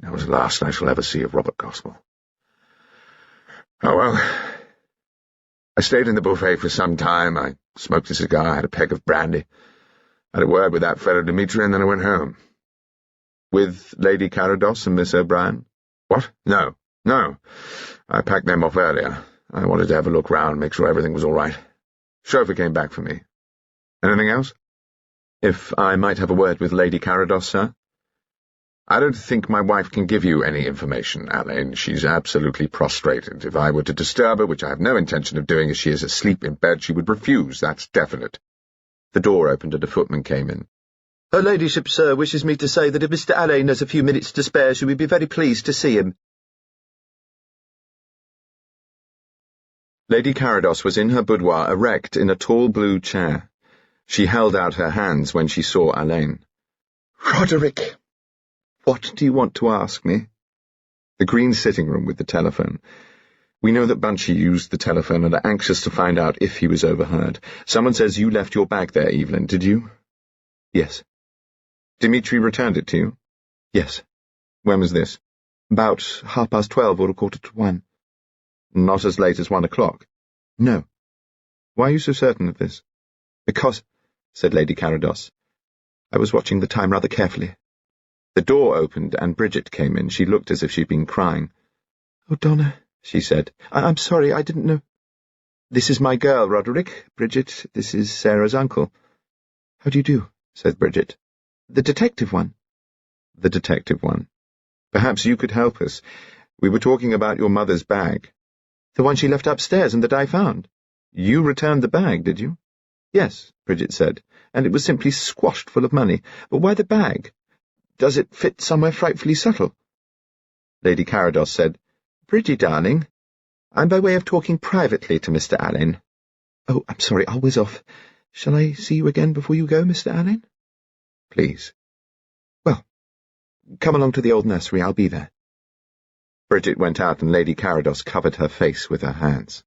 That was the last I shall ever see of Robert Gospell. Oh, well. I stayed in the buffet for some time. I smoked a cigar, had a peg of brandy, had a word with that fellow Dmitri, and then I went home. With Lady Carados and Miss O'Brien? What? No. I packed them off earlier. I wanted to have a look round, make sure everything was all right. Chauffeur came back for me. Anything else? If I might have a word with Lady Carados, sir? I don't think my wife can give you any information, Alleyn. She's absolutely prostrated. If I were to disturb her, which I have no intention of doing as she is asleep in bed, she would refuse, that's definite. The door opened and a footman came in. Her ladyship, sir, wishes me to say that if Mr. Alleyn has a few minutes to spare, she would be very pleased to see him. Lady Carados was in her boudoir, erect in a tall blue chair. She held out her hands when she saw Alleyn. Roderick, what do you want to ask me? The green sitting room with the telephone. We know that Bunchy used the telephone and are anxious to find out if he was overheard. Someone says you left your bag there, Evelyn, did you? Yes. Dmitri returned it to you? Yes. When was this? About 12:30 or 1:45. Not as late as 1 o'clock? No. Why are you so certain of this? Because, said Lady Carados, I was watching the time rather carefully. The door opened and Bridget came in. She looked as if she'd been crying. Oh, Donna, she said, I'm sorry, I didn't know. This is my girl, Roderick. Bridget, this is Sarah's uncle. How do you do? Said Bridget. The detective one. The detective one. Perhaps you could help us. We were talking about your mother's bag. The one she left upstairs and that I found. You returned the bag, did you? Yes, Bridget said, and it was simply squashed full of money. But why the bag? Does it fit somewhere frightfully subtle? Lady Carados said, Bridget, darling, I'm by way of talking privately to Mr. Alleyn. Oh, I'm sorry, I'll whiz off. Shall I see you again before you go, Mr. Alleyn? Please. Well, come along to the old nursery, I'll be there. Bridget went out and Lady Carados covered her face with her hands.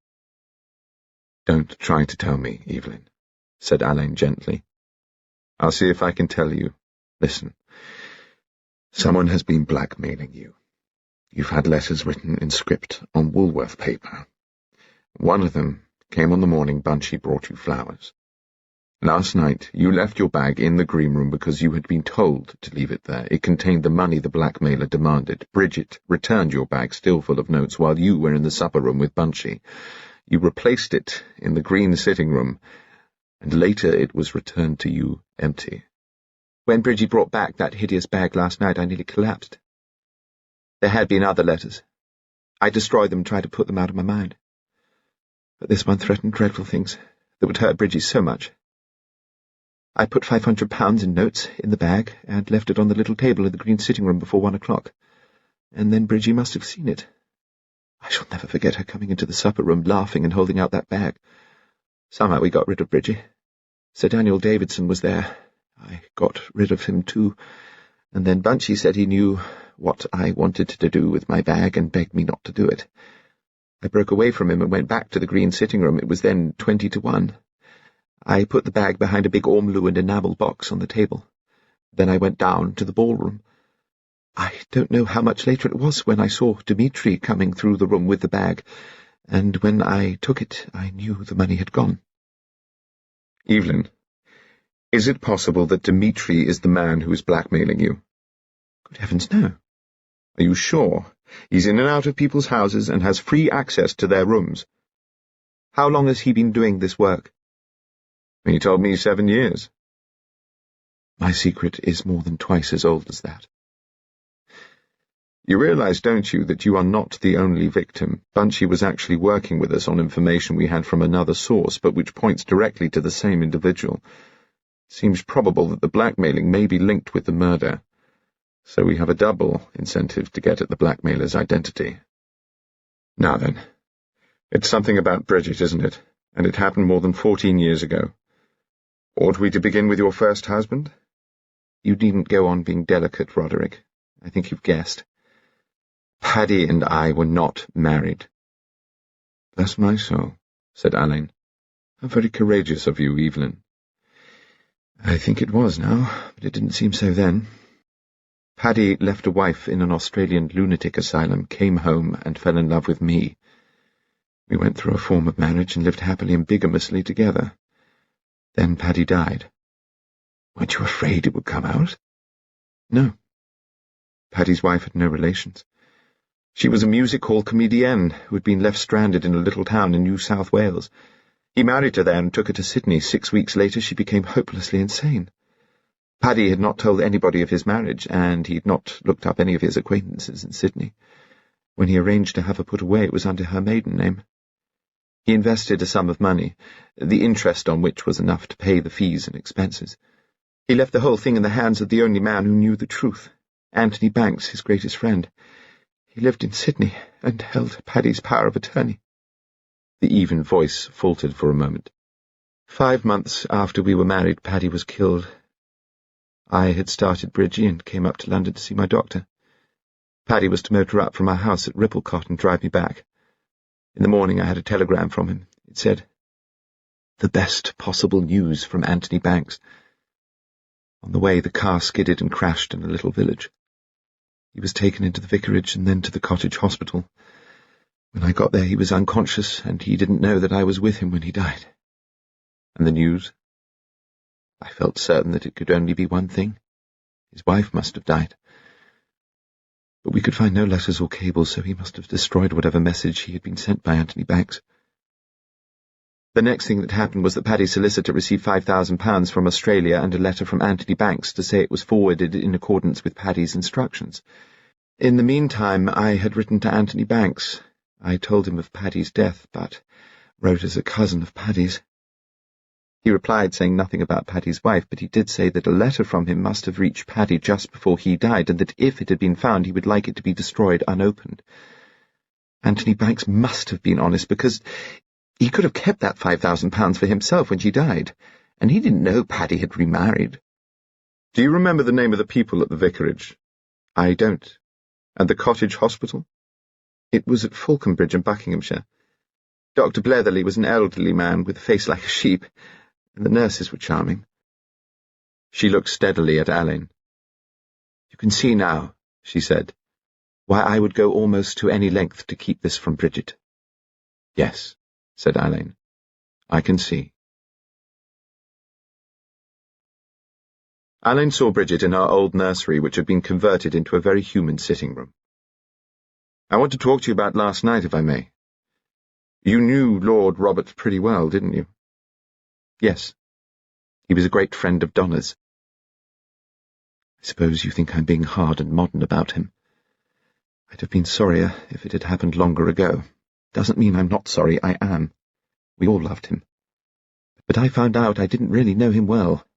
Don't try to tell me, Evelyn, said Alleyn gently. I'll see if I can tell you. Listen. Someone has been blackmailing you. You've had letters written in script on Woolworth paper. One of them came on the morning Bunchy brought you flowers. Last night you left your bag in the green room because you had been told to leave it there. It contained the money the blackmailer demanded. Bridget returned your bag still full of notes while you were in the supper room with Bunchy. You replaced it in the green sitting room, and later it was returned to you empty. When Bridget brought back that hideous bag last night, I nearly collapsed. There had been other letters. I destroyed them and tried to put them out of my mind. But this one threatened dreadful things that would hurt Bridget so much. I put £500 in notes in the bag and left it on the little table in the green sitting room before 1 o'clock. And then Bridget must have seen it. I shall never forget her coming into the supper room, laughing and holding out that bag. Somehow we got rid of Bridget. Sir Daniel Davidson was there. I got rid of him too. And then Bunchy said he knew what I wanted to do with my bag and begged me not to do it. I broke away from him and went back to the green sitting room. It was then 20-1. I put the bag behind a big ormolu and enamel box on the table. Then I went down to the ballroom. I don't know how much later it was when I saw Dmitri coming through the room with the bag, and when I took it, I knew the money had gone. Evelyn, is it possible that Dmitri is the man who is blackmailing you? Good heavens, no. Are you sure? He's in and out of people's houses and has free access to their rooms. How long has he been doing this work? He told me 7 years. My secret is more than twice as old as that. You realize, don't you, that you are not the only victim? Bunchy was actually working with us on information we had from another source, but which points directly to the same individual. It seems probable that the blackmailing may be linked with the murder, so we have a double incentive to get at the blackmailer's identity. Now then, it's something about Bridget, isn't it? And it happened more than 14 years ago. Ought we to begin with your first husband? You needn't go on being delicate, Roderick. I think you've guessed. Paddy and I were not married. Bless my soul, said Alleyn. How very courageous of you, Evelyn. I think it was now, but it didn't seem so then. Paddy left a wife in an Australian lunatic asylum, came home, and fell in love with me. We went through a form of marriage and lived happily and bigamously together. Then Paddy died. Weren't you afraid it would come out? No. Paddy's wife had no relations. She was a music hall comedienne who had been left stranded in a little town in New South Wales. He married her there and took her to Sydney. 6 weeks later she became hopelessly insane. Paddy had not told anybody of his marriage, and he had not looked up any of his acquaintances in Sydney. When he arranged to have her put away, it was under her maiden name. He invested a sum of money, the interest on which was enough to pay the fees and expenses. He left the whole thing in the hands of the only man who knew the truth, Anthony Banks, his greatest friend. He lived in Sydney and held Paddy's power of attorney. The even voice faltered for a moment. 5 months after we were married, Paddy was killed. I had started Bridgie and came up to London to see my doctor. Paddy was to motor up from our house at Ripplecott and drive me back. In the morning I had a telegram from him. It said, "The best possible news from Anthony Banks." On the way the car skidded and crashed in a little village. He was taken into the vicarage and then to the cottage hospital. When I got there he was unconscious, and he didn't know that I was with him when he died. And the news? I felt certain that it could only be one thing. His wife must have died. But we could find no letters or cables, so he must have destroyed whatever message he had been sent by Anthony Banks. The next thing that happened was that Paddy's solicitor received £5,000 from Australia and a letter from Anthony Banks to say it was forwarded in accordance with Paddy's instructions. In the meantime, I had written to Anthony Banks. I told him of Paddy's death, but wrote as a cousin of Paddy's. He replied saying nothing about Paddy's wife, but he did say that a letter from him must have reached Paddy just before he died, and that if it had been found he would like it to be destroyed unopened. Anthony Banks must have been honest, because he could have kept that £5,000 for himself when she died, and he didn't know Paddy had remarried. Do you remember the name of the people at the vicarage? I don't. And the cottage hospital? It was at Falconbridge in Buckinghamshire. Dr. Bletherley was an elderly man with a face like a sheep, and the nurses were charming. She looked steadily at Alleyn. "You can see now," she said, "why I would go almost to any length to keep this from Bridget." "Yes," said Alleyn. "I can see." Alleyn saw Bridget in her old nursery, which had been converted into a very human sitting room. "I want to talk to you about last night, if I may. You knew Lord Robert pretty well, didn't you?" "Yes. He was a great friend of Donna's." "I suppose you think I'm being hard and modern about him. I'd have been sorrier if it had happened longer ago. Doesn't mean I'm not sorry, I am. We all loved him. But I found out I didn't really know him well.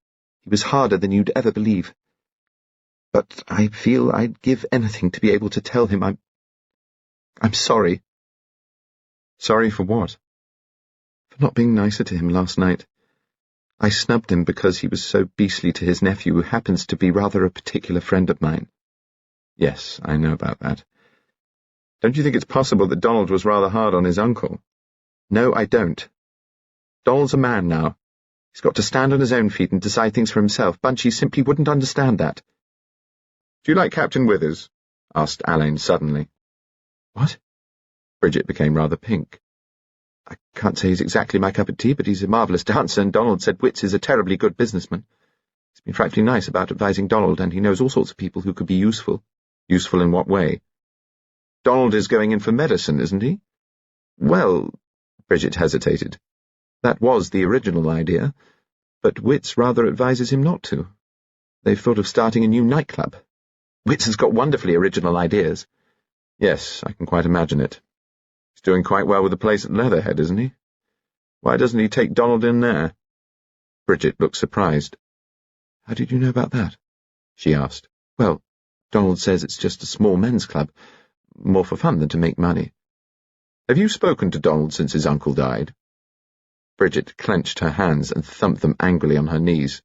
He was harder than you'd ever believe. But I feel I'd give anything to be able to tell him I'm sorry." "Sorry for what?" "For not being nicer to him last night. I snubbed him because he was so beastly to his nephew, who happens to be rather a particular friend of mine." "Yes, I know about that. Don't you think it's possible that Donald was rather hard on his uncle?" "No, I don't. Donald's a man now. He's got to stand on his own feet and decide things for himself. Bunchy simply wouldn't understand that." "Do you like Captain Withers?" asked Alleyn suddenly. "What?" Bridget became rather pink. "I can't say he's exactly my cup of tea, but he's a marvellous dancer, and Donald said Wits is a terribly good businessman. He's been frightfully nice about advising Donald, and he knows all sorts of people who could be useful." "Useful in what way?" "Donald is going in for medicine, isn't he?" "Well," Bridget hesitated. "That was the original idea, but Wits rather advises him not to. They've thought of starting a new nightclub. Wits has got wonderfully original ideas." "Yes, I can quite imagine it. He's doing quite well with the place at Leatherhead, isn't he? Why doesn't he take Donald in there?" Bridget looked surprised. "How did you know about that?" she asked. "Well, Donald says it's just a small men's club, more for fun than to make money." "Have you spoken to Donald since his uncle died?" Bridget clenched her hands and thumped them angrily on her knees.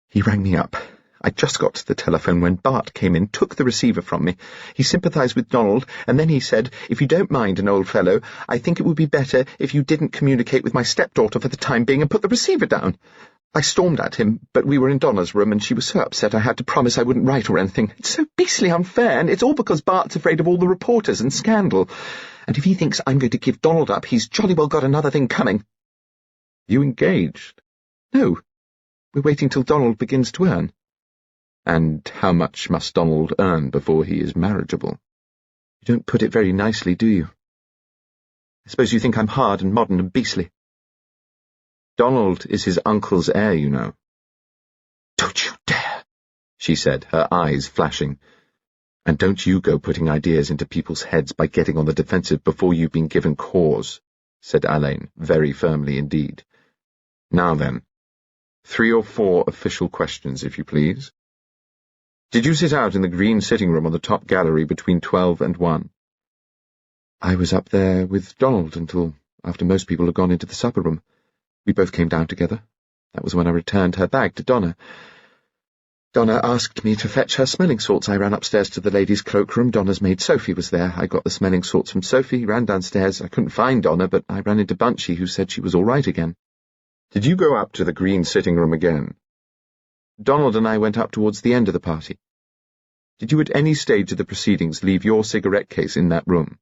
He rang me up. I just got to the telephone when Bart came in, took the receiver from me. He sympathised with Donald, and then he said, "If you don't mind, an old fellow, I think it would be better if you didn't communicate with my stepdaughter for the time being and put the receiver down." I stormed at him, but we were in Donna's room, and she was so upset I had to promise I wouldn't write or anything. It's so beastly unfair, and it's all because Bart's afraid of all the reporters and scandal. And if he thinks I'm going to give Donald up, he's jolly well got another thing coming. You engaged? No. We're waiting till Donald begins to earn. And how much must Donald earn before he is marriageable? You don't put it very nicely, do you? I suppose you think I'm hard and modern and beastly. Donald is his uncle's heir, you know. Don't you dare, she said, her eyes flashing. And don't you go putting ideas into people's heads by getting on the defensive before you've been given cause, said Alleyn, very firmly indeed. Now then, 3 or 4 official questions, if you please. Did you sit out in the green sitting room on the top gallery between 12 and 1? I was up there with Donald until after most people had gone into the supper room. We both came down together. That was when I returned her bag to Donna. Donna asked me to fetch her smelling salts. I ran upstairs to the ladies' cloakroom. Donna's maid Sophie was there. I got the smelling salts from Sophie, ran downstairs. I couldn't find Donna, but I ran into Bunchy, who said she was all right again. Did you go up to the green sitting room again? Donald and I went up towards the end of the party. Did you at any stage of the proceedings leave your cigarette case in that room?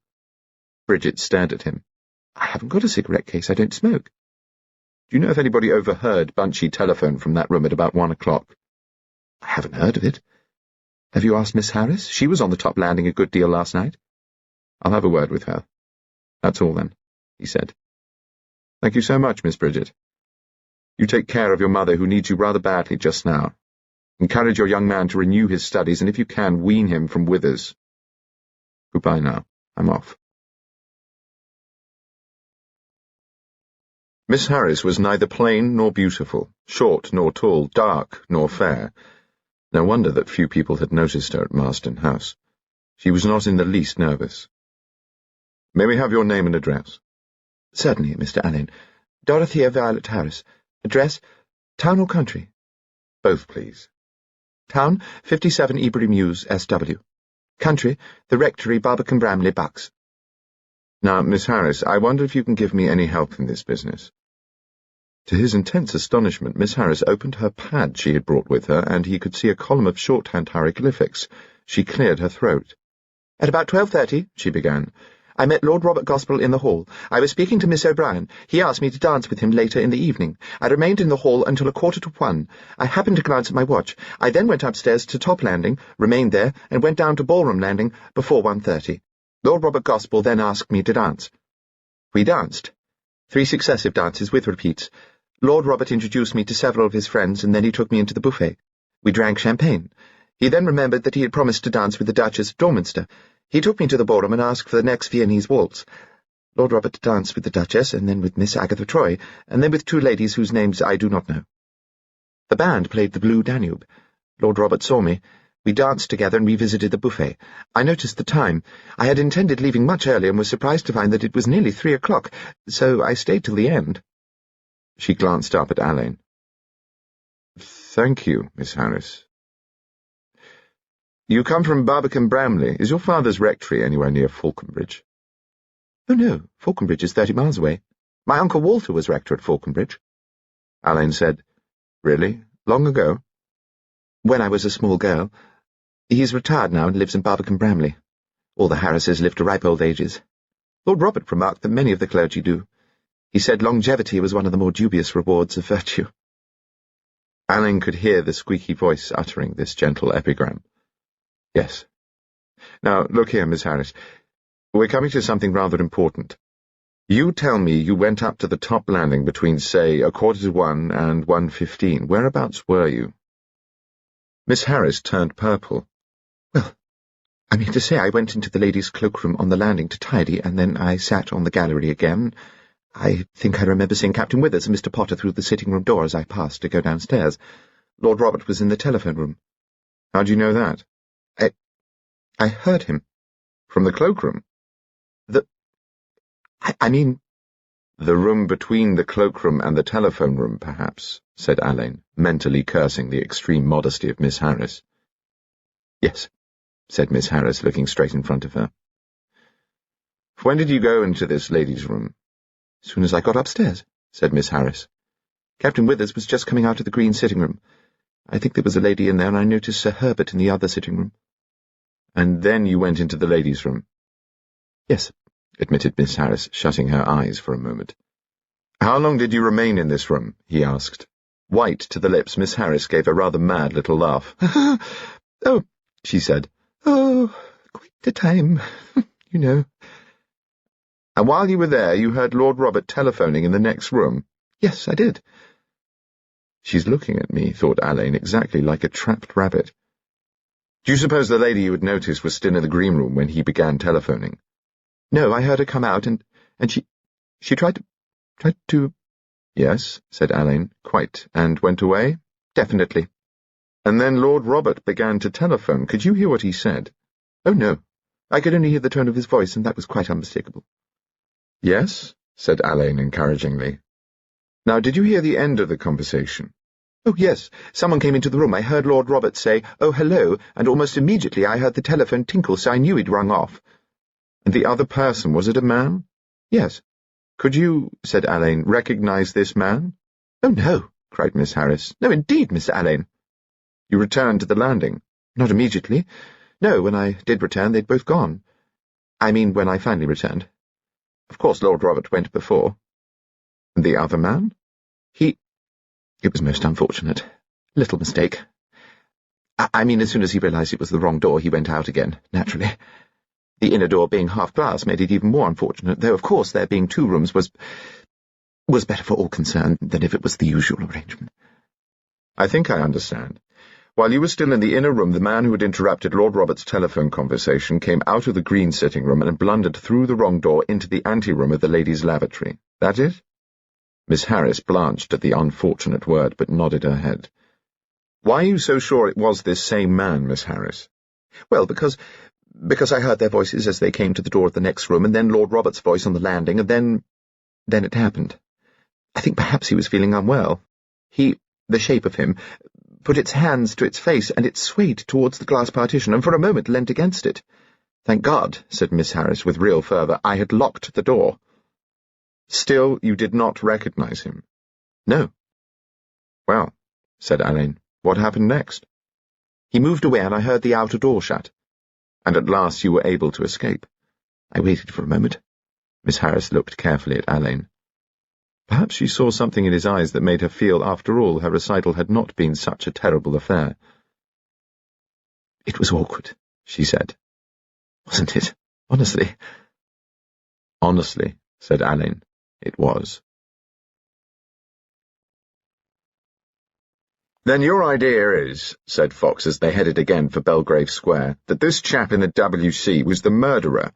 Bridget stared at him. I haven't got a cigarette case. I don't smoke. Do you know if anybody overheard Bunchy telephone from that room at about 1 o'clock? I haven't heard of it. Have you asked Miss Harris? She was on the top landing a good deal last night. I'll have a word with her. That's all then, he said. Thank you so much, Miss Bridget. You take care of your mother, who needs you rather badly just now. Encourage your young man to renew his studies, and if you can, wean him from Withers. Goodbye now. I'm off. Miss Harris was neither plain nor beautiful, short nor tall, dark nor fair. No wonder that few people had noticed her at Marston House. She was not in the least nervous. May we have your name and address? Certainly, Mr. Alleyn. Dorothea Violet Harris. Address, town or country? Both, please. Town, 57 Ebury Mews, SW. Country, the Rectory, Barbican Bramley, Bucks. Now, Miss Harris, I wonder if you can give me any help in this business. To his intense astonishment, Miss Harris opened her pad she had brought with her, and he could see a column of shorthand hieroglyphics. She cleared her throat. At about 12:30, she began, I met Lord Robert Gospell in the hall. I was speaking to Miss O'Brien. He asked me to dance with him later in the evening. I remained in the hall until 1:45. I happened to glance at my watch. I then went upstairs to top landing, remained there, and went down to ballroom landing before 1:30. Lord Robert Gospell then asked me to dance. We danced. 3 successive dances with repeats. Lord Robert introduced me to several of his friends, and then he took me into the buffet. We drank champagne. He then remembered that he had promised to dance with the Duchess of Dorminster. He took me to the ballroom and asked for the next Viennese waltz. Lord Robert danced with the Duchess, and then with Miss Agatha Troy, and then with 2 ladies whose names I do not know. The band played the Blue Danube. Lord Robert saw me. We danced together and revisited the buffet. I noticed the time. I had intended leaving much earlier and was surprised to find that it was nearly 3 o'clock, so I stayed till the end. She glanced up at Alleyn. Thank you, Miss Harris. You come from Barbican Bramley. Is your father's rectory anywhere near Falconbridge? Oh, no. Falconbridge is 30 miles away. My Uncle Walter was rector at Falconbridge. Alleyn said, Really? Long ago? When I was a small girl. He's retired now and lives in Barbican Bramley. All the Harrises live to ripe old ages. Lord Robert remarked that many of the clergy do. He said longevity was one of the more dubious rewards of virtue. Alleyn could hear the squeaky voice uttering this gentle epigram. Yes. Now, look here, Miss Harris. We're coming to something rather important. You tell me you went up to the top landing between, say, 1:45 and 1:15. Whereabouts were you? Miss Harris turned purple. Well, I mean to say I went into the ladies' cloakroom on the landing to tidy, and then I sat on the gallery again. I think I remember seeing Captain Withers and Mr. Potter through the sitting-room door as I passed to go downstairs. Lord Robert was in the telephone room. How do you know that? I heard him. From the cloakroom? I mean, The room between the cloakroom and the telephone room, perhaps, said Alleyn, mentally cursing the extreme modesty of Miss Harris. Yes, said Miss Harris, looking straight in front of her. When did you go into this lady's room? As soon as I got upstairs, said Miss Harris. Captain Withers was just coming out of the green sitting room. I think there was a lady in there, and I noticed Sir Herbert in the other sitting room. And then you went into the ladies' room? Yes, admitted Miss Harris, shutting her eyes for a moment. How long did you remain in this room? He asked. White to the lips, Miss Harris gave a rather mad little laugh. Oh, she said. Oh, quite a time, you know. And while you were there, you heard Lord Robert telephoning in the next room? Yes, I did. She's looking at me, thought Alleyn, exactly like a trapped rabbit. Do you suppose the lady you had noticed was still in the green room when he began telephoning? No, I heard her come out, and she tried to... Yes, said Alleyn, quite, and went away? Definitely. And then Lord Robert began to telephone. Could you hear what he said? Oh, no. I could only hear the tone of his voice, and that was quite unmistakable. Yes, said Alleyn encouragingly. Now, did you hear the end of the conversation? Oh, yes. Someone came into the room. I heard Lord Robert say, "Oh, hello," and almost immediately I heard the telephone tinkle, so I knew he'd rung off. And the other person, was it a man? Yes. Could you, said Alleyn, recognize this man? Oh, no, cried Miss Harris. No, indeed, Mr. Alleyn. You returned to the landing? Not immediately. No, when I did return, they'd both gone. I mean, when I finally returned. Of course, Lord Robert went before. And the other man? It was most unfortunate. Little mistake. I mean, as soon as he realized it was the wrong door, he went out again, naturally. The inner door being half glass made it even more unfortunate, though, of course, there being two rooms was better for all concerned than if it was the usual arrangement. I think I understand. While you were still in the inner room, the man who had interrupted Lord Robert's telephone conversation came out of the green sitting room and blundered through the wrong door into the anteroom of the ladies' lavatory. That it? Miss Harris blanched at the unfortunate word, but nodded her head. Why are you so sure it was this same man, Miss Harris? Well, because I heard their voices as they came to the door of the next room, and then Lord Robert's voice on the landing, and then it happened. I think perhaps he was feeling unwell. The shape of him, put its hands to its face, and it swayed towards the glass partition, and for a moment leant against it. Thank God, said Miss Harris with real fervour, I had locked the door. Still, you did not recognize him? No. Well, said Alleyn, what happened next? He moved away, and I heard the outer door shut. And at last you were able to escape. I waited for a moment. Miss Harris looked carefully at Alleyn. Perhaps she saw something in his eyes that made her feel, after all, her recital had not been such a terrible affair. It was awkward, she said. Wasn't it? Honestly. Honestly, said Alleyn, it was. Then your idea is, said Fox as they headed again for Belgrave Square, that this chap in the WC was the murderer.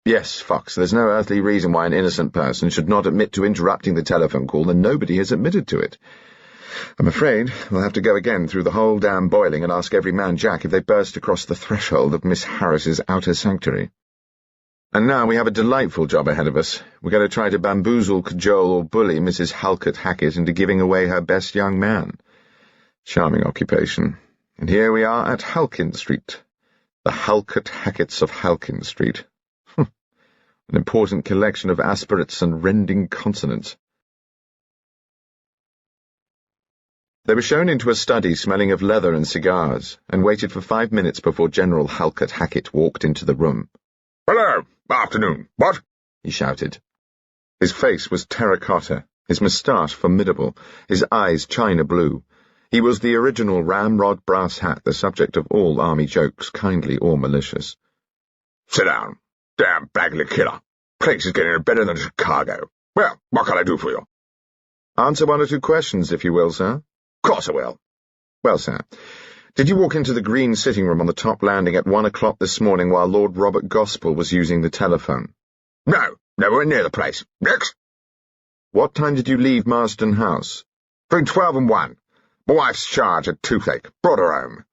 Yes, Fox, there's no earthly reason why an innocent person should not admit to interrupting the telephone call, and nobody has admitted to it. I'm afraid we'll have to go again through the whole damn boiling and ask every man jack if they burst across the threshold of Miss Harris's outer sanctuary. And now we have a delightful job ahead of us. We're going to try to bamboozle, cajole, or bully Mrs. Halkett Hackett into giving away her best young man. Charming occupation. And here we are at Halkin Street. The Halkett Hacketts of Halkin Street. An important collection of aspirates and rending consonants. They were shown into a study smelling of leather and cigars, and waited for 5 minutes before General Halkett Hackett walked into the room. "Hello! Afternoon! What?" he shouted. His face was terracotta, his moustache formidable, his eyes china blue. He was the original ramrod brass hat, the subject of all army jokes, kindly or malicious. "Sit down. Damn beggarly killer. Place is getting better than Chicago. Well, what can I do for you?" "Answer 1 or 2 questions, if you will, sir." "Of course I will." "Well, sir, did you walk into the green sitting room on the top landing at 1 o'clock this morning while Lord Robert Gospell was using the telephone?" "No, nowhere near the place. Next." "What time did you leave Marsden House?" "Between 12 and 1. My wife's charge had toothache. Brought her home."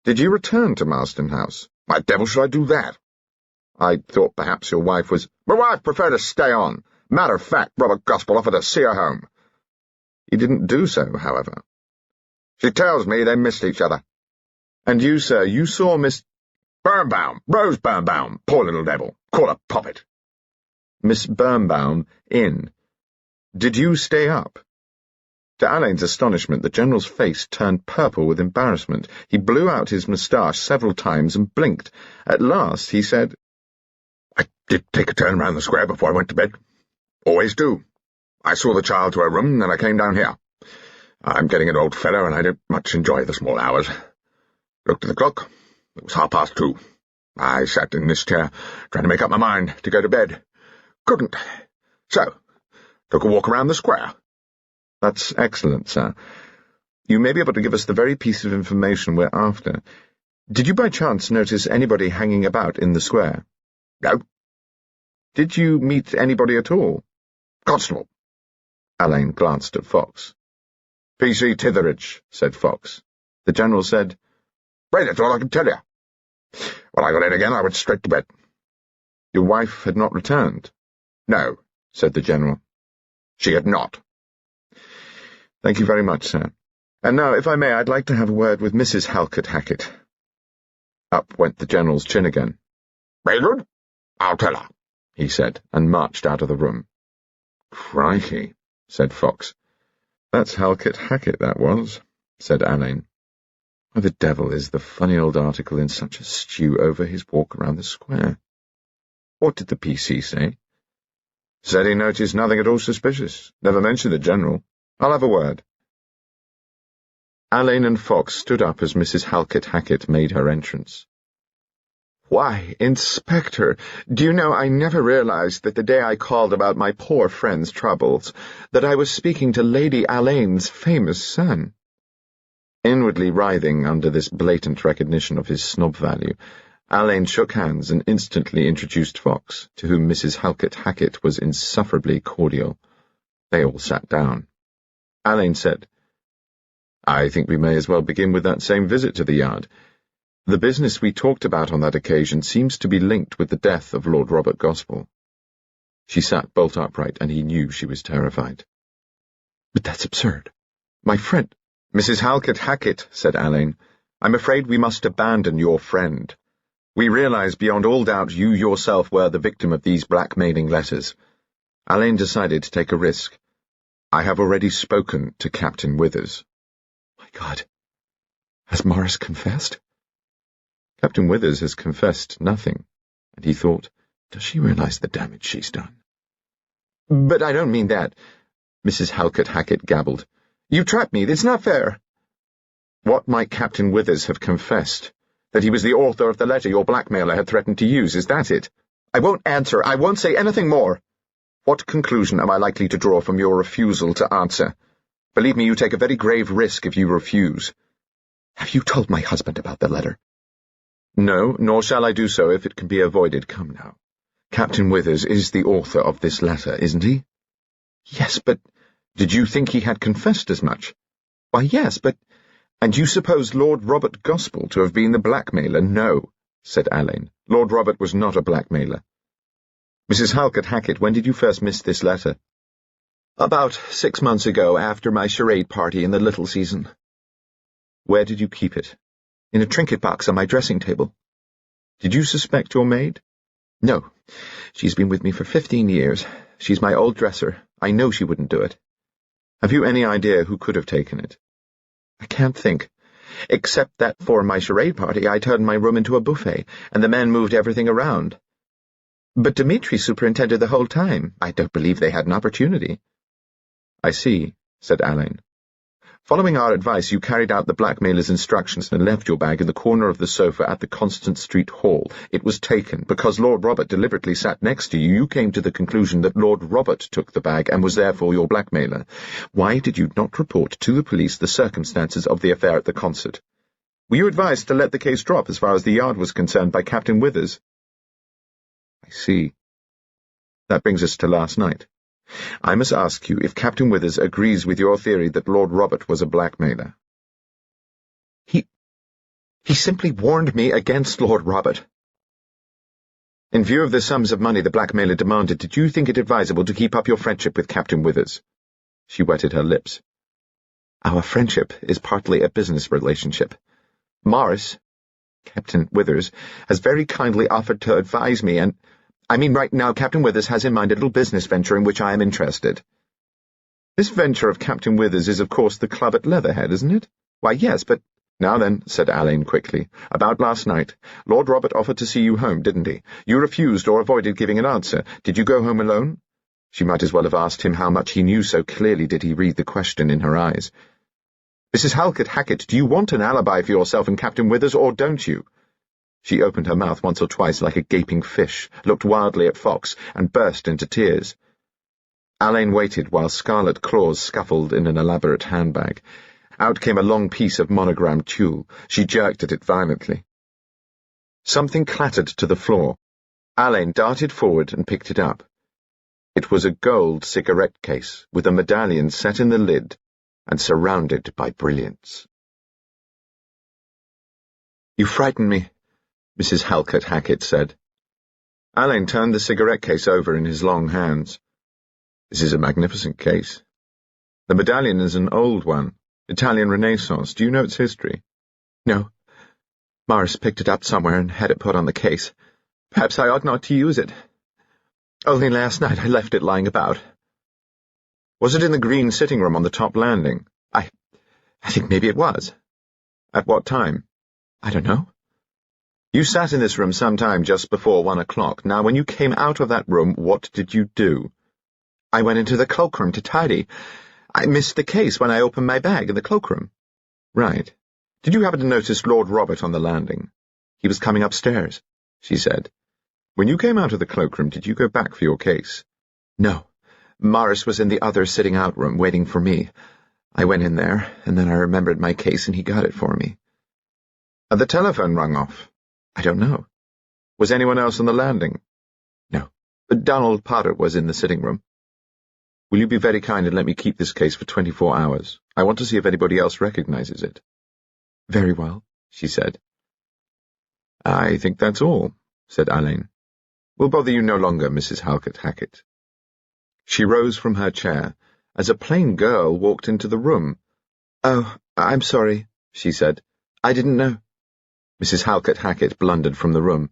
"Did you return to Marsden House?" "Why the devil should I do that?" "I thought perhaps your wife was—" "My wife preferred to stay on. Matter of fact, Robert Gospell offered to see her home. He didn't do so, however. She tells me they missed each other. And you, sir, you saw Miss... Birnbaum, Rose Birnbaum, poor little devil, call her Poppet. Miss Birnbaum, in. Did you stay up? To Alleyn's astonishment, the General's face turned purple with embarrassment. He blew out his moustache several times and blinked. At last he said, I did take a turn round the square before I went to bed. Always do. I saw the child to her room, then I came down here. I'm getting an old fellow, and I don't much enjoy the small hours. Looked at the clock. It was 2:30. I sat in this chair, trying to make up my mind to go to bed. Couldn't. So, took a walk around the square. That's excellent, sir. You may be able to give us the very piece of information we're after. Did you by chance notice anybody hanging about in the square? No. Did you meet anybody at all? Constable. Alleyn glanced at Fox. P.C. Titheridge, said Fox. The General said, Right, that's all I can tell you. When I got in again, I went straight to bed. Your wife had not returned? No, said the General. She had not. Thank you very much, sir. And now, if I may, I'd like to have a word with Mrs. Halkett Hackett. Up went the General's chin again. Very good. I'll tell her, he said, and marched out of the room. Crikey, said Fox. That's Halkett Hackett, that was, said Alleyn. Why the devil is the funny old article in such a stew over his walk around the square? What did the PC say? Said he noticed nothing at all suspicious. Never mentioned the General. I'll have a word. Alleyn and Fox stood up as Mrs. Halkett Hackett made her entrance. Why, Inspector, do you know I never realized that the day I called about my poor friend's troubles, that I was speaking to Lady Alleyn's famous son. Inwardly writhing under this blatant recognition of his snob value, Alleyn shook hands and instantly introduced Fox, to whom Mrs. Halkett Hackett was insufferably cordial. They all sat down. Alleyn said, I think we may as well begin with that same visit to the yard. The business we talked about on that occasion seems to be linked with the death of Lord Robert Gospell. She sat bolt upright, and he knew she was terrified. But that's absurd. My friend— Mrs. Halkett Hackett, said Alleyn, I'm afraid we must abandon your friend. We realize beyond all doubt you yourself were the victim of these blackmailing letters. Alleyn decided to take a risk. I have already spoken to Captain Withers. My God, has Morris confessed? Captain Withers has confessed nothing, and he thought, does she realize the damage she's done? But I don't mean that, Mrs. Halkett Hackett gabbled. You trapped me, it's not fair. What might Captain Withers have confessed? That he was the author of the letter your blackmailer had threatened to use, is that it? I won't answer, I won't say anything more. What conclusion am I likely to draw from your refusal to answer? Believe me, you take a very grave risk if you refuse. Have you told my husband about the letter? No, nor shall I do so if it can be avoided. Come now. Captain Withers is the author of this letter, isn't he? Yes, but— Did you think he had confessed as much? Why, yes, but— And you suppose Lord Robert Gospell to have been the blackmailer? No, said Alleyn. Lord Robert was not a blackmailer. Mrs. Halkett Hackett, when did you first miss this letter? About 6 months ago, after my charade party in the Little Season. Where did you keep it? In a trinket box on my dressing table. Did you suspect your maid? No. She's been with me for 15 years. She's my old dresser. I know she wouldn't do it. Have you any idea who could have taken it? I can't think. Except that for my charade party I turned my room into a buffet, and the men moved everything around. But Dmitri superintended the whole time. I don't believe they had an opportunity. I see, said Alleyn. Following our advice, you carried out the blackmailer's instructions and left your bag in the corner of the sofa at the Constant Street Hall. It was taken. Because Lord Robert deliberately sat next to you, you came to the conclusion that Lord Robert took the bag and was therefore your blackmailer. Why did you not report to the police the circumstances of the affair at the concert? Were you advised to let the case drop as far as the yard was concerned by Captain Withers? I see. That brings us to last night. I must ask you if Captain Withers agrees with your theory that Lord Robert was a blackmailer. He simply warned me against Lord Robert. In view of the sums of money the blackmailer demanded, did you think it advisable to keep up your friendship with Captain Withers? She wetted her lips. Our friendship is partly a business relationship. Morris, Captain Withers, has very kindly offered to advise me, and I mean right now Captain Withers has in mind a little business venture in which I am interested. This venture of Captain Withers is, of course, the club at Leatherhead, isn't it? Why, yes, but— Now then, said Alleyn quickly, about last night. Lord Robert offered to see you home, didn't he? You refused or avoided giving an answer. Did you go home alone? She might as well have asked him how much he knew, so clearly did he read the question in her eyes. Mrs. Hackett, do you want an alibi for yourself and Captain Withers, or don't you? She opened her mouth once or twice like a gaping fish, looked wildly at Fox, and burst into tears. Alleyn waited while scarlet claws scuffled in an elaborate handbag. Out came a long piece of monogrammed tulle. She jerked at it violently. Something clattered to the floor. Alleyn darted forward and picked it up. It was a gold cigarette case with a medallion set in the lid and surrounded by brilliants. You frighten me, Mrs. Hackett said. Alleyn turned the cigarette case over in his long hands. This is a magnificent case. The medallion is an old one. Italian Renaissance. Do you know its history? No. Morris picked it up somewhere and had it put on the case. Perhaps I ought not to use it. Only last night I left it lying about. Was it in the green sitting room on the top landing? I think maybe it was. At what time? I don't know. You sat in this room some time just before 1 o'clock. Now, when you came out of that room, what did you do? I went into the cloakroom to tidy. I missed the case when I opened my bag in the cloakroom. Right. Did you happen to notice Lord Robert on the landing? He was coming upstairs, she said. When you came out of the cloakroom, did you go back for your case? No. Morris was in the other sitting-out room, waiting for me. I went in there, and then I remembered my case, and he got it for me. The telephone rang off. I don't know. Was anyone else on the landing? No. Donald Potter was in the sitting room. Will you be very kind and let me keep this case for 24 hours? I want to see if anybody else recognizes it. Very well, she said. I think that's all, said Alleyn. We'll bother you no longer, Mrs. Hackett. She rose from her chair as a plain girl walked into the room. Oh, I'm sorry, she said. I didn't know. Mrs. Hackett blundered from the room.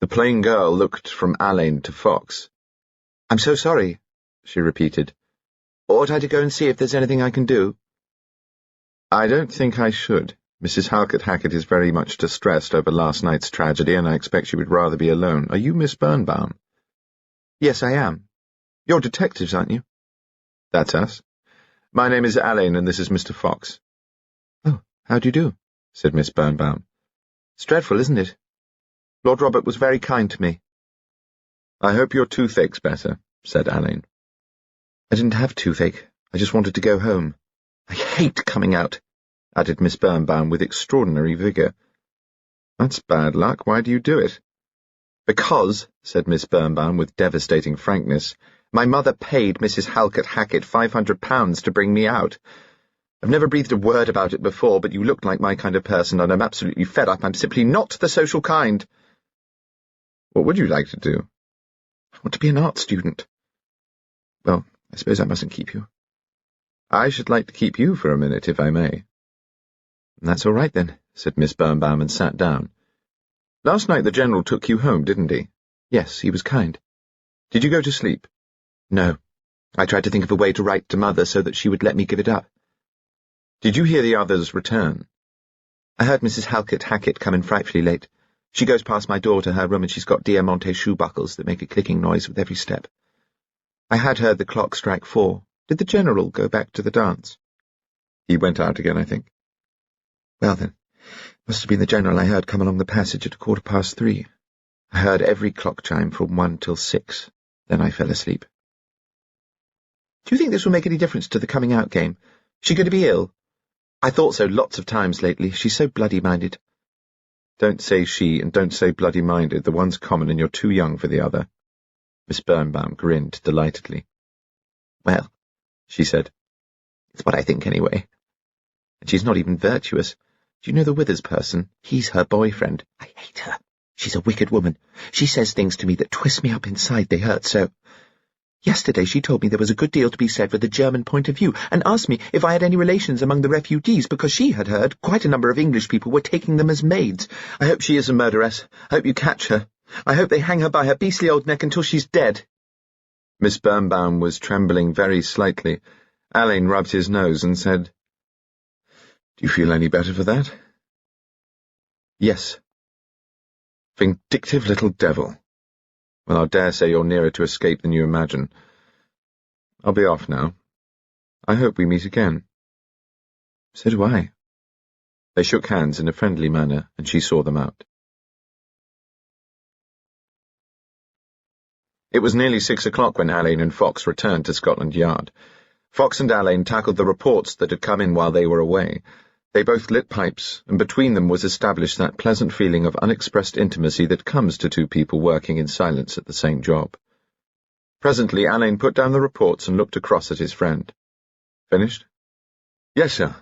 The plain girl looked from Alleyn to Fox. I'm so sorry, she repeated. Ought I to go and see if there's anything I can do? I don't think I should. Mrs. Hackett is very much distressed over last night's tragedy, and I expect she would rather be alone. Are you Miss Birnbaum? Yes, I am. You're detectives, aren't you? That's us. My name is Alleyn, and this is Mr. Fox. Oh, how do you do? Said Miss Birnbaum. It's dreadful, isn't it? Lord Robert was very kind to me. I hope your toothache's better, said Alleyn. I didn't have toothache. I just wanted to go home. I hate coming out, added Miss Birnbaum with extraordinary vigour. That's bad luck. Why do you do it? Because, said Miss Birnbaum with devastating frankness, my mother paid Mrs. Hackett £500 to bring me out. I've never breathed a word about it before, but you look like my kind of person, and I'm absolutely fed up. I'm simply not the social kind. What would you like to do? I want to be an art student. Well, I suppose I mustn't keep you. I should like to keep you for a minute, if I may. That's all right, then, said Miss Birnbaum, and sat down. Last night the General took you home, didn't he? Yes, he was kind. Did you go to sleep? No. I tried to think of a way to write to Mother so that she would let me give it up. Did you hear the others return? I heard Mrs. Hackett come in frightfully late. She goes past my door to her room, and she's got diamante shoe buckles that make a clicking noise with every step. I had heard the clock strike 4. Did the General go back to the dance? He went out again, I think. Well, then, must have been the General I heard come along the passage at 3:15. I heard every clock chime from 1 till 6. Then I fell asleep. Do you think this will make any difference to the coming out game? Is she going to be ill? I thought so lots of times lately. She's so bloody-minded. Don't say she, and don't say bloody-minded. The one's common, and you're too young for the other. Miss Birnbaum grinned delightedly. Well, she said, it's what I think anyway. And she's not even virtuous. Do you know the Withers person? He's her boyfriend. I hate her. She's a wicked woman. She says things to me that twist me up inside, they hurt so. Yesterday she told me there was a good deal to be said for the German point of view, and asked me if I had any relations among the refugees, because she had heard quite a number of English people were taking them as maids. I hope she is a murderess. I hope you catch her. I hope they hang her by her beastly old neck until she's dead. Miss Birnbaum was trembling very slightly. Alleyn rubbed his nose and said, "Do you feel any better for that?" "Yes." "Vindictive little devil. Well, I dare say you're nearer to escape than you imagine. I'll be off now. I hope we meet again." "So do I." They shook hands in a friendly manner, and she saw them out. It was nearly 6 o'clock when Alleyn and Fox returned to Scotland Yard. Fox and Alleyn tackled the reports that had come in while they were away. They both lit pipes, and between them was established that pleasant feeling of unexpressed intimacy that comes to two people working in silence at the same job. Presently Alleyn put down the reports and looked across at his friend. "Finished?" "Yes, sir.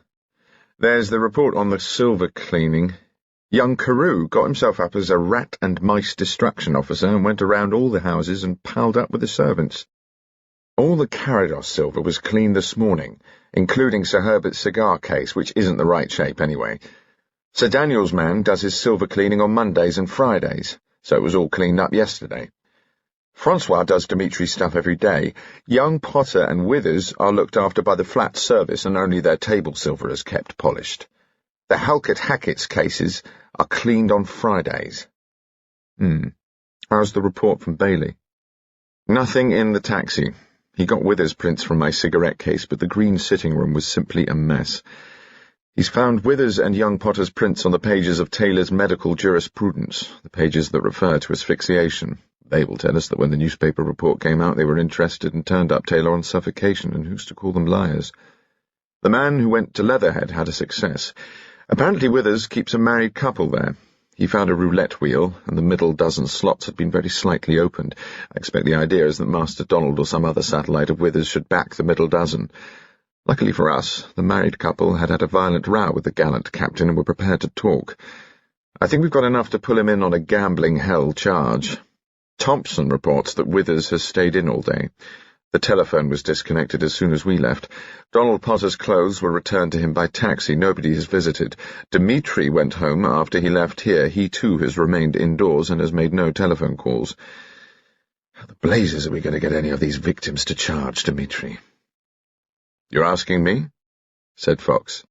There's the report on the silver cleaning. Young Carew got himself up as a rat and mice destruction officer and went around all the houses and palled up with the servants. All the Carados silver was cleaned this morning, including Sir Herbert's cigar case, which isn't the right shape anyway. Sir Daniel's man does his silver cleaning on Mondays and Fridays, so it was all cleaned up yesterday. Francois does Dimitri's stuff every day. Young Potter and Withers are looked after by the flat service, and only their table silver is kept polished. The Halkett-Hackett's cases are cleaned on Fridays." "How's the report from Bailey?" "Nothing in the taxi. He got Withers' prints from my cigarette case, but the green sitting room was simply a mess. He's found Withers and young Potter's prints on the pages of Taylor's medical jurisprudence, the pages that refer to asphyxiation. They will tell us that when the newspaper report came out they were interested and turned up Taylor on suffocation, and who's to call them liars? The man who went to Leatherhead had a success. Apparently Withers keeps a married couple there. He found a roulette wheel, and the middle dozen slots had been very slightly opened. I expect the idea is that Master Donald or some other satellite of Withers should back the middle dozen. Luckily for us, the married couple had had a violent row with the gallant captain and were prepared to talk. I think we've got enough to pull him in on a gambling hell charge. Thompson reports that Withers has stayed in all day. The telephone was disconnected as soon as we left. Donald Potter's clothes were returned to him by taxi. Nobody has visited. Dmitri went home after he left here. He, too, has remained indoors and has made no telephone calls. How the blazes are we going to get any of these victims to charge, Dmitri?" "You're asking me?" said Fox.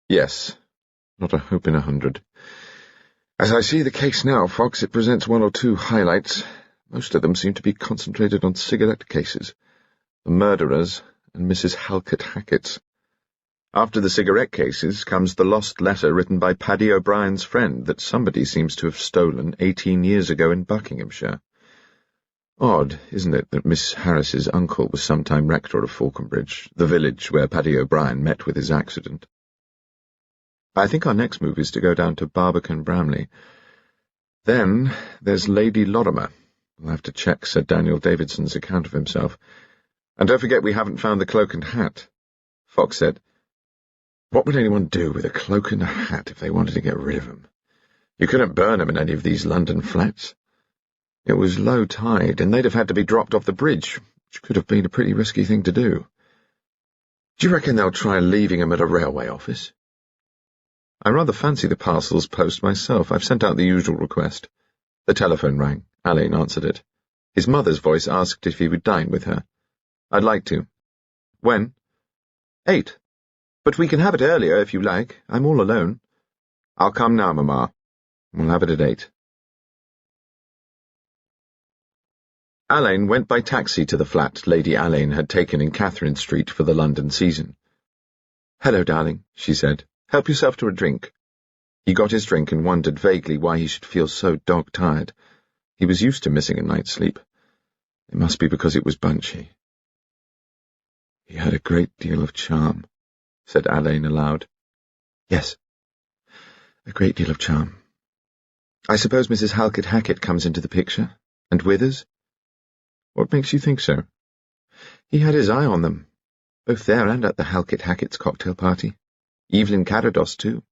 "Yes. Not a hope in 100. As I see the case now, Fox, it presents one or two highlights. Most of them seem to be concentrated on cigarette cases, the murderers, and Mrs. Halkett-Hackett's. After the cigarette cases comes the lost letter written by Paddy O'Brien's friend that somebody seems to have stolen 18 years ago in Buckinghamshire. Odd, isn't it, that Miss Harris's uncle was sometime rector of Falconbridge, the village where Paddy O'Brien met with his accident. I think our next move is to go down to Barbican-Bramley. Then there's Lady Lorimer. We'll have to check Sir Daniel Davidson's account of himself. And don't forget we haven't found the cloak and hat." Fox said, "What would anyone do with a cloak and a hat if they wanted to get rid of them? You couldn't burn them in any of these London flats. It was low tide, and they'd have had to be dropped off the bridge, which could have been a pretty risky thing to do. Do you reckon they'll try leaving them at a railway office?" "I rather fancy the parcels post myself. I've sent out the usual request." The telephone rang. Alleyn answered it. His mother's voice asked if he would dine with her. "I'd like to." "When?" 8. But we can have it earlier if you like. I'm all alone." "I'll come now, Mamma. We'll have it at 8. Alleyn went by taxi to the flat Lady Alleyn had taken in Catherine Street for the London season. "Hello, darling," she said. "Help yourself to a drink." He got his drink and wondered vaguely why he should feel so dog-tired. He was used to missing a night's sleep. It must be because it was Bunchy. "He had a great deal of charm," said Alleyn aloud. "Yes, a great deal of charm. I suppose Mrs. Halkett-Hackett comes into the picture, and Withers?" "What makes you think so?" "He had his eye on them, both there and at the Halkett-Hackett's cocktail party. Evelyn Carados, too."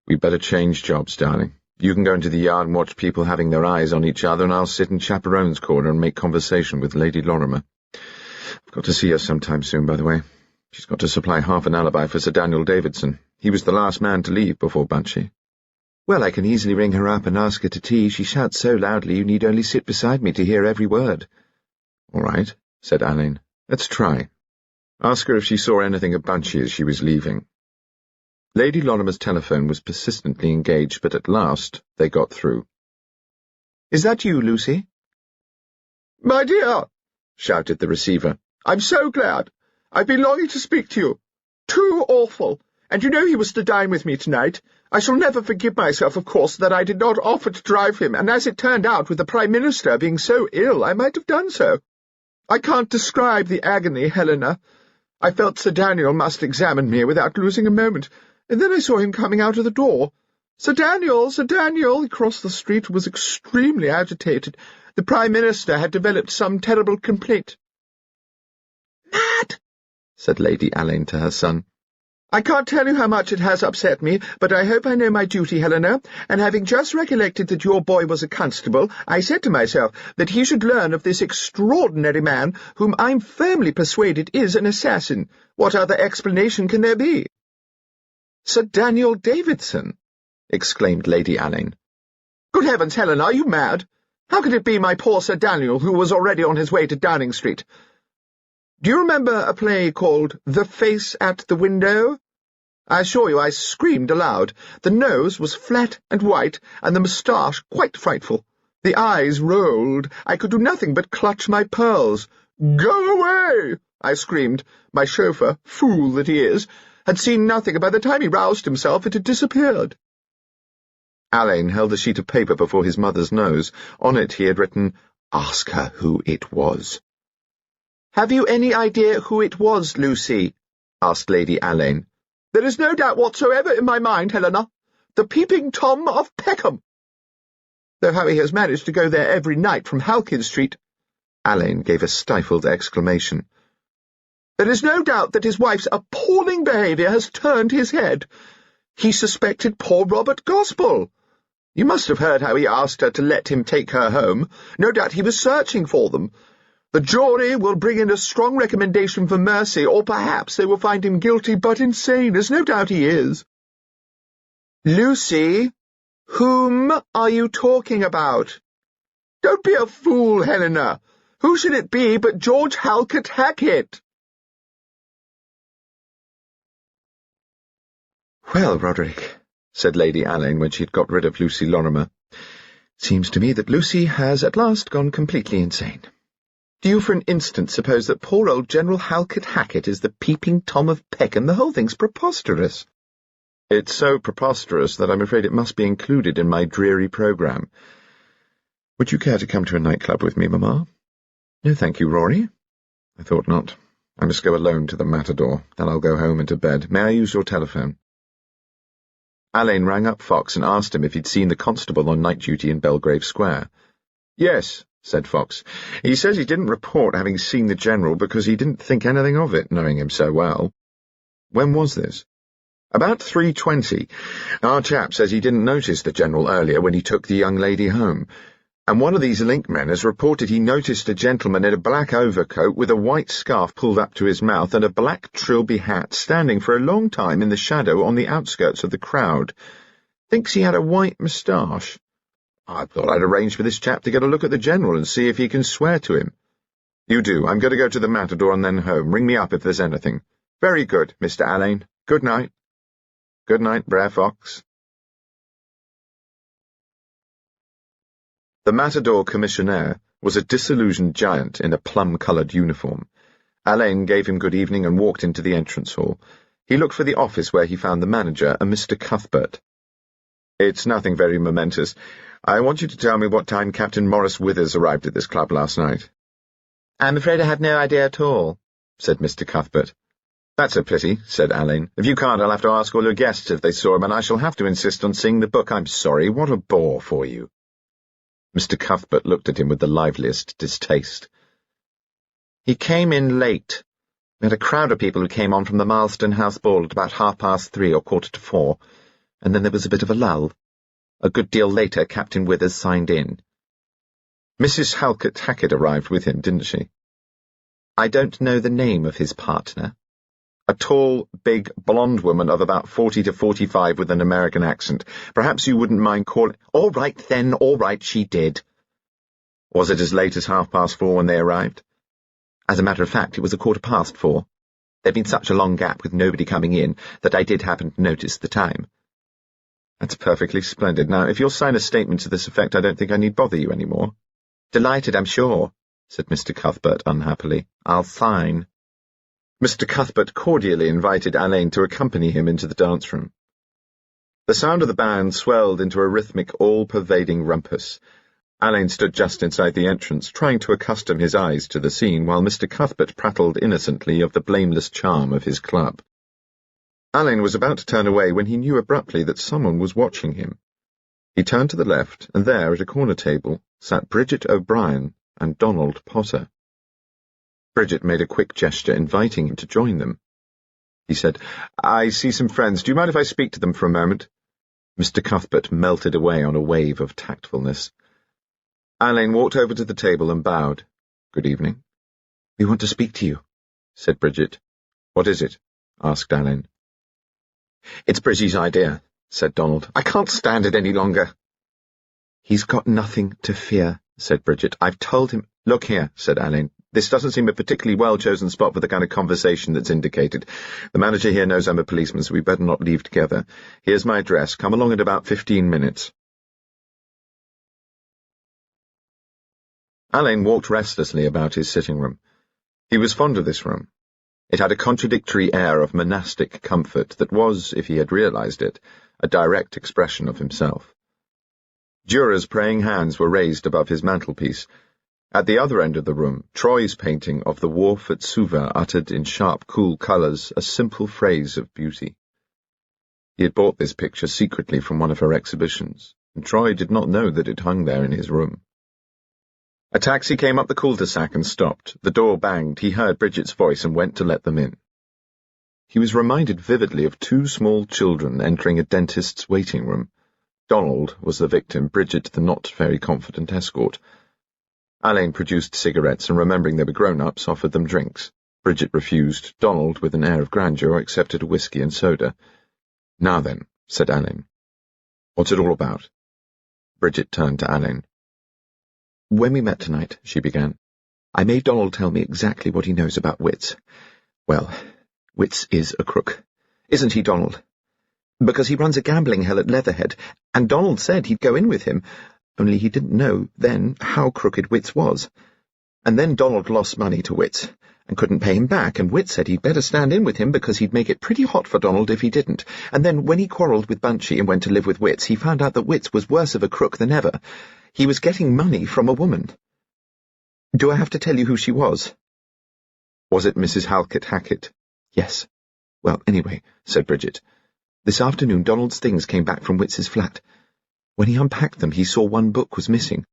"We'd better change jobs, darling. You can go into the yard and watch people having their eyes on each other, and I'll sit in chaperone's corner and make conversation with Lady Lorimer. I've got to see her sometime soon, by the way. She's got to supply half an alibi for Sir Daniel Davidson. He was the last man to leave before Bunchy. Well, I can easily ring her up and ask her to tea. She shouts so loudly you need only sit beside me to hear every word. All right, said Alleyn. Let's try. Ask her if she saw anything of Bunchy as she was leaving. Lady Lorimer's telephone was persistently engaged, but at last they got through. Is that you, Lucy? My dear, shouted the receiver, I'm so glad. I've been longing to speak to you. Too awful. And you know he was to dine with me tonight. I shall never forgive myself, of course, that I did not offer to drive him, and as it turned out, with the Prime Minister being so ill, I might have done so. I can't describe the agony, Helena. I felt Sir Daniel must examine me without losing a moment, and then I saw him coming out of the door. Sir Daniel! Sir Daniel! He crossed the street and was extremely agitated. The Prime Minister had developed some terrible complaint. Mad! Said Lady Alleyn to her son. I can't tell you how much it has upset me, but I hope I know my duty, Helena, and having just recollected that your boy was a constable, I said to myself that he should learn of this extraordinary man, whom I'm firmly persuaded is an assassin. What other explanation can there be? Sir Daniel Davidson, exclaimed Lady Alleyn. Good heavens, Helena, are you mad? How could it be my poor Sir Daniel, who was already on his way to Downing Street? Do you remember a play called The Face at the Window? I assure you I screamed aloud. The nose was flat and white, and the moustache quite frightful. The eyes rolled. I could do nothing but clutch my pearls. Go away! I screamed. My chauffeur, fool that he is, had seen nothing, and by the time he roused himself it had disappeared. Alleyn held a sheet of paper before his mother's nose. On it he had written, "Ask her who it was." "Have you any idea who it was, Lucy?" asked Lady Alleyn. "There is no doubt whatsoever in my mind, Helena. The Peeping Tom of Peckham. Though how he has managed to go there every night from Halkin Street." Alleyn gave a stifled exclamation. "There is no doubt that his wife's appalling behaviour has turned his head. He suspected poor Robert Gospell. You must have heard how he asked her to let him take her home. No doubt he was searching for them. The jury will bring in a strong recommendation for mercy, or perhaps they will find him guilty but insane, as no doubt he is." "Lucy, whom are you talking about?" "Don't be a fool, Helena. Who should it be but George Halkett Hackett?" "Well, Roderick," said Lady Alleyn when she had got rid of Lucy Lorimer, "seems to me that Lucy has at last gone completely insane. Do you for an instant suppose that poor old General Halkett Hackett is the Peeping Tom of Peckham? The whole thing's preposterous." "It's so preposterous that I'm afraid it must be included in my dreary programme. Would you care to come to a nightclub with me, Mamma?" "No, thank you, Rory." "I thought not. I must go alone to the Matador. Then I'll go home and to bed. May I use your telephone?" Alleyn rang up Fox and asked him if he'd seen the constable on night duty in Belgrave Square. "Yes," said Fox. "He says he didn't report having seen the General because he didn't think anything of it, knowing him so well." "When was this?" "About 3:20. Our chap says he didn't notice the General earlier when he took the young lady home, and one of these link men has reported he noticed a gentleman in a black overcoat with a white scarf pulled up to his mouth and a black trilby hat standing for a long time in the shadow on the outskirts of the crowd. Thinks he had a white moustache. I thought I'd arrange for this chap to get a look at the General and see if he can swear to him." "You do. I'm going to go to the Matador and then home. Ring me up if there's anything." "Very good, Mr. Alleyn. Good night." "Good night, Brer Fox." The Matador commissionaire was a disillusioned giant in a plum-coloured uniform. Alleyn gave him good evening and walked into the entrance hall. He looked for the office where he found the manager, a Mr. Cuthbert. "It's nothing very momentous. I want you to tell me what time Captain Maurice Withers arrived at this club last night." "I'm afraid I have no idea at all," said Mr. Cuthbert. "That's a pity," said Alleyn. "If you can't, I'll have to ask all your guests if they saw him, and I shall have to insist on seeing the book. I'm sorry. What a bore for you." Mr. Cuthbert looked at him with the liveliest distaste. "He came in late. We had a crowd of people who came on from the Marsden House ball at about 3:30 or 3:45, and then there was a bit of a lull." A good deal later, Captain Withers signed in. Mrs. Halkett Hackett arrived with him, didn't she? I don't know the name of his partner. A tall, big, blonde woman of about 40 to 45 with an American accent. Perhaps you wouldn't mind calling— All right, then, all right, she did. Was it as late as 4:30 when they arrived? As a matter of fact, it was 4:15. There'd been such a long gap with nobody coming in that I did happen to notice the time. That's perfectly splendid. Now, if you'll sign a statement to this effect, I don't think I need bother you any more. Delighted, I'm sure, said Mr. Cuthbert unhappily. I'll sign. Mr. Cuthbert cordially invited Alleyn to accompany him into the dance-room. The sound of the band swelled into a rhythmic, all-pervading rumpus. Alleyn stood just inside the entrance, trying to accustom his eyes to the scene, while Mr. Cuthbert prattled innocently of the blameless charm of his club. Alleyn was about to turn away when he knew abruptly that someone was watching him. He turned to the left, and there, at a corner table, sat Bridget O'Brien and Donald Potter. Bridget made a quick gesture, inviting him to join them. He said, "I see some friends. Do you mind if I speak to them for a moment?" Mr. Cuthbert melted away on a wave of tactfulness. Alleyn walked over to the table and bowed. "Good evening." "We want to speak to you," said Bridget. "What is it?" asked Alleyn. "It's Bridgie's idea," said Donald. "I can't stand it any longer." "He's got nothing to fear," said Bridget. "I've told him—" "Look here," said Alleyn. "This doesn't seem a particularly well-chosen spot for the kind of conversation that's indicated. The manager here knows I'm a policeman, so we better not leave together. Here's my address. Come along in about 15 minutes. Alleyn walked restlessly about his sitting room. He was fond of this room. It had a contradictory air of monastic comfort that was, if he had realized it, a direct expression of himself. Dürer's praying hands were raised above his mantelpiece. At the other end of the room, Troy's painting of the wharf at Suva uttered in sharp, cool colours a simple phrase of beauty. He had bought this picture secretly from one of her exhibitions, and Troy did not know that it hung there in his room. A taxi came up the cul-de-sac and stopped. The door banged. He heard Bridget's voice and went to let them in. He was reminded vividly of two small children entering a dentist's waiting room. Donald was the victim, Bridget the not-very-confident escort. Alleyn produced cigarettes and, remembering they were grown-ups, offered them drinks. Bridget refused. Donald, with an air of grandeur, accepted a whiskey and soda. "Now then," said Alleyn. "What's it all about?" Bridget turned to Alleyn. "When we met tonight," she began, "I made Donald tell me exactly what he knows about Wits. Well, Wits is a crook. Isn't he, Donald? Because he runs a gambling hell at Leatherhead, and Donald said he'd go in with him, only he didn't know then how crooked Wits was. And then Donald lost money to Wits, and couldn't pay him back, and Wits said he'd better stand in with him because he'd make it pretty hot for Donald if he didn't. And then when he quarrelled with Bunchy and went to live with Wits, he found out that Wits was worse of a crook than ever. He was getting money from a woman. Do I have to tell you who she was?" "Was it Mrs. Halkett Hackett?" "Yes. Well, anyway," said Bridget, "this afternoon Donald's things came back from Wits's flat. When he unpacked them, he saw one book was missing."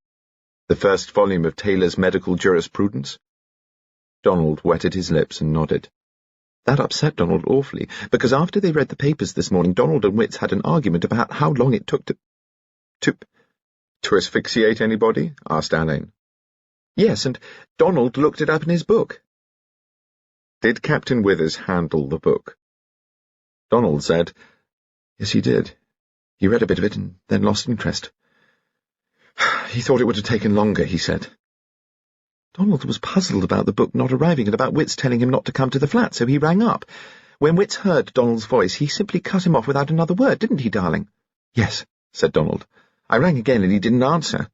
"The first volume of Taylor's Medical Jurisprudence?" Donald wetted his lips and nodded. That upset Donald awfully, because after they read the papers this morning, Donald and Wits had an argument about how long it took To asphyxiate anybody?" asked Alleyn. "Yes, and Donald looked it up in his book." "Did Captain Withers handle the book?" Donald said, "Yes, he did. He read a bit of it and then lost interest. He thought it would have taken longer, he said." Donald was puzzled about the book not arriving and about Wits telling him not to come to the flat, so he rang up. When Wits heard Donald's voice, he simply cut him off without another word, didn't he, darling?" "Yes," said Donald. "I rang again and he didn't answer.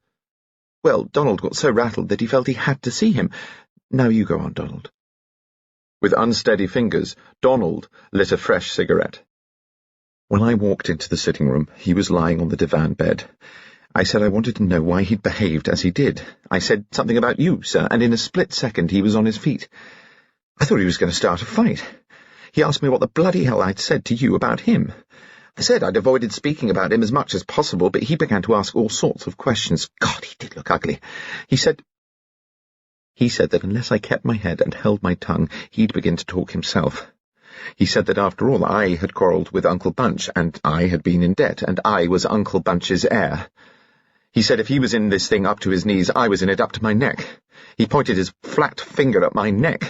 Well, Donald got so rattled that he felt he had to see him. Now you go on, Donald." With unsteady fingers, Donald lit a fresh cigarette. "When I walked into the sitting room, he was lying on the divan bed. I said I wanted to know why he'd behaved as he did. I said something about you, sir, and in a split second he was on his feet. I thought he was going to start a fight. He asked me what the bloody hell I'd said to you about him. I said I'd avoided speaking about him as much as possible, but he began to ask all sorts of questions. God, he did look ugly. He said that unless I kept my head and held my tongue, he'd begin to talk himself. He said that after all I had quarrelled with Uncle Bunch, and I had been in debt, and I was Uncle Bunch's heir. He said if he was in this thing up to his knees, I was in it up to my neck. He pointed his flat finger at my neck.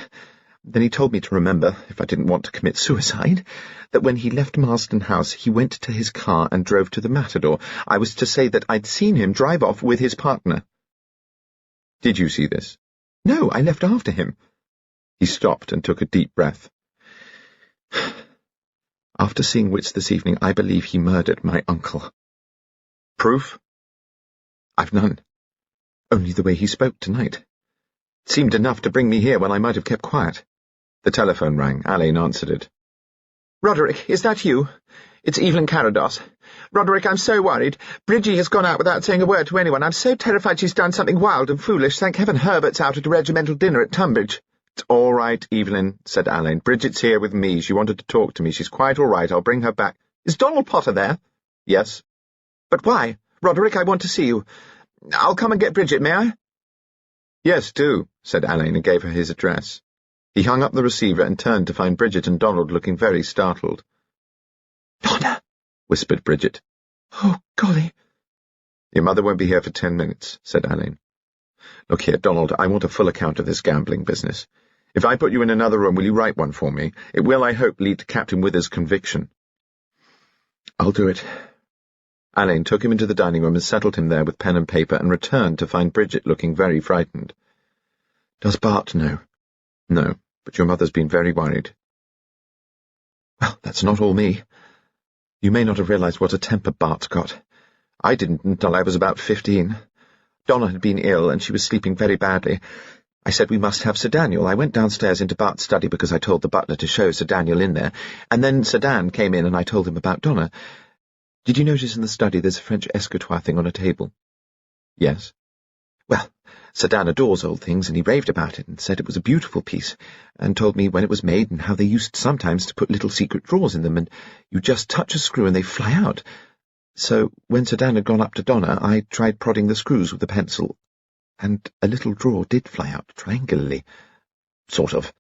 Then he told me to remember, if I didn't want to commit suicide, that when he left Marston House, he went to his car and drove to the Matador. I was to say that I'd seen him drive off with his partner. Did you see this? No, I left after him. He stopped and took a deep breath. After seeing Wits this evening, I believe he murdered my uncle. Proof? I've none. Only the way he spoke tonight. It seemed enough to bring me here when I might have kept quiet. The telephone rang. Alleyn answered it. Roderick, is that you? It's Evelyn Carados. Roderick, I'm so worried. Bridgie has gone out without saying a word to anyone. I'm so terrified she's done something wild and foolish. Thank heaven Herbert's out at a regimental dinner at Tunbridge. It's all right, Evelyn, said Alleyn. Bridget's here with me. She wanted to talk to me. She's quite all right. I'll bring her back. Is Donald Potter there? Yes. But why? Roderick, I want to see you. I'll come and get Bridget, may I? Yes, do, said Alleyn, and gave her his address. He hung up the receiver and turned to find Bridget and Donald looking very startled. "Donna," whispered Bridget. "Oh, golly." Your mother won't be here for 10 minutes, said Alleyn. Look here, Donald, I want a full account of this gambling business. If I put you in another room, will you write one for me? It will, I hope, lead to Captain Wither's conviction. I'll do it. Alleyn took him into the dining room and settled him there with pen and paper, and returned to find Bridget looking very frightened. Does Bart know? No, but your mother's been very worried. Well, that's not all me. You may not have realized what a temper Bart's got. I didn't until I was about 15. Donna had been ill, and she was sleeping very badly. I said we must have Sir Daniel. I went downstairs into Bart's study because I told the butler to show Sir Daniel in there, and then Sir Dan came in and I told him about Donna. Did you notice in the study there's a French escritoire thing on a table? Yes. Well, Sir Dan adores old things, and he raved about it and said it was a beautiful piece, and told me when it was made and how they used sometimes to put little secret drawers in them, and you just touch a screw and they fly out. So when Sir Dan had gone up to Donna, I tried prodding the screws with a pencil, and a little drawer did fly out triangularly. Sort of.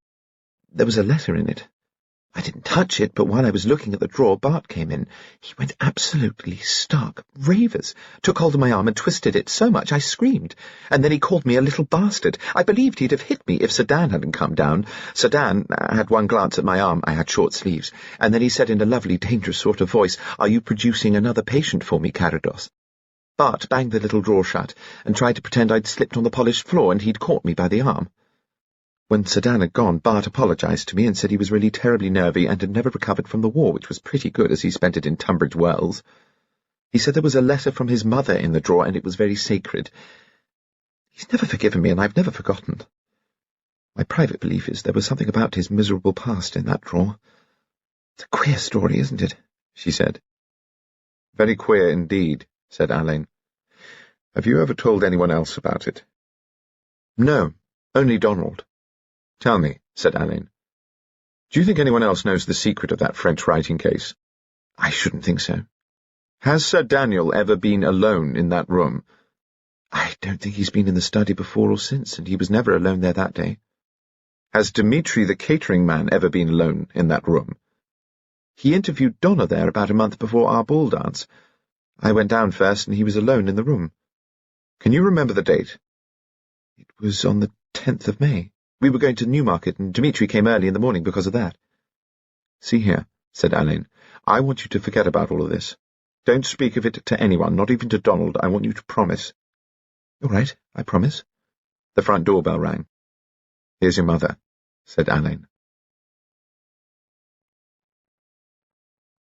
There was a letter in it. I didn't touch it, but while I was looking at the drawer, Bart came in. He went absolutely stark ravers, took hold of my arm and twisted it so much I screamed, and then he called me a little bastard. I believed he'd have hit me if Sir Dan hadn't come down. Sir Dan had one glance at my arm, I had short sleeves, and then he said in a lovely, dangerous sort of voice, "Are you producing another patient for me, Carados?" Bart banged the little drawer shut, and tried to pretend I'd slipped on the polished floor and he'd caught me by the arm. When Sir Dan had gone, Bart apologised to me and said he was really terribly nervy and had never recovered from the war, which was pretty good, as he spent it in Tunbridge Wells. He said there was a letter from his mother in the drawer, and it was very sacred. He's never forgiven me, and I've never forgotten. My private belief is there was something about his miserable past in that drawer. It's a queer story, isn't it? She said. Very queer indeed, said Alleyn. Have you ever told anyone else about it? No, only Donald. Tell me, said Alleyn. Do you think anyone else knows the secret of that French writing case? I shouldn't think so. Has Sir Daniel ever been alone in that room? I don't think he's been in the study before or since, and he was never alone there that day. Has Dmitri, the catering man, ever been alone in that room? He interviewed Donna there about a month before our ball dance. I went down first, and he was alone in the room. Can you remember the date? It was on the 10th of May. We were going to Newmarket, and Dmitri came early in the morning because of that. See here, said Alleyn. I want you to forget about all of this. Don't speak of it to anyone, not even to Donald. I want you to promise. All right, I promise. The front doorbell rang. Here's your mother, said Alleyn.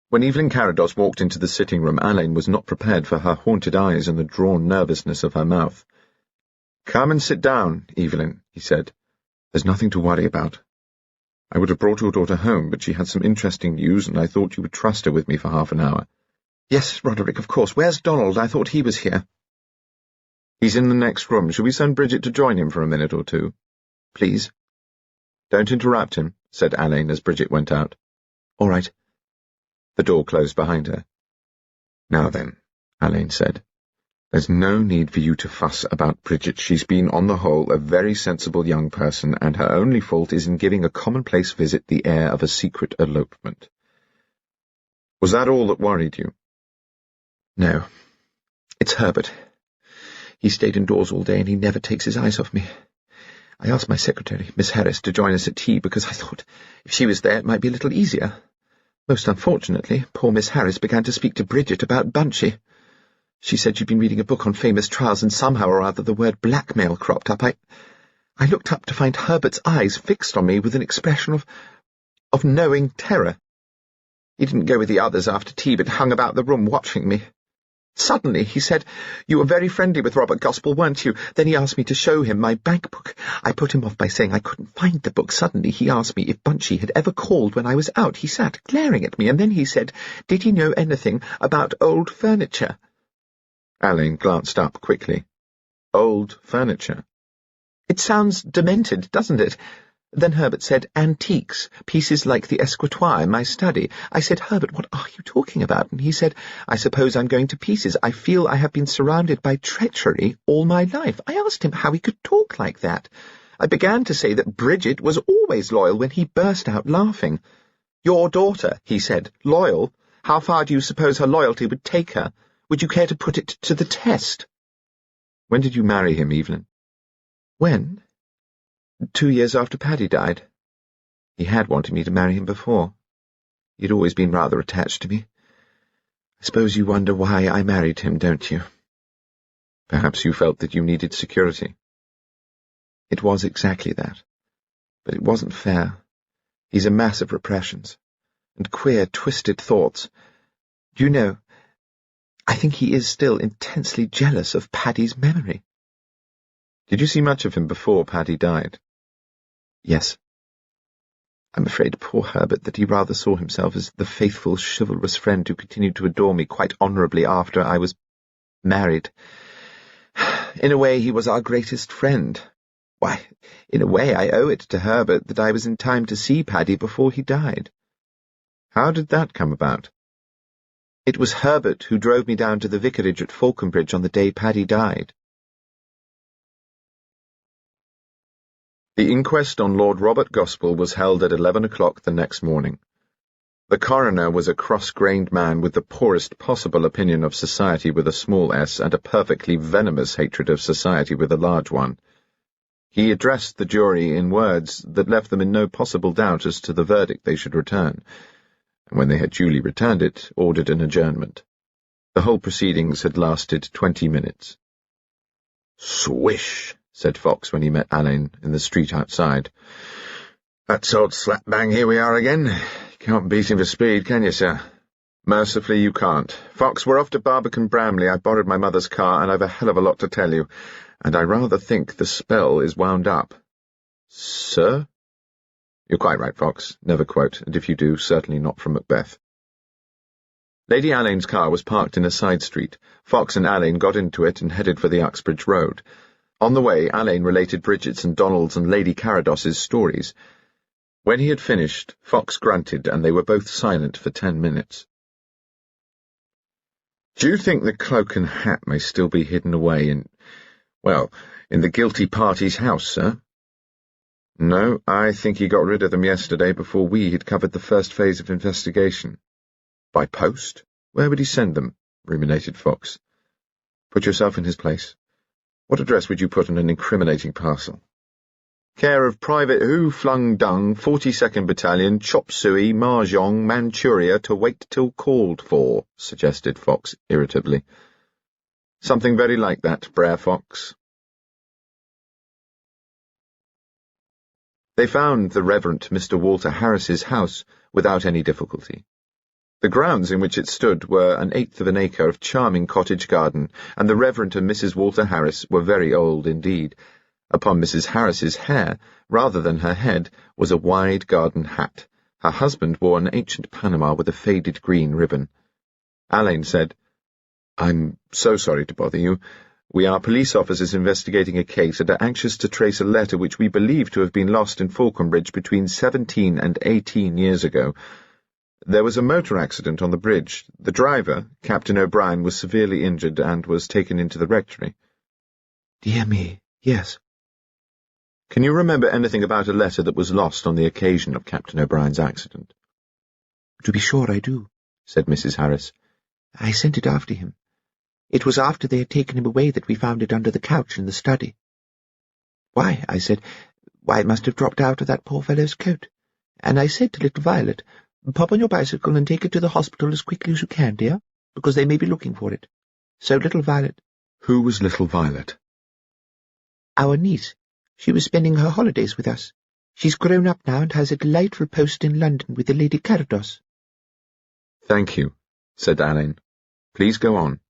When Evelyn Carados walked into the sitting room, Alleyn was not prepared for her haunted eyes and the drawn nervousness of her mouth. Come and sit down, Evelyn, he said. There's nothing to worry about. I would have brought your daughter home, but she had some interesting news, and I thought you would trust her with me for half an hour. Yes, Roderick, of course. Where's Donald? I thought he was here. He's in the next room. Shall we send Bridget to join him for a minute or two? Please. Don't interrupt him, said Alleyn as Bridget went out. All right. The door closed behind her. Now then, Alleyn said. There's no need for you to fuss about Bridget. She's been, on the whole, a very sensible young person, and her only fault is in giving a commonplace visit the air of a secret elopement. Was that all that worried you? No. It's Herbert. He stayed indoors all day, and he never takes his eyes off me. I asked my secretary, Miss Harris, to join us at tea, because I thought if she was there it might be a little easier. Most unfortunately, poor Miss Harris began to speak to Bridget about Bunchy. She said she'd been reading a book on famous trials, and somehow or other the word blackmail cropped up. I looked up to find Herbert's eyes fixed on me with an expression of knowing terror. He didn't go with the others after tea, but hung about the room watching me. Suddenly he said, "You were very friendly with Robert Gospell, weren't you?" Then he asked me to show him my bank book. I put him off by saying I couldn't find the book. Suddenly he asked me if Bunchy had ever called when I was out. He sat glaring at me, and then he said, did he know anything about old furniture? Alleyn glanced up quickly. Old furniture? It sounds demented, doesn't it? Then Herbert said, antiques, pieces like the escritoire in my study. I said, Herbert, what are you talking about? And he said, I suppose I'm going to pieces. I feel I have been surrounded by treachery all my life. I asked him how he could talk like that. I began to say that Bridget was always loyal when he burst out laughing. Your daughter, he said, loyal? How far do you suppose her loyalty would take her? Would you care to put it to the test? When did you marry him, Evelyn? When? 2 years after Paddy died. He had wanted me to marry him before. He'd always been rather attached to me. I suppose you wonder why I married him, don't you? Perhaps you felt that you needed security. It was exactly that. But it wasn't fair. He's a mass of repressions, and queer, twisted thoughts. Do you know, I think he is still intensely jealous of Paddy's memory. Did you see much of him before Paddy died? Yes. I'm afraid, poor Herbert, that he rather saw himself as the faithful, chivalrous friend who continued to adore me quite honourably after I was married. In a way, he was our greatest friend. Why, in a way, I owe it to Herbert that I was in time to see Paddy before he died. How did that come about? It was Herbert who drove me down to the vicarage at Falconbridge on the day Paddy died. The inquest on Lord Robert Gospell was held at 11 o'clock the next morning. The coroner was a cross-grained man with the poorest possible opinion of society with a small s and a perfectly venomous hatred of society with a large one. He addressed the jury in words that left them in no possible doubt as to the verdict they should return, and when they had duly returned it, ordered an adjournment. The whole proceedings had lasted 20 minutes. "Swish," said Fox when he met Alleyn in the street outside. "That's old slapbang, here we are again. Can't beat him for speed, can you, sir?" "Mercifully you can't. Fox, we're off to Barbican-Bramley. I borrowed my mother's car, and I've a hell of a lot to tell you, and I rather think the spell is wound up." "Sir?" "You're quite right, Fox. Never quote, and if you do, certainly not from Macbeth." Lady Alleyn's car was parked in a side street. Fox and Alleyn got into it and headed for the Uxbridge Road. On the way, Alleyn related Bridget's and Donald's and Lady Carados's stories. When he had finished, Fox grunted, and they were both silent for 10 minutes. "Do you think the cloak and hat may still be hidden away in the guilty party's house, sir?" "No, I think he got rid of them yesterday before we had covered the first phase of investigation." "By post? Where would he send them?" ruminated Fox. "Put yourself in his place. What address would you put on an incriminating parcel?" "Care of Private Who Flung Dung, 42nd Battalion, Chop Suey, Mahjong, Manchuria, to wait till called for," suggested Fox irritably. "Something very like that, Brer Fox." They found the Reverend Mr. Walter Harris's house without any difficulty. The grounds in which it stood were 1/8 of an acre of charming cottage garden, and the Reverend and Mrs. Walter Harris were very old indeed. Upon Mrs. Harris's hair, rather than her head, was a wide garden hat. Her husband wore an ancient Panama with a faded green ribbon. Alleyn said, "I'm so sorry to bother you. We are police officers investigating a case and are anxious to trace a letter which we believe to have been lost in Falconbridge between 17 and 18 years ago. There was a motor accident on the bridge. The driver, Captain O'Brien, was severely injured and was taken into the rectory. Dear me, yes. Can you remember anything about a letter that was lost on the occasion of Captain O'Brien's accident? To be sure I do, said Mrs. Harris. I sent it after him. It was after they had taken him away that we found it under the couch in the study. Why, I said, why, it must have dropped out of that poor fellow's coat. And I said to little Violet, pop on your bicycle and take it to the hospital as quickly as you can, dear, because they may be looking for it. So little Violet— Who was little Violet? Our niece. She was spending her holidays with us. She's grown up now and has a delightful post in London with the Lady Carados. Thank you, said Alleyn. Please go on.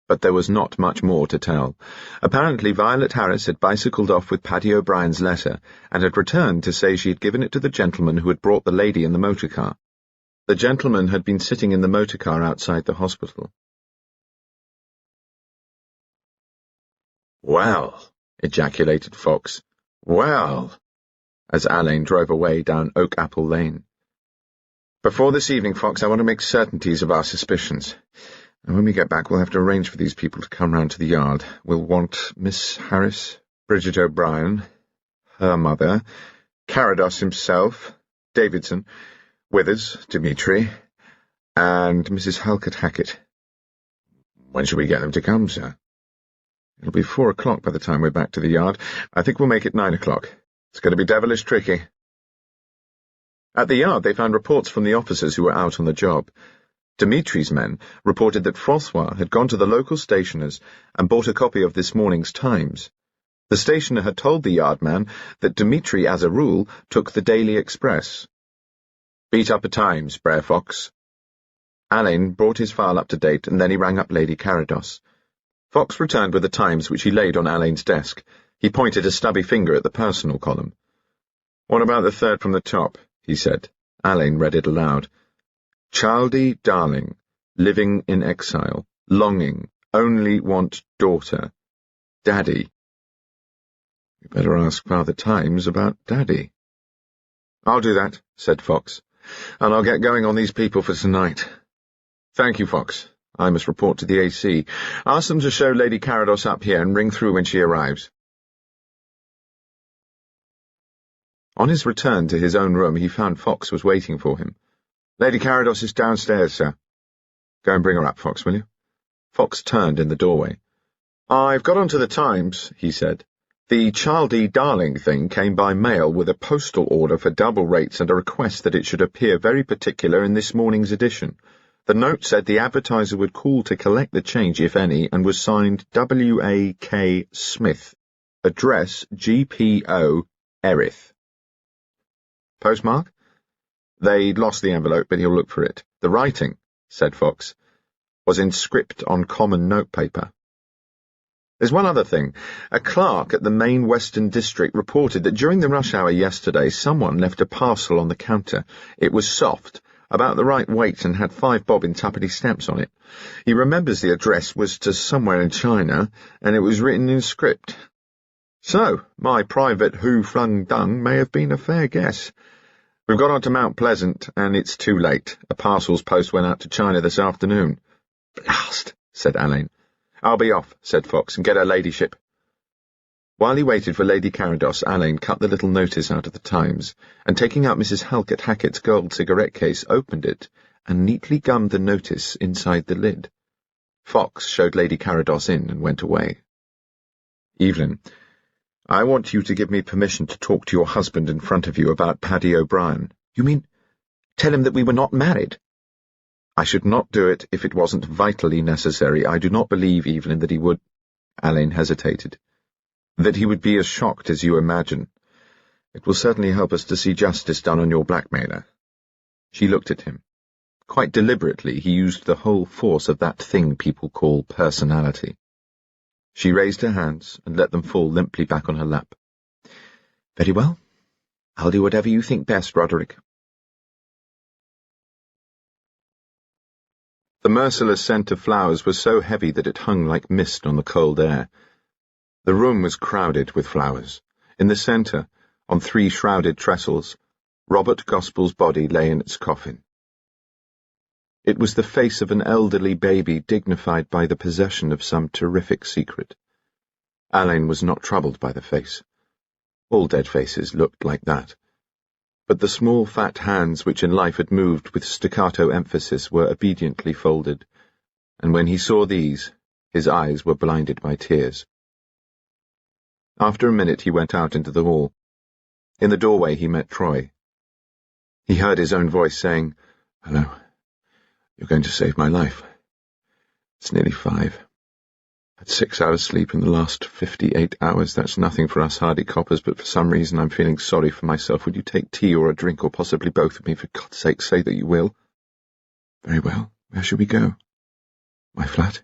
But there was not much more to tell. Apparently Violet Harris had bicycled off with Paddy O'Brien's letter, and had returned to say she had given it to the gentleman who had brought the lady in the motor car. The gentleman had been sitting in the motor car outside the hospital. "Well," ejaculated Fox. "Well," as Alleyn drove away down Oak Apple Lane. "Before this evening, Fox, I want to make certainties of our suspicions. And when we get back, we'll have to arrange for these people to come round to the yard. We'll want Miss Harris, Bridget O'Brien, her mother, Carados himself, Davidson, Withers, Dmitri, and Mrs. Halkett Hackett." "When shall we get them to come, sir?" "It'll be 4 o'clock by the time we're back to the yard. I think we'll make it 9 o'clock. It's going to be devilish tricky." At the yard they found reports from the officers who were out on the job. Dimitri's men reported that Francois had gone to the local stationer's and bought a copy of this morning's Times. The stationer had told the yardman that Dmitri, as a rule, took the Daily Express. "Beat up a Times, Brer Fox." Alleyn brought his file up to date, and then he rang up Lady Carados. Fox returned with the Times, which he laid on Alleyn's desk. He pointed a stubby finger at the personal column. "What about the third from the top?" he said. Alleyn read it aloud. "Childie darling, living in exile, longing, only want daughter. Daddy." "We better ask Father Times about Daddy." "I'll do that," said Fox, "and I'll get going on these people for tonight. Thank you, Fox. I must report to the AC. Ask them to show Lady Carados up here and ring through when she arrives." On his return to his own room, he found Fox was waiting for him. "Lady Carados is downstairs, sir." "Go and bring her up, Fox, will you?" Fox turned in the doorway. "I've got onto the Times," he said. "The Childie darling thing came by mail with a postal order for double rates and a request that it should appear very particular in this morning's edition. The note said the advertiser would call to collect the change, if any, and was signed W.A.K. Smith. Address G.P.O. Erith. Postmark? They'd lost the envelope, but he'll look for it. The writing," said Fox, "was in script on common notepaper. There's one other thing. A clerk at the main Western District reported that during the rush hour yesterday someone left a parcel on the counter. It was soft, about the right weight, and had 5 bob in twopenny stamps on it. He remembers the address was to somewhere in China, and it was written in script. So, my private who-flung dung may have been a fair guess. We've got on to Mount Pleasant, and it's too late. A parcels post went out to China this afternoon." "Blast," said Alleyn. "I'll be off," said Fox, "and get her ladyship." While he waited for Lady Carados, Alleyn cut the little notice out of the Times, and taking out Mrs. Halkett Hackett's gold cigarette case, opened it, and neatly gummed the notice inside the lid. Fox showed Lady Carados in and went away. "Evelyn, I want you to give me permission to talk to your husband in front of you about Paddy O'Brien." "You mean, tell him that we were not married?" "I should not do it if it wasn't vitally necessary. I do not believe, Evelyn, that he would—" Alleyn hesitated. "That he would be as shocked as you imagine. It will certainly help us to see justice done on your blackmailer." She looked at him. Quite deliberately, he used the whole force of that thing people call personality. She raised her hands and let them fall limply back on her lap. "Very well. I'll do whatever you think best, Roderick." The merciless scent of flowers was so heavy that it hung like mist on the cold air. The room was crowded with flowers. In the centre, on 3 shrouded trestles, Robert Gospell's body lay in its coffin. It was the face of an elderly baby dignified by the possession of some terrific secret. Alleyn was not troubled by the face. All dead faces looked like that. But the small fat hands which in life had moved with staccato emphasis were obediently folded, and when he saw these, his eyes were blinded by tears. After a minute he went out into the hall. In the doorway he met Troy. He heard his own voice saying, "Hello. You're going to save my life. It's nearly 5. Had 6 hours sleep in the last 58 hours. That's nothing for us hardy coppers, but for some reason I'm feeling sorry for myself. Would you take tea or a drink, or possibly both of me? For God's sake, say that you will." "Very well. Where shall we go?" "My flat,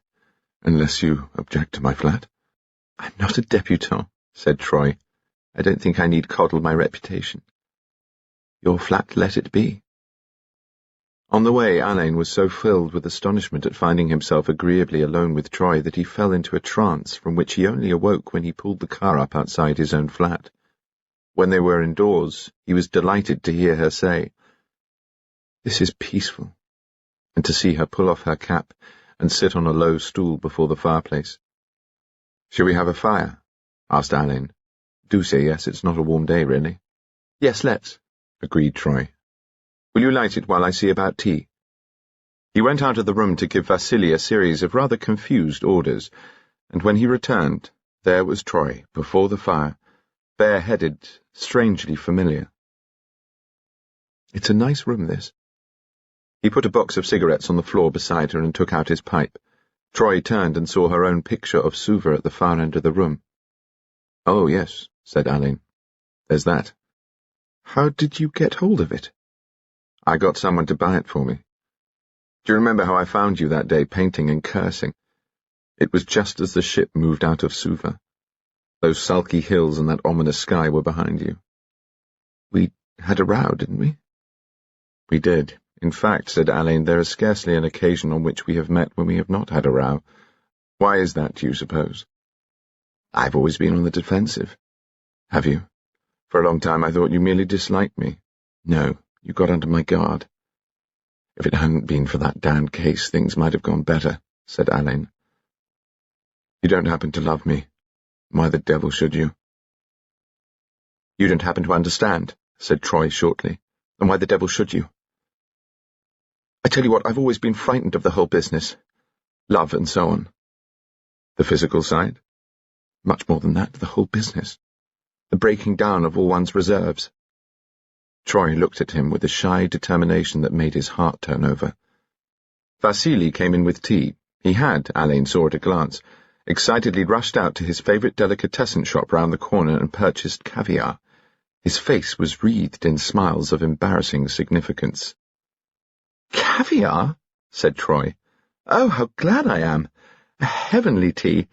unless you object to my flat." "I'm not a debutante," said Troy. "I don't think I need coddle my reputation." "Your flat let it be." On the way, Alleyn was so filled with astonishment at finding himself agreeably alone with Troy that he fell into a trance from which he only awoke when he pulled the car up outside his own flat. When they were indoors, he was delighted to hear her say, "This is peaceful," and to see her pull off her cap and sit on a low stool before the fireplace. "Shall we have a fire?" asked Alleyn. "Do say yes, it's not a warm day, really." "Yes, let's," agreed Troy. "Will you light it while I see about tea?" He went out of the room to give Vasily a series of rather confused orders, and when he returned, there was Troy, before the fire, bare-headed, strangely familiar. "It's a nice room, this." He put a box of cigarettes on the floor beside her and took out his pipe. Troy turned and saw her own picture of Suva at the far end of the room. "Oh, yes," said Alleyn. "There's that. How did you get hold of it?" "I got someone to buy it for me. Do you remember how I found you that day painting and cursing? It was just as the ship moved out of Suva. Those sulky hills and that ominous sky were behind you." "We had a row, didn't we?" "We did. In fact," said Alleyn, "there is scarcely an occasion on which we have met when we have not had a row. Why is that, do you suppose?" "I've always been on the defensive." "Have you? For a long time I thought you merely disliked me." "No. You got under my guard." "If it hadn't been for that damned case, things might have gone better," said Alleyn. "You don't happen to love me. Why the devil should you?" "You don't happen to understand," said Troy shortly. "And why the devil should you? I tell you what, I've always been frightened of the whole business. Love and so on." "The physical side?" "Much more than that, the whole business. The breaking down of all one's reserves." Troy looked at him with a shy determination that made his heart turn over. Vasily came in with tea. He had, Alleyn saw at a glance, excitedly rushed out to his favourite delicatessen shop round the corner and purchased caviar. His face was wreathed in smiles of embarrassing significance. "Caviar?" said Troy. "Oh, how glad I am! A heavenly tea."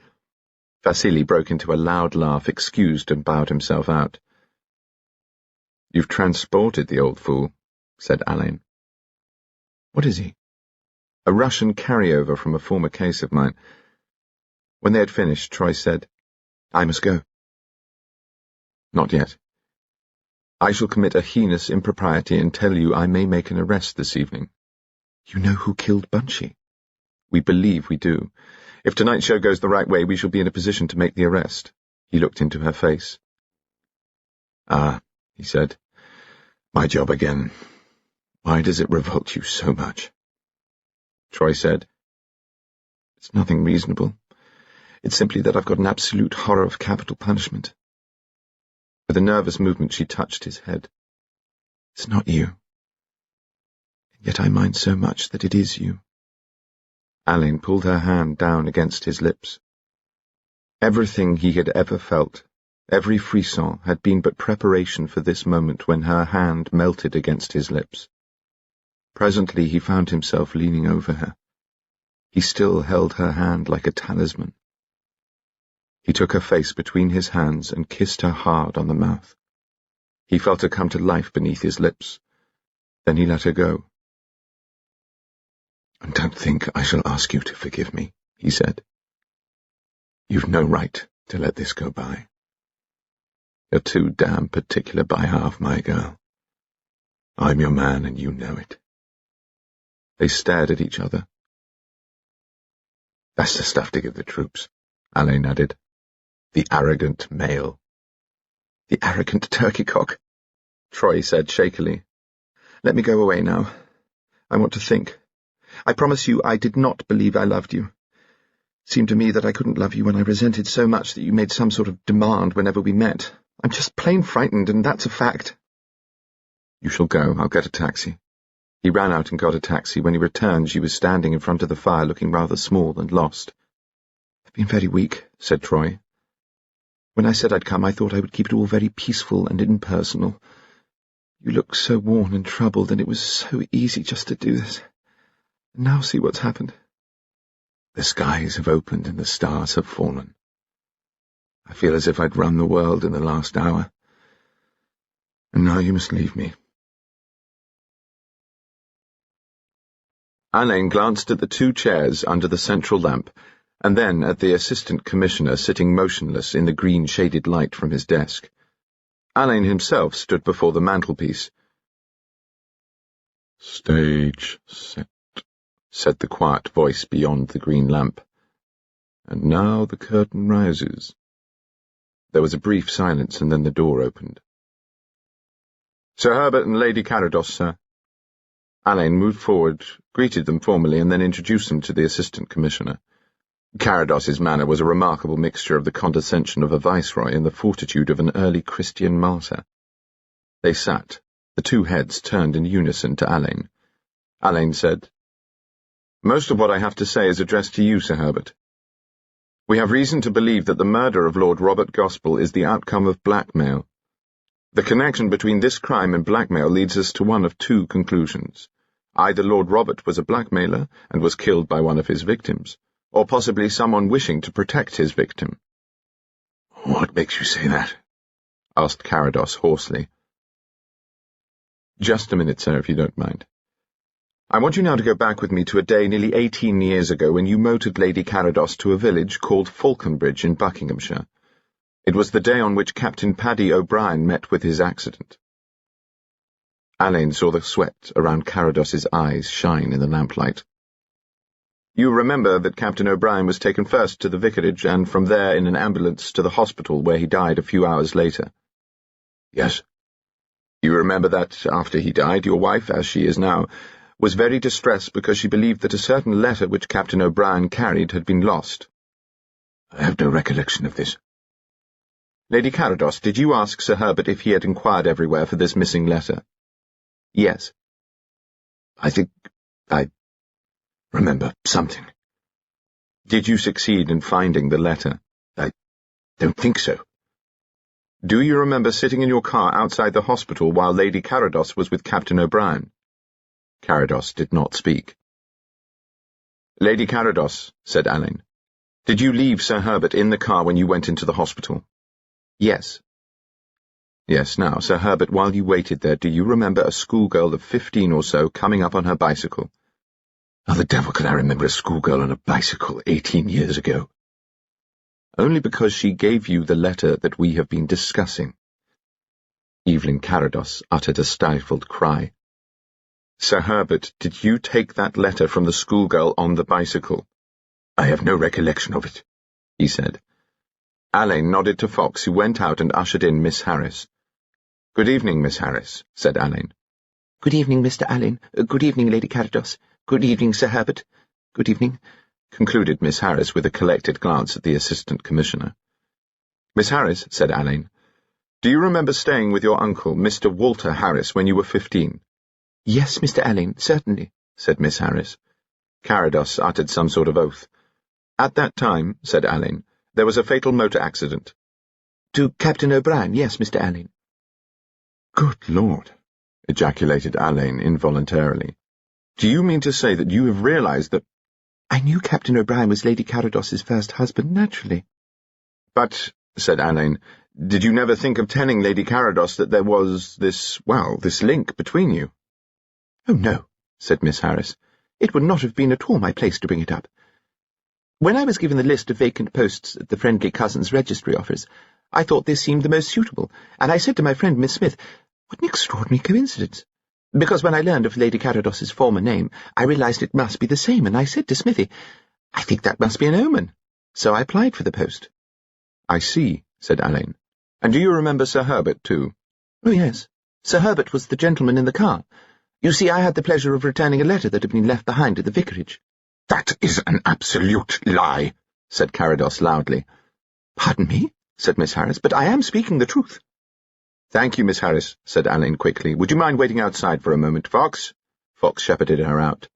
Vasily broke into a loud laugh, excused, and bowed himself out. "You've transported the old fool," said Alleyn. "What is he?" "A Russian carryover from a former case of mine." When they had finished, Troy said, "I must go." "Not yet. I shall commit a heinous impropriety and tell you I may make an arrest this evening." "You know who killed Bunchy?" "We believe we do. If tonight's show goes the right way, we shall be in a position to make the arrest." He looked into her face. "Ah," he said, "my job again. Why does it revolt you so much?" Troy said, "It's nothing reasonable. It's simply that I've got an absolute horror of capital punishment." With a nervous movement she touched his head. "It's not you. And yet I mind so much that it is you." Alleyn pulled her hand down against his lips. Everything he had ever felt, every frisson, had been but preparation for this moment when her hand melted against his lips. Presently he found himself leaning over her. He still held her hand like a talisman. He took her face between his hands and kissed her hard on the mouth. He felt her come to life beneath his lips. Then he let her go. "And don't think I shall ask you to forgive me," he said. "You've no right to let this go by. You're too damn particular by half, my girl. I'm your man, and you know it. They stared at each other. That's the stuff to give the troops, Alleyn added. The arrogant male. The arrogant turkey-cock, Troy said shakily. Let me go away now. I want to think. I promise you I did not believe I loved you. It seemed to me that I couldn't love you when I resented so much that you made some sort of demand whenever we met. I'm just plain frightened, and that's a fact. You shall go. I'll get a taxi. He ran out and got a taxi. When he returned, she was standing in front of the fire, looking rather small and lost. I've been very weak, said Troy. When I said I'd come, I thought I would keep it all very peaceful and impersonal. You look so worn and troubled, and it was so easy just to do this. And now see what's happened. The skies have opened and the stars have fallen. I feel as if I'd run the world in the last hour. And now you must leave me. Alleyn glanced at the 2 chairs under the central lamp, and then at the Assistant Commissioner sitting motionless in the green-shaded light from his desk. Alleyn himself stood before the mantelpiece. "Stage set," said the quiet voice beyond the green lamp. "And now the curtain rises." There was a brief silence, and then the door opened. "Sir Herbert and Lady Carados, sir." Alleyn moved forward, greeted them formally, and then introduced them to the Assistant Commissioner. Carados's manner was a remarkable mixture of the condescension of a viceroy and the fortitude of an early Christian martyr. They sat, the 2 heads turned in unison to Alleyn. Alleyn said, "Most of what I have to say is addressed to you, Sir Herbert. We have reason to believe that the murder of Lord Robert Gospell is the outcome of blackmail. The connection between this crime and blackmail leads us to one of 2 conclusions. Either Lord Robert was a blackmailer and was killed by one of his victims, or possibly someone wishing to protect his victim." "What makes you say that?" asked Carados hoarsely. "Just a minute, sir, if you don't mind. I want you now to go back with me to a day nearly 18 years ago when you motored Lady Carados to a village called Falconbridge in Buckinghamshire. It was the day on which Captain Paddy O'Brien met with his accident." Alleyn saw the sweat around Carados's eyes shine in the lamplight. "You remember that Captain O'Brien was taken first to the vicarage and from there in an ambulance to the hospital where he died a few hours later?" "Yes." "You remember that, after he died, your wife, as she is now, was very distressed because she believed that a certain letter which Captain O'Brien carried had been lost?" "I have no recollection of this." "Lady Carados, did you ask Sir Herbert if he had inquired everywhere for this missing letter?" "Yes." "I think I remember something." "Did you succeed in finding the letter?" "I don't think so." "Do you remember sitting in your car outside the hospital while Lady Carados was with Captain O'Brien?" Carados did not speak. "Lady Carados," said Alleyn, "did you leave Sir Herbert in the car when you went into the hospital?" "Yes." "Yes, now, Sir Herbert, while you waited there, do you remember a schoolgirl of 15 or so coming up on her bicycle?" "How the devil can I remember a schoolgirl on a bicycle 18 years ago?" "Only because she gave you the letter that we have been discussing." Evelyn Carados uttered a stifled cry. "Sir Herbert, did you take that letter from the schoolgirl on the bicycle?" "I have no recollection of it," he said. Alleyn nodded to Fox, who went out and ushered in Miss Harris. "Good evening, Miss Harris," said Alleyn. "Good evening, Mr. Alleyn. Good evening, Lady Carados. Good evening, Sir Herbert. Good evening," concluded Miss Harris with a collected glance at the Assistant Commissioner. "Miss Harris," said Alleyn, "do you remember staying with your uncle, Mr. Walter Harris, when you were 15? "Yes, Mr. Alleyn, certainly," said Miss Harris. Carados uttered some sort of oath. "At that time," said Alleyn, "there was a fatal motor accident." "To Captain O'Brien, yes, Mr. Alleyn." "Good Lord," ejaculated Alleyn involuntarily. "Do you mean to say that you have realized that—" "I knew Captain O'Brien was Lady Carados's first husband, naturally." "But," said Alleyn, "did you never think of telling Lady Carados that there was this link between you?" "Oh, no," said Miss Harris. "It would not have been at all my place to bring it up. When I was given the list of vacant posts at the Friendly Cousins Registry Office, I thought this seemed the most suitable, and I said to my friend Miss Smith, 'What an extraordinary coincidence. because when I learned of Lady Carados's former name, I realized it must be the same, and I said to Smithy, I think that must be an omen. So I applied for the post. I see, said Alleyn. And do you remember Sir Herbert, too? Oh, yes. Sir Herbert was the gentleman in the car. You see, I had the pleasure of returning a letter that had been left behind at the vicarage. That is an absolute lie, said Carados loudly. Pardon me, said Miss Harris, but I am speaking the truth. Thank you, Miss Harris, said Alleyn quickly. Would you mind waiting outside for a moment, Fox? Fox shepherded her out.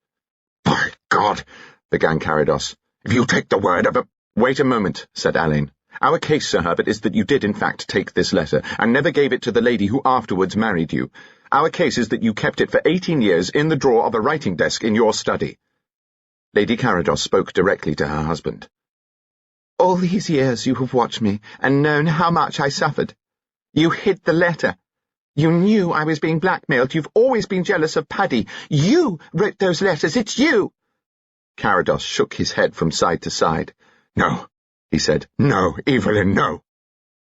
By God, began Carados, if you take the word of a— Wait a moment, said Alleyn. Our case, Sir Herbert, is that you did in fact take this letter, and never gave it to the lady who afterwards married you. Our case is that you kept it for 18 years in the drawer of a writing desk in your study. Lady Carados spoke directly to her husband. All these years you have watched me, and known how much I suffered. You hid the letter. You knew I was being blackmailed. You've always been jealous of Paddy. You wrote those letters. It's you. Carados shook his head from side to side. No, he said. No, Evelyn, no.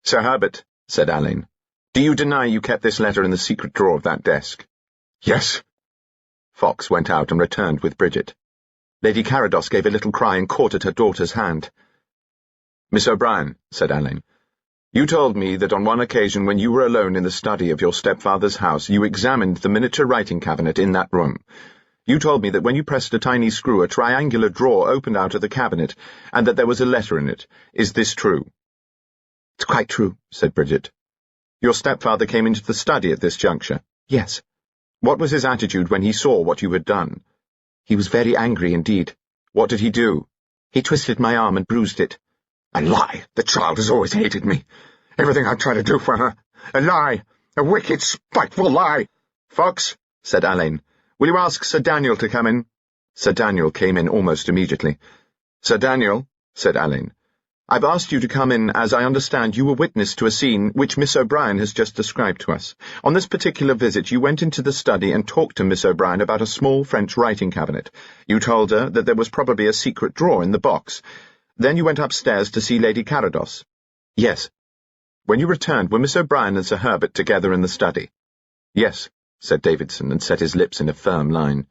Sir Herbert, said Alleyn, do you deny you kept this letter in the secret drawer of that desk? Yes. Fox went out and returned with Bridget. Lady Carados gave a little cry and caught at her daughter's hand. Miss O'Brien, said Alleyn, you told me that on one occasion when you were alone in the study of your stepfather's house, you examined the miniature writing cabinet in that room. You told me that when you pressed a tiny screw, a triangular drawer opened out of the cabinet, and that there was a letter in it. Is this true? It's quite true, said Bridget. Your stepfather came into the study at this juncture? Yes. What was his attitude when he saw what you had done? He was very angry indeed. What did he do? He twisted my arm and bruised it. A lie! The child has always hated me. Everything I try to do for her. A lie! A wicked, spiteful lie! Fox, said Alleyn, will you ask Sir Daniel to come in? Sir Daniel came in almost immediately. Sir Daniel, said Alleyn, I've asked you to come in as I understand you were witness to a scene which Miss O'Brien has just described to us. On this particular visit you went into the study and talked to Miss O'Brien about a small French writing cabinet. You told her that there was probably a secret drawer in the box. Then you went upstairs to see Lady Carados. Yes. When you returned, were Miss O'Brien and Sir Herbert together in the study? Yes, said Davidson, and set his lips in a firm line.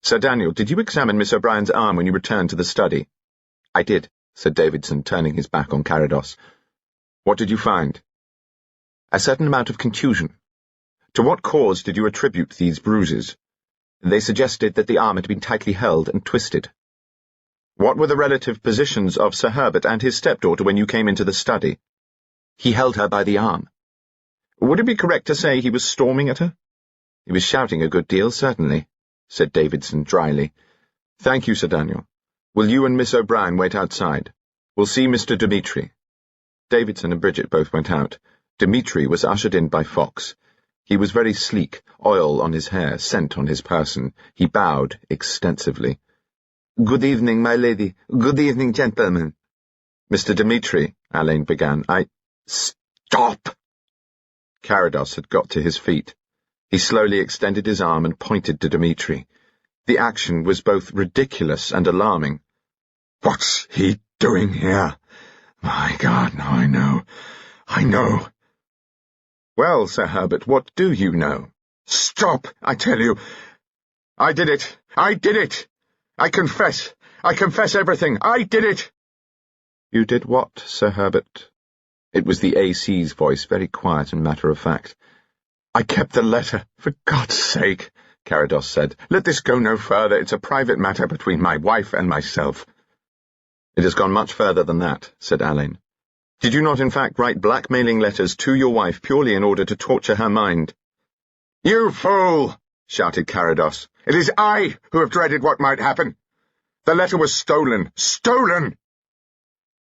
Sir Daniel, did you examine Miss O'Brien's arm when you returned to the study? I did, said Davidson, turning his back on Carados. What did you find? A certain amount of contusion. To what cause did you attribute these bruises? They suggested that the arm had been tightly held and twisted. What were the relative positions of Sir Herbert and his stepdaughter when you came into the study? He held her by the arm. Would it be correct to say he was storming at her? He was shouting a good deal, certainly, said Davidson dryly. Thank you, Sir Daniel. Will you and Miss O'Brien wait outside? We'll see Mr. Dmitri. Davidson and Bridget both went out. Dmitri was ushered in by Fox. He was very sleek, oil on his hair, scent on his person. He bowed extensively. Good evening, my lady. Good evening, gentlemen. Mr. Dmitri, Alleyn began, Stop! Carados had got to his feet. He slowly extended his arm and pointed to Dmitri. The action was both ridiculous and alarming. What's he doing here? My God, now I know. Well, Sir Herbert, what do you know? Stop, I tell you. I did it. I confess everything. I did it. You did what, Sir Herbert? It was the AC's voice, very quiet and matter-of-fact. I kept the letter, for God's sake, Carados said. Let this go no further. It's a private matter between my wife and myself. It has gone much further than that, said Alleyn. Did you not in fact write blackmailing letters to your wife purely in order to torture her mind? You fool! Shouted Carados. It is I who have dreaded what might happen. The letter was stolen. Stolen!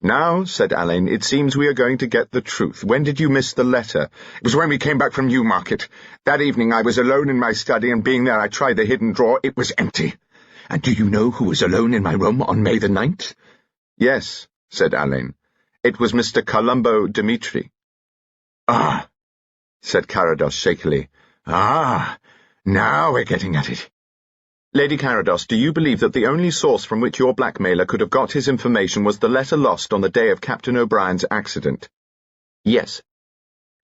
Now, said Alleyn, it seems we are going to get the truth. When did you miss the letter? It was when we came back from Newmarket. That evening I was alone in my study, and being there I tried the hidden drawer. It was empty. And do you know who was alone in my room on May the 9th? Yes, said Alleyn. It was Mr. Colombo Dmitri. Ah, said Carados shakily. Ah, now we're getting at it. Lady Carados, do you believe that the only source from which your blackmailer could have got his information was the letter lost on the day of Captain O'Brien's accident? Yes.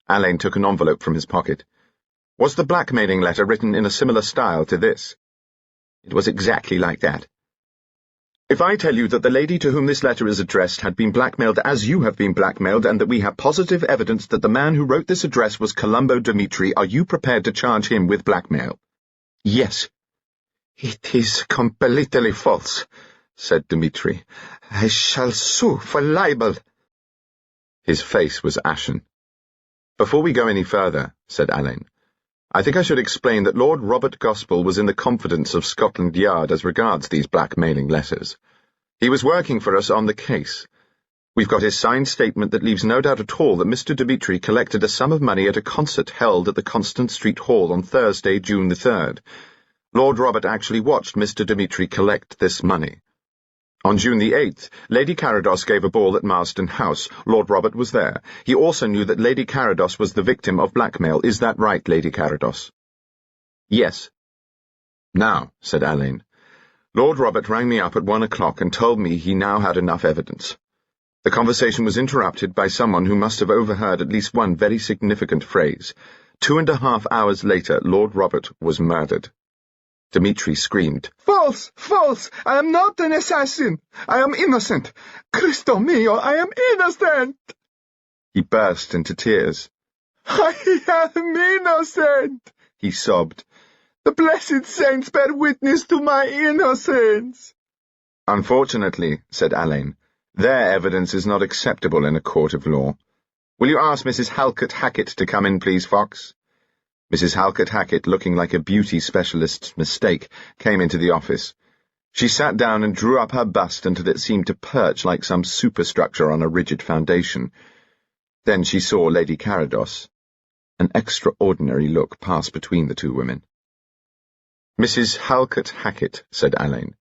Alleyn took an envelope from his pocket. Was the blackmailing letter written in a similar style to this? It was exactly like that. If I tell you that the lady to whom this letter is addressed had been blackmailed as you have been blackmailed, and that we have positive evidence that the man who wrote this address was Colombo Dmitri, are you prepared to charge him with blackmail? Yes. It is completely false, said Dmitri. I shall sue for libel. His face was ashen. Before we go any further, said Alleyn, I think I should explain that Lord Robert Gospell was in the confidence of Scotland Yard as regards these blackmailing letters. He was working for us on the case. We've got his signed statement that leaves no doubt at all that Mr. Dmitri collected a sum of money at a concert held at the Constant Street Hall on Thursday, June the 3rd. Lord Robert actually watched Mr. Dmitri collect this money. On June the 8th, Lady Carados gave a ball at Marsden House. Lord Robert was there. He also knew that Lady Carados was the victim of blackmail. Is that right, Lady Carados? Yes. Now, said Alleyn, Lord Robert rang me up at 1 o'clock and told me he now had enough evidence. The conversation was interrupted by someone who must have overheard at least one very significant phrase. 2.5 hours later, Lord Robert was murdered. Dmitri screamed. False! False! I am not an assassin! I am innocent! Cristo mio, I am innocent! He burst into tears. I am innocent! He sobbed. The blessed saints bear witness to my innocence! Unfortunately, said Alleyn, their evidence is not acceptable in a court of law. Will you ask Mrs. Halkett Hackett to come in, please, Fox? Mrs. Halkett Hackett, looking like a beauty specialist's mistake, came into the office. She sat down and drew up her bust until it seemed to perch like some superstructure on a rigid foundation. Then she saw Lady Carados. An extraordinary look passed between the two women. Mrs. Halkett Hackett, said Alleyn,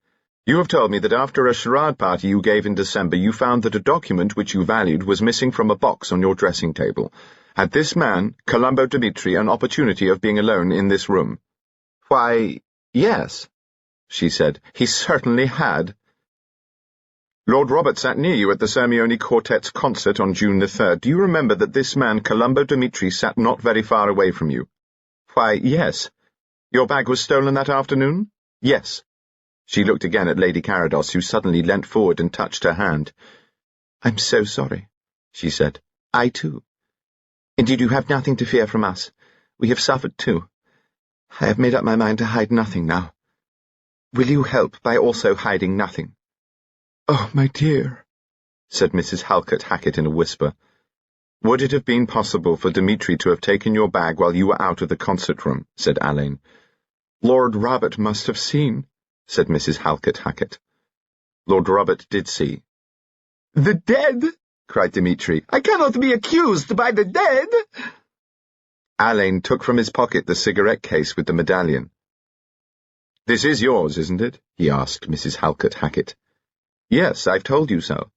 you have told me that after a charade party you gave in December you found that a document which you valued was missing from a box on your dressing table. Had this man, Colombo Dmitri, an opportunity of being alone in this room? Why, yes, she said. He certainly had. Lord Robert sat near you at the Sermione Quartet's concert on June the 3rd. Do you remember that this man, Colombo Dmitri, sat not very far away from you? Why, yes. Your bag was stolen that afternoon? Yes. She looked again at Lady Carados, who suddenly leant forward and touched her hand. I'm so sorry, she said. I too. Indeed, you have nothing to fear from us. We have suffered too. I have made up my mind to hide nothing now. Will you help by also hiding nothing? Oh, my dear, said Mrs. Halkett Hackett in a whisper. Would it have been possible for Dmitri to have taken your bag while you were out of the concert room? Said Alleyn. Lord Robert must have seen, said Mrs. Halkett Hackett. Lord Robert did see. The dead? Cried Dmitri. I cannot be accused by the dead! Alleyn took from his pocket the cigarette case with the medallion. This is yours, isn't it? He asked Mrs. Halkett Hackett. Yes, I've told you so.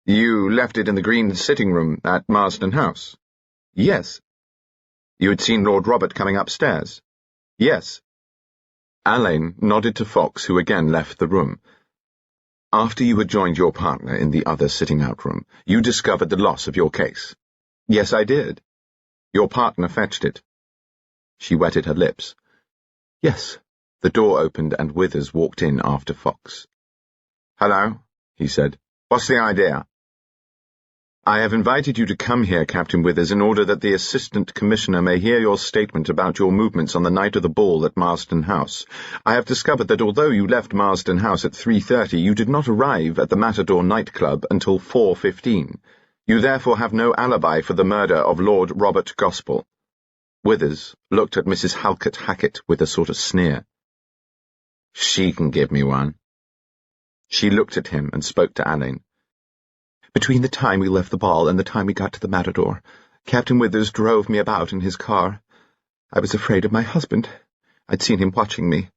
You left it in the green sitting room at Marsden House? Yes. You had seen Lord Robert coming upstairs? Yes. Alleyn nodded to Fox, who again left the room. After you had joined your partner in the other sitting-out room, you discovered the loss of your case. Yes, I did. Your partner fetched it. She wetted her lips. Yes. The door opened and Withers walked in after Fox. Hello, he said. What's the idea? I have invited you to come here, Captain Withers, in order that the Assistant Commissioner may hear your statement about your movements on the night of the ball at Marsden House. I have discovered that although you left Marsden House at 3:30, you did not arrive at the Matador nightclub until 4:15. You therefore have no alibi for the murder of Lord Robert Gospell. Withers looked at Mrs. Halkett Hackett with a sort of sneer. She can give me one. She looked at him and spoke to Alleyn. Between the time we left the ball and the time we got to the Matador, Captain Withers drove me about in his car. I was afraid of my husband. I'd seen him watching me.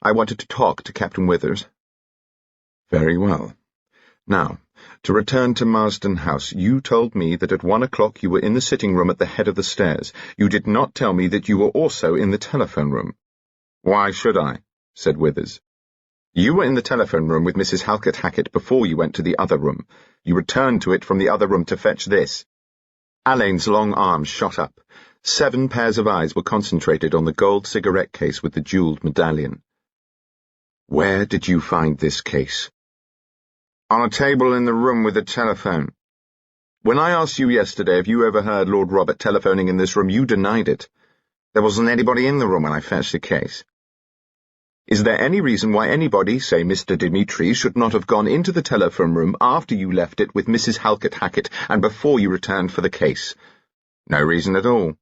I wanted to talk to Captain Withers. Very well. Now, to return to Marsden House, you told me that at 1 o'clock you were in the sitting room at the head of the stairs. You did not tell me that you were also in the telephone room. Why should I? Said Withers. You were in the telephone room with Mrs. Halkett Hackett before you went to the other room. You returned to it from the other room to fetch this. Alleyn's long arms shot up. 7 pairs of eyes were concentrated on the gold cigarette case with the jewelled medallion. "Where did you find this case?" "On a table in the room with the telephone. When I asked you yesterday if you overheard Lord Robert telephoning in this room, you denied it. There wasn't anybody in the room when I fetched the case. Is there any reason why anybody, say Mr. Dmitri, should not have gone into the telephone room after you left it with Mrs. Halkett Hackett and before you returned for the case?" "No reason at all."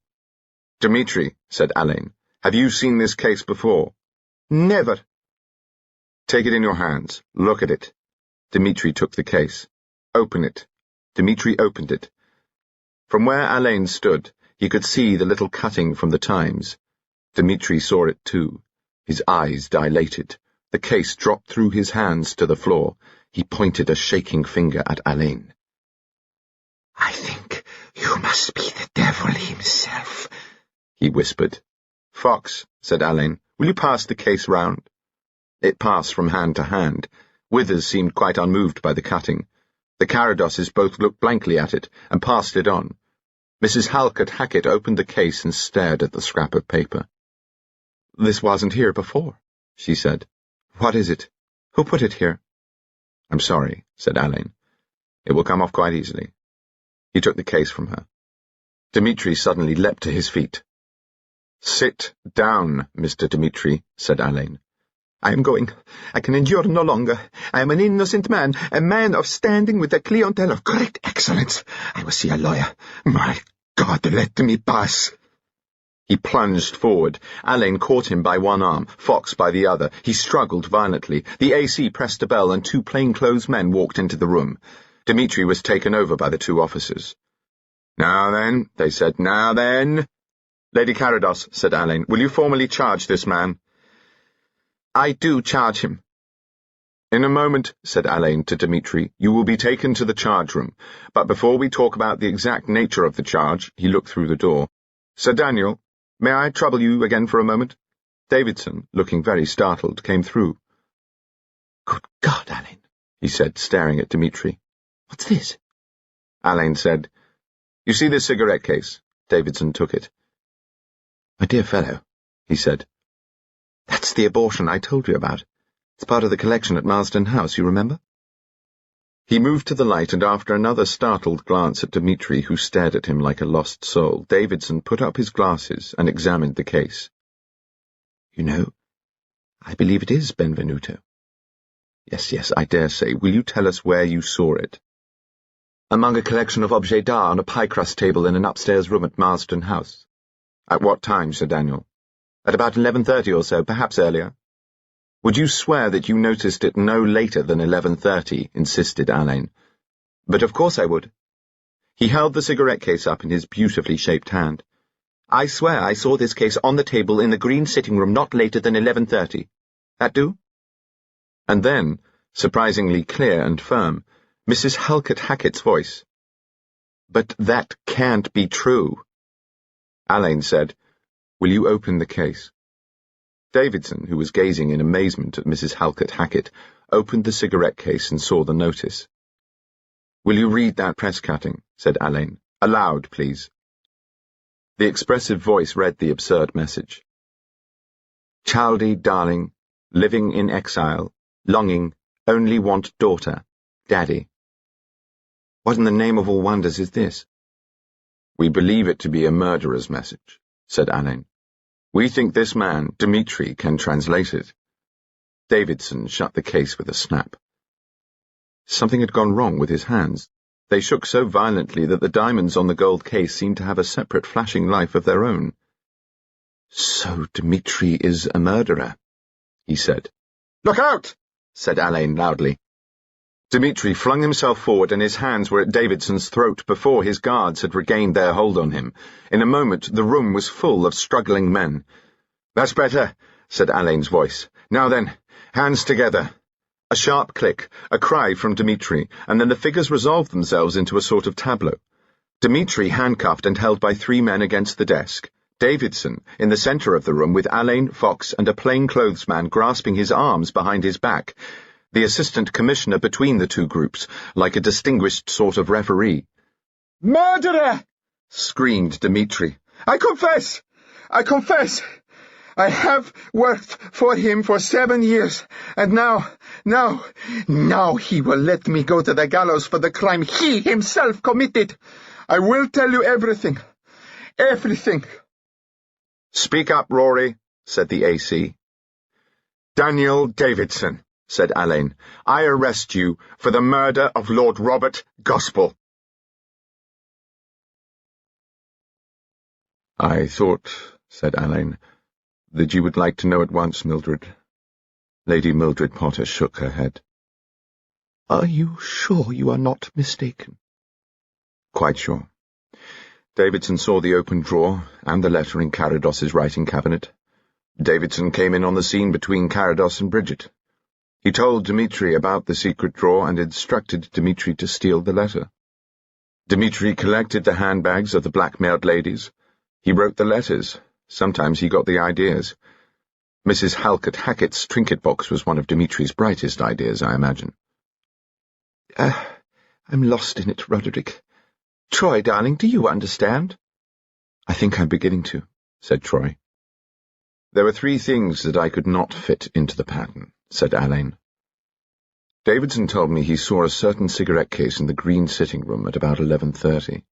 "Dmitri," said Alleyn, "have you seen this case before?" "Never." "Take it in your hands. Look at it." Dmitri took the case. "Open it." Dmitri opened it. From where Alleyn stood, he could see the little cutting from the Times. Dmitri saw it too. His eyes dilated. The case dropped through his hands to the floor. He pointed a shaking finger at Alleyn. "I think you must be the devil himself," he whispered. "Fox," said Alleyn, "will you pass the case round?" It passed from hand to hand. Withers seemed quite unmoved by the cutting. The Caradoses both looked blankly at it, and passed it on. Mrs. Halkett Hackett opened the case and stared at the scrap of paper. "This wasn't here before," she said. "What is it? Who put it here?" "I'm sorry," said Alleyn. "It will come off quite easily." He took the case from her. Dmitri suddenly leapt to his feet. "Sit down, Mr. Dmitri," said Alleyn. "I am going. I can endure no longer. I am an innocent man, a man of standing with a clientele of great excellence. I will see a lawyer. My God, let me pass." He plunged forward. Alleyn caught him by one arm, Fox by the other. He struggled violently. The AC pressed a bell and 2 plainclothes men walked into the room. Dmitri was taken over by the 2 officers. "Now then," they said, "now then." "Lady Carados," said Alleyn, "will you formally charge this man?" "I do charge him." "In a moment," said Alleyn to Dmitri, "you will be taken to the charge room. But before we talk about the exact nature of the charge," he looked through the door. "Sir Daniel, may I trouble you again for a moment?" Davidson, looking very startled, came through. "Good God, Alleyn," he said, staring at Dmitri. "What's this?" Alleyn said, "You see this cigarette case?" Davidson took it. "My dear fellow," he said, "that's the abortion I told you about. It's part of the collection at Marsden House, you remember?" He moved to the light, and after another startled glance at Dmitri, who stared at him like a lost soul, Davidson put up his glasses and examined the case. "You know, I believe it is Benvenuto." Yes, I dare say. Will you tell us where you saw it?" "Among a collection of objets d'art on a pie-crust table in an upstairs room at Marsden House." "At what time, Sir Daniel?" "At about 11:30 or so, perhaps earlier." "Would you swear that you noticed it no later than 11:30, insisted Alleyn. "But of course I would." He held the cigarette case up in his beautifully shaped hand. "I swear I saw this case on the table in the green sitting room not later than 11:30. That do?" And then, surprisingly clear and firm, Mrs. Halkett Hackett's voice. "But that can't be true." Alleyn said, "Will you open the case?" Davidson, who was gazing in amazement at Mrs. Halkett Hackett, opened the cigarette case and saw the notice. "Will you read that press cutting?" said Alleyn. "Aloud, please." The expressive voice read the absurd message. "Childie, darling, living in exile, longing, only want daughter, daddy." "What in the name of all wonders is this?" "We believe it to be a murderer's message," said Alleyn. "We think this man, Dmitri, can translate it." Davidson shut the case with a snap. Something had gone wrong with his hands. They shook so violently that the diamonds on the gold case seemed to have a separate flashing life of their own. "So Dmitri is a murderer," he said. "Look out!" said Alleyn loudly. Dmitri flung himself forward, and his hands were at Davidson's throat before his guards had regained their hold on him. In a moment the room was full of struggling men. "That's better," said Alleyn's voice. "Now then, hands together." A sharp click, a cry from Dmitri, and then the figures resolved themselves into a sort of tableau. Dmitri handcuffed and held by 3 men against the desk. Davidson, in the centre of the room, with Alleyn, Fox, and a plainclothesman grasping his arms behind his back. The assistant commissioner between the 2 groups, like a distinguished sort of referee. "Murderer!" screamed Dmitri. "I confess! I confess! I have worked for him for 7 years, and now he will let me go to the gallows for the crime he himself committed. I will tell you everything. Everything." "Speak up, Rory," said the AC. "Daniel Davidson," said Alleyn, "I arrest you for the murder of Lord Robert Gospell." "I thought," said Alleyn, "that you would like to know at once, Mildred." Lady Mildred Potter shook her head. "Are you sure you are not mistaken?" "Quite sure." Davidson saw the open drawer and the letter in Carados's writing cabinet. Davidson came in on the scene between Carados and Bridget. He told Dmitri about the secret drawer and instructed Dmitri to steal the letter. Dmitri collected the handbags of the blackmailed ladies. He wrote the letters. Sometimes he got the ideas. Mrs. Halkett Hackett's trinket box was one of Dmitri's brightest ideas, I imagine. I'm lost in it, Roderick. Troy, darling, do you understand?" "I think I'm beginning to," said Troy. "There were 3 things that I could not fit into the pattern," said Alleyn. "Davidson told me he saw a certain cigarette case in the green sitting room at about 11:30.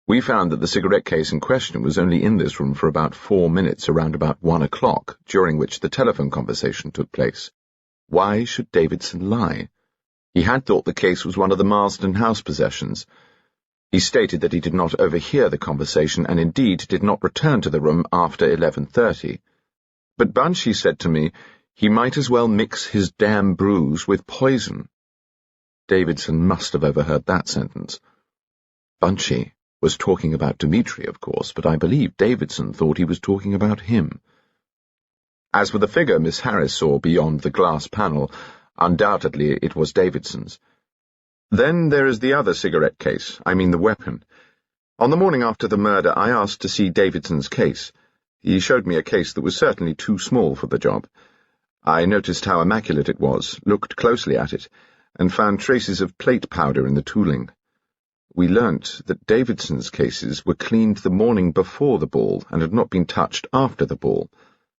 We found that the cigarette case in question was only in this room for about 4 minutes around about 1 o'clock, during which the telephone conversation took place. Why should Davidson lie? He had thought the case was one of the Marsden House possessions. He stated that he did not overhear the conversation and indeed did not return to the room after 11:30. But Bunchy said to me he might as well mix his damn brews with poison. Davidson must have overheard that sentence. Bunchy was talking about Dmitri, of course, but I believe Davidson thought he was talking about him. As for the figure Miss Harris saw beyond the glass panel, undoubtedly it was Davidson's. Then there is the other cigarette case, I mean the weapon. On the morning after the murder, I asked to see Davidson's case. He showed me a case that was certainly too small for the job. I noticed how immaculate it was, looked closely at it, and found traces of plate powder in the tooling. We learnt that Davidson's cases were cleaned the morning before the ball and had not been touched after the ball.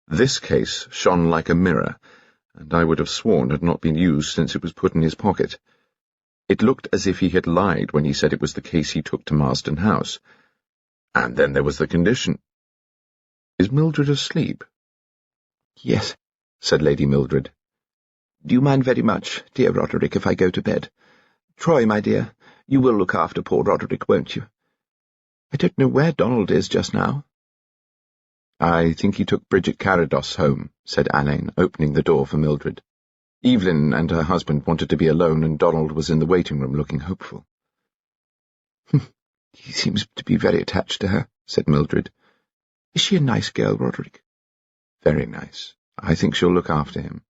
This case shone like a mirror, and I would have sworn had not been used since it was put in his pocket. It looked as if he had lied when he said it was the case he took to Marsden House. And then there was the condition. Is Mildred asleep? "Yes," said Lady Mildred. "Do you mind very much, dear Roderick, if I go to bed? Troy, my dear, you will look after poor Roderick, won't you? I don't know where Donald is just now." "I think he took Bridget Carados home," said Alleyn, opening the door for Mildred. Evelyn and her husband wanted to be alone, and Donald was in the waiting room looking hopeful. "He seems to be very attached to her," said Mildred. "Is she a nice girl, Roderick?" "Very nice. I think she'll look after him."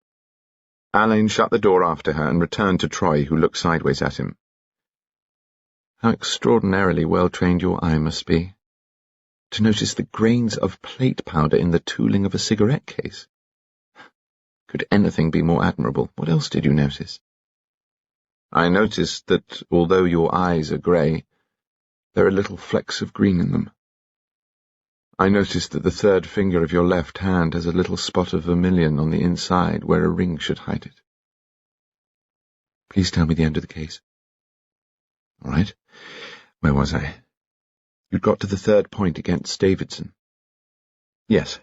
Alleyn shut the door after her and returned to Troy, who looked sideways at him. "How extraordinarily well-trained your eye must be, to notice the grains of plate powder in the tooling of a cigarette case. Could anything be more admirable? What else did you notice?" "I noticed that, although your eyes are grey, there are little flecks of green in them. I noticed that the 3rd finger of your left hand has a little spot of vermilion on the inside where a ring should hide it." "Please tell me the end of the case." "All right. Where was I? You'd got to the 3rd point against Davidson." "Yes.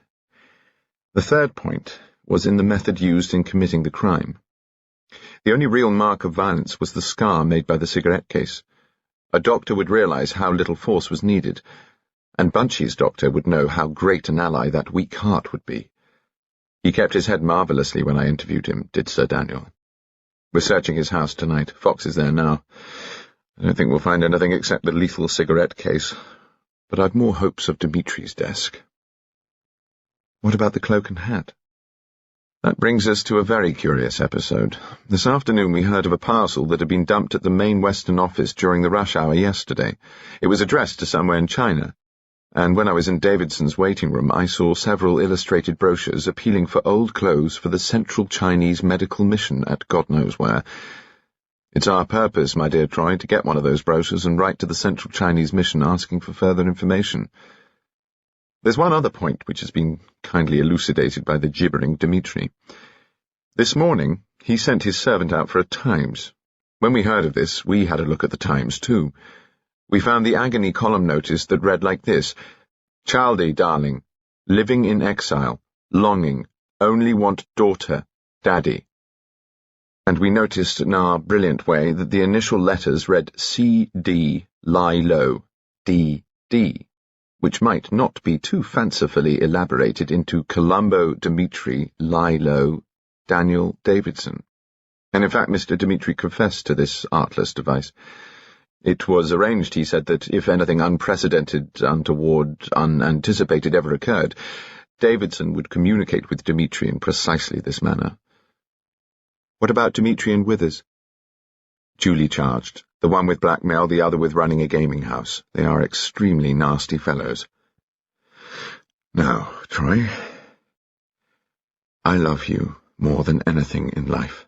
The 3rd point was in the method used in committing the crime. The only real mark of violence was the scar made by the cigarette case. A doctor would realize how little force was needed, and Bunchy's doctor would know how great an ally that weak heart would be. He kept his head marvellously when I interviewed him, did Sir Daniel. We're searching his house tonight. Fox is there now. I don't think we'll find anything except the lethal cigarette case, but I've more hopes of Dimitri's desk." "What about the cloak and hat?" "That brings us to a very curious episode. This afternoon we heard of a parcel that had been dumped at the main Western office during the rush hour yesterday. It was addressed to somewhere in China, and when I was in Davidson's waiting room I saw several illustrated brochures appealing for old clothes for the Central Chinese Medical Mission at God knows where. It's our purpose, my dear Troy, to get one of those brochures and write to the Central Chinese Mission asking for further information. There's one other point which has been kindly elucidated by the gibbering Dmitri. This morning, he sent his servant out for a Times. When we heard of this, we had a look at the Times, too. We found the agony column notice that read like this: "Childie, darling, living in exile, longing, only want daughter, daddy." And we noticed in our brilliant way that the initial letters read C.D. lie low, D.D., which might not be too fancifully elaborated into Colombo Dmitri lie low, Daniel Davidson. And in fact Mr. Dmitri confessed to this artless device. It was arranged, he said, that if anything unprecedented, untoward, unanticipated ever occurred, Davidson would communicate with Dmitri in precisely this manner. What about Dmitri and Withers? Duly charged. The one with blackmail, the other with running a gaming house. They are extremely nasty fellows. Now, Troy, I love you more than anything in life.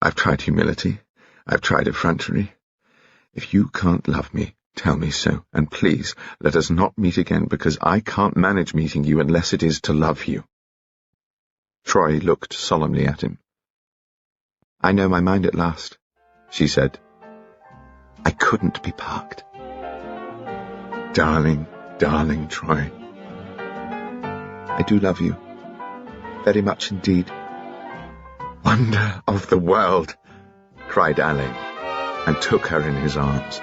I've tried humility. I've tried effrontery. If you can't love me, tell me so, and please, let us not meet again, because I can't manage meeting you unless it is to love you. Troy looked solemnly at him. I know my mind at last, she said. I couldn't be parked. Darling, darling Troy. I do love you. Very much indeed. Wonder of the world, cried Alleyn, and took her in his arms.